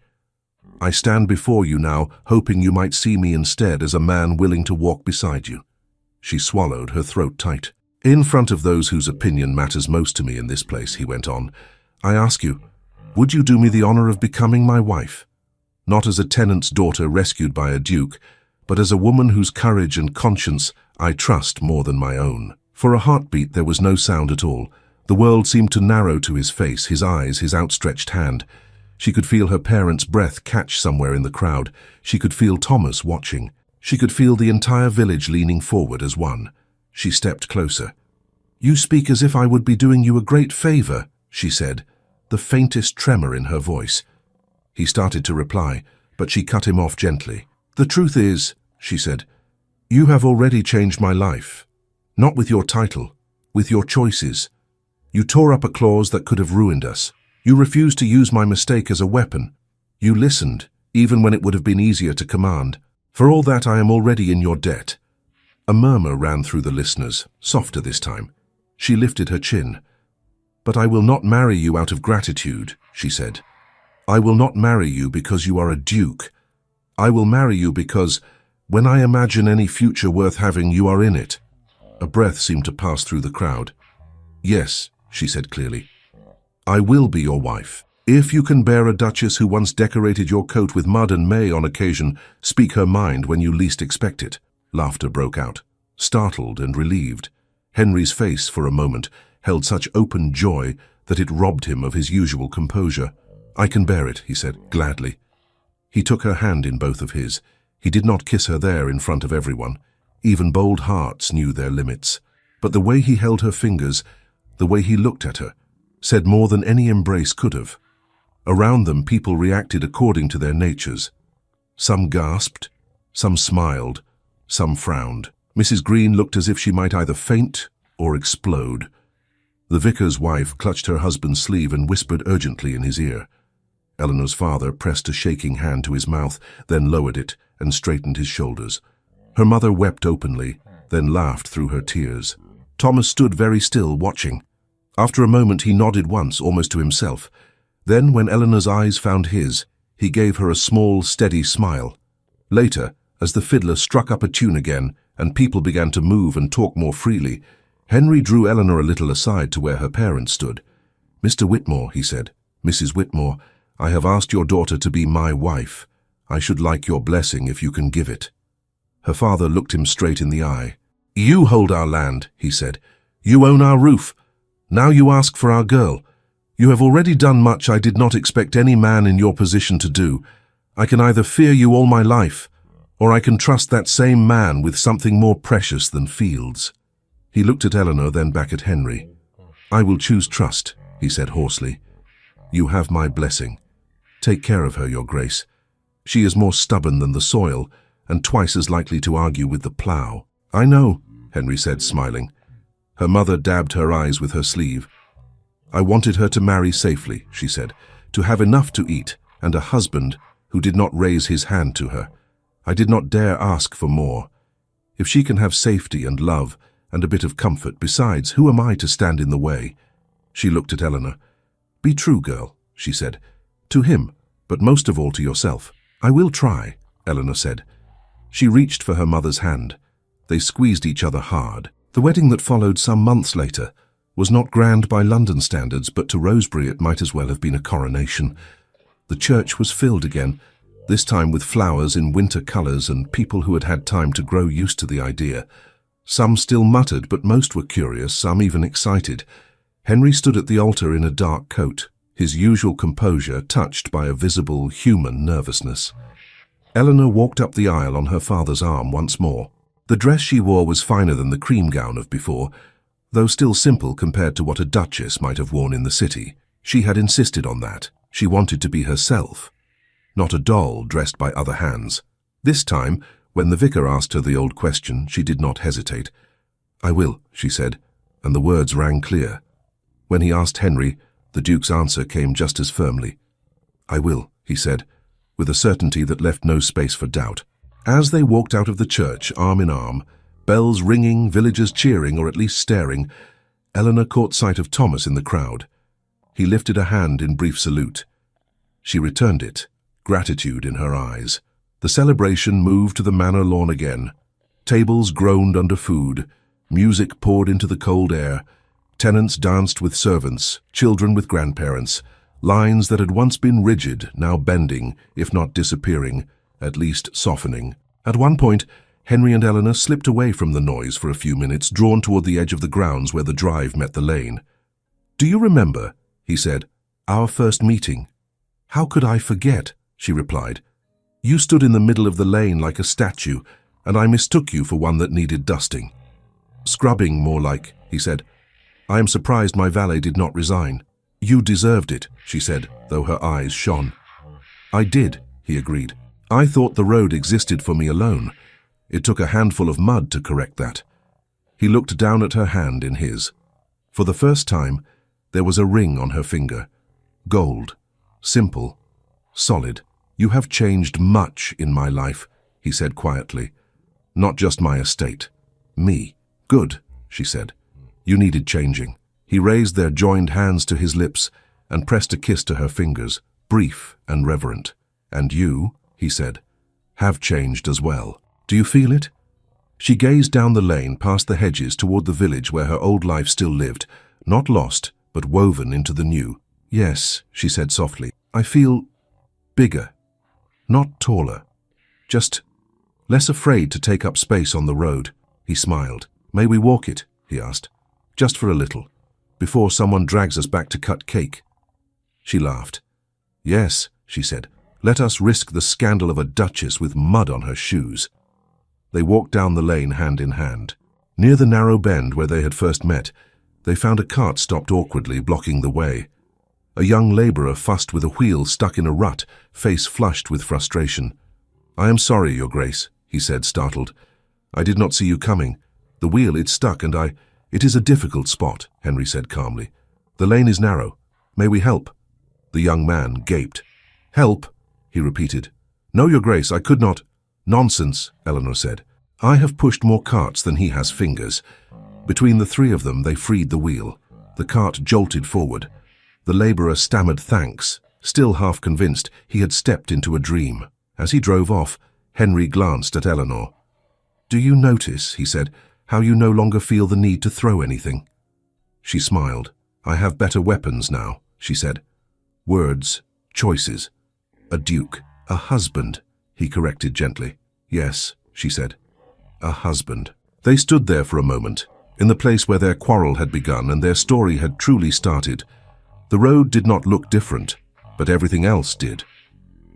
I stand before you now, hoping you might see me instead as a man willing to walk beside you. She swallowed, her throat tight. In front of those whose opinion matters most to me in this place, he went on, I ask you, would you do me the honor of becoming my wife? Not as a tenant's daughter rescued by a duke, but as a woman whose courage and conscience I trust more than my own. For a heartbeat there was no sound at all. The world seemed to narrow to his face, his eyes, his outstretched hand. She could feel her parents' breath catch somewhere in the crowd. She could feel Thomas watching. She could feel the entire village leaning forward as one. She stepped closer. You speak as if I would be doing you a great favor, she said, the faintest tremor in her voice. He started to reply, but she cut him off gently. The truth is, she said, you have already changed my life. Not with your title, with your choices. You tore up a clause that could have ruined us. You refused to use my mistake as a weapon. You listened, even when it would have been easier to command. For all that, I am already in your debt. A murmur ran through the listeners, softer this time. She lifted her chin. But I will not marry you out of gratitude, she said. I will not marry you because you are a duke. I will marry you because, when I imagine any future worth having, you are in it. A breath seemed to pass through the crowd. Yes, she said clearly. I will be your wife. If you can bear a duchess who once decorated your coat with mud and may on occasion speak her mind when you least expect it. Laughter broke out, startled and relieved. Henry's face, for a moment, held such open joy that it robbed him of his usual composure. I can bear it, he said, gladly. He took her hand in both of his. He did not kiss her there in front of everyone. Even bold hearts knew their limits. But the way he held her fingers, the way he looked at her, said more than any embrace could have. Around them, people reacted according to their natures. Some gasped, some smiled, some frowned. Mrs. Green looked as if she might either faint or explode. The vicar's wife clutched her husband's sleeve and whispered urgently in his ear. Eleanor's father pressed a shaking hand to his mouth, then lowered it and straightened his shoulders. Her mother wept openly, then laughed through her tears. Thomas stood very still, watching. After a moment he nodded once, almost to himself. Then, when Eleanor's eyes found his, he gave her a small, steady smile. Later, as the fiddler struck up a tune again, and people began to move and talk more freely, Henry drew Eleanor a little aside to where her parents stood. Mr. Whitmore, he said, Mrs. Whitmore, I have asked your daughter to be my wife. I should like your blessing if you can give it. Her father looked him straight in the eye. You hold our land, he said. You own our roof. Now you ask for our girl. You have already done much I did not expect any man in your position to do. I can either fear you all my life, or I can trust that same man with something more precious than fields. He looked at Eleanor, then back at Henry. I will choose trust, he said hoarsely. You have my blessing. Take care of her, your grace. She is more stubborn than the soil, and twice as likely to argue with the plough. I know, Henry said, smiling. Her mother dabbed her eyes with her sleeve. I wanted her to marry safely, she said, to have enough to eat, and a husband who did not raise his hand to her. I did not dare ask for more. If she can have safety and love, and a bit of comfort besides, who am I to stand in the way? She looked at Eleanor. Be true, girl, she said. To him, but most of all to yourself. I will try, Eleanor said. She reached for her mother's hand. They squeezed each other hard. The wedding that followed some months later was not grand by London standards, but to Rosebery it might as well have been a coronation. The church was filled again, this time with flowers in winter colours and people who had had time to grow used to the idea. Some still muttered, but most were curious, some even excited. Henry stood at the altar in a dark coat, his usual composure touched by a visible human nervousness. Eleanor walked up the aisle on her father's arm once more. The dress she wore was finer than the cream gown of before, though still simple compared to what a duchess might have worn in the city. She had insisted on that. She wanted to be herself, not a doll dressed by other hands. This time, when the vicar asked her the old question, she did not hesitate. "I will," she said, and the words rang clear. When he asked Henry, the Duke's answer came just as firmly. "I will," he said, with a certainty that left no space for doubt. As they walked out of the church, arm in arm, bells ringing, villagers cheering or at least staring, Eleanor caught sight of Thomas in the crowd. He lifted a hand in brief salute. She returned it, gratitude in her eyes. The celebration moved to the manor lawn again. Tables groaned under food, music poured into the cold air, tenants danced with servants, children with grandparents, lines that had once been rigid, now bending, if not disappearing, at least softening. At one point, Henry and Eleanor slipped away from the noise for a few minutes, drawn toward the edge of the grounds where the drive met the lane. "Do you remember," he said, "our first meeting?" "How could I forget?" she replied. "You stood in the middle of the lane like a statue, and I mistook you for one that needed dusting." "Scrubbing, more like," he said. "I am surprised my valet did not resign." "You deserved it," she said, though her eyes shone. "I did," he agreed. "I thought the road existed for me alone. It took a handful of mud to correct that." He looked down at her hand in his. For the first time, there was a ring on her finger. Gold. Simple. Solid. "You have changed much in my life," he said quietly. "Not just my estate. Me." "Good," she said. "You needed changing." He raised their joined hands to his lips and pressed a kiss to her fingers, brief and reverent. "And you," he said, "have changed as well. Do you feel it?" She gazed down the lane past the hedges toward the village where her old life still lived, not lost, but woven into the new. "Yes," she said softly, "I feel bigger. Not taller. Just less afraid to take up space on the road." He smiled. "May we walk it?" he asked. "Just for a little, before someone drags us back to cut cake." She laughed. "Yes," she said. "Let us risk the scandal of a duchess with mud on her shoes." They walked down the lane hand in hand. Near the narrow bend where they had first met, they found a cart stopped awkwardly, blocking the way. A young laborer fussed with a wheel stuck in a rut, face flushed with frustration. "I am sorry, Your Grace," he said, startled. "I did not see you coming. The wheel, it's stuck, and It is a difficult spot," Henry said calmly. "The lane is narrow. May we help?" The young man gaped. "Help?" he repeated. "No, Your Grace, I could not." "Nonsense," Eleanor said. "I have pushed more carts than he has fingers." Between the three of them, they freed the wheel. The cart jolted forward. The laborer stammered thanks, still half convinced he had stepped into a dream. As he drove off, Henry glanced at Eleanor. "Do you notice," he said, "how you no longer feel the need to throw anything?" She smiled. "I have better weapons now," she said. "Words, choices. A duke, a husband," he corrected gently. "Yes," she said, "a husband." They stood there for a moment, in the place where their quarrel had begun and their story had truly started. The road did not look different, but everything else did.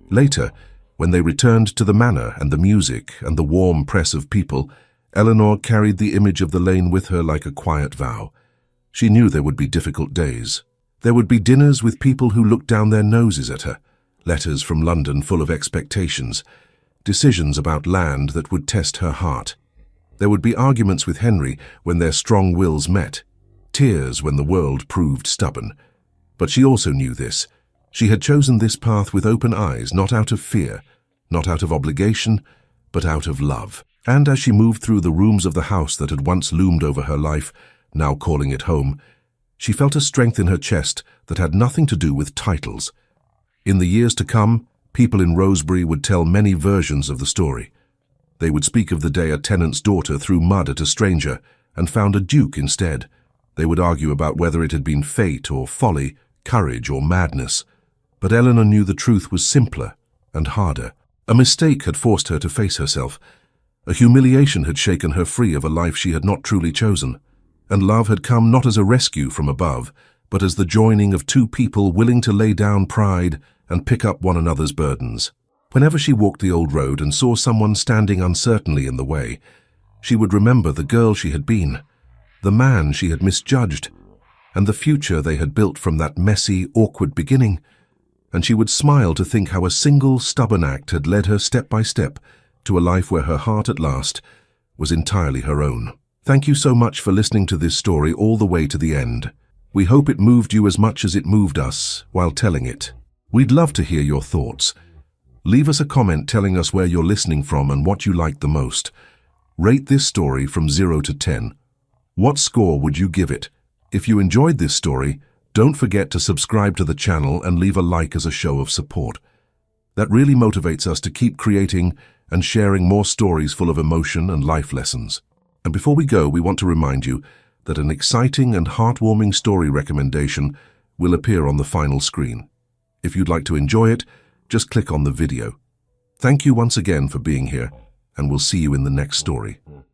Later, when they returned to the manor and the music and the warm press of people, Eleanor carried the image of the lane with her like a quiet vow. She knew there would be difficult days. There would be dinners with people who looked down their noses at her, letters from London full of expectations, decisions about land that would test her heart. There would be arguments with Henry when their strong wills met, tears when the world proved stubborn. But she also knew this. She had chosen this path with open eyes, not out of fear, not out of obligation, but out of love. And as she moved through the rooms of the house that had once loomed over her life, now calling it home, she felt a strength in her chest that had nothing to do with titles. In the years to come, people in Rosebery would tell many versions of the story. They would speak of the day a tenant's daughter threw mud at a stranger and found a duke instead. They would argue about whether it had been fate or folly, courage or madness. But Eleanor knew the truth was simpler and harder. A mistake had forced her to face herself. A humiliation had shaken her free of a life she had not truly chosen. and love had come not as a rescue from above, but as the joining of two people willing to lay down pride and pick up one another's burdens. Whenever she walked the old road and saw someone standing uncertainly in the way, she would remember the girl she had been, the man she had misjudged, and the future they had built from that messy, awkward beginning, and she would smile to think how a single stubborn act had led her step by step to a life where her heart at last was entirely her own. Thank you so much for listening to this story all the way to the end. We hope it moved you as much as it moved us while telling it. We'd love to hear your thoughts. Leave us a comment telling us where you're listening from and what you liked the most. Rate this story from 0 to 10. What score would you give it? If you enjoyed this story, don't forget to subscribe to the channel and leave a like as a show of support. That really motivates us to keep creating and sharing more stories full of emotion and life lessons. And before we go, we want to remind you that an exciting and heartwarming story recommendation will appear on the final screen. If you'd like to enjoy it, just click on the video. Thank you once again for being here, and we'll see you in the next story.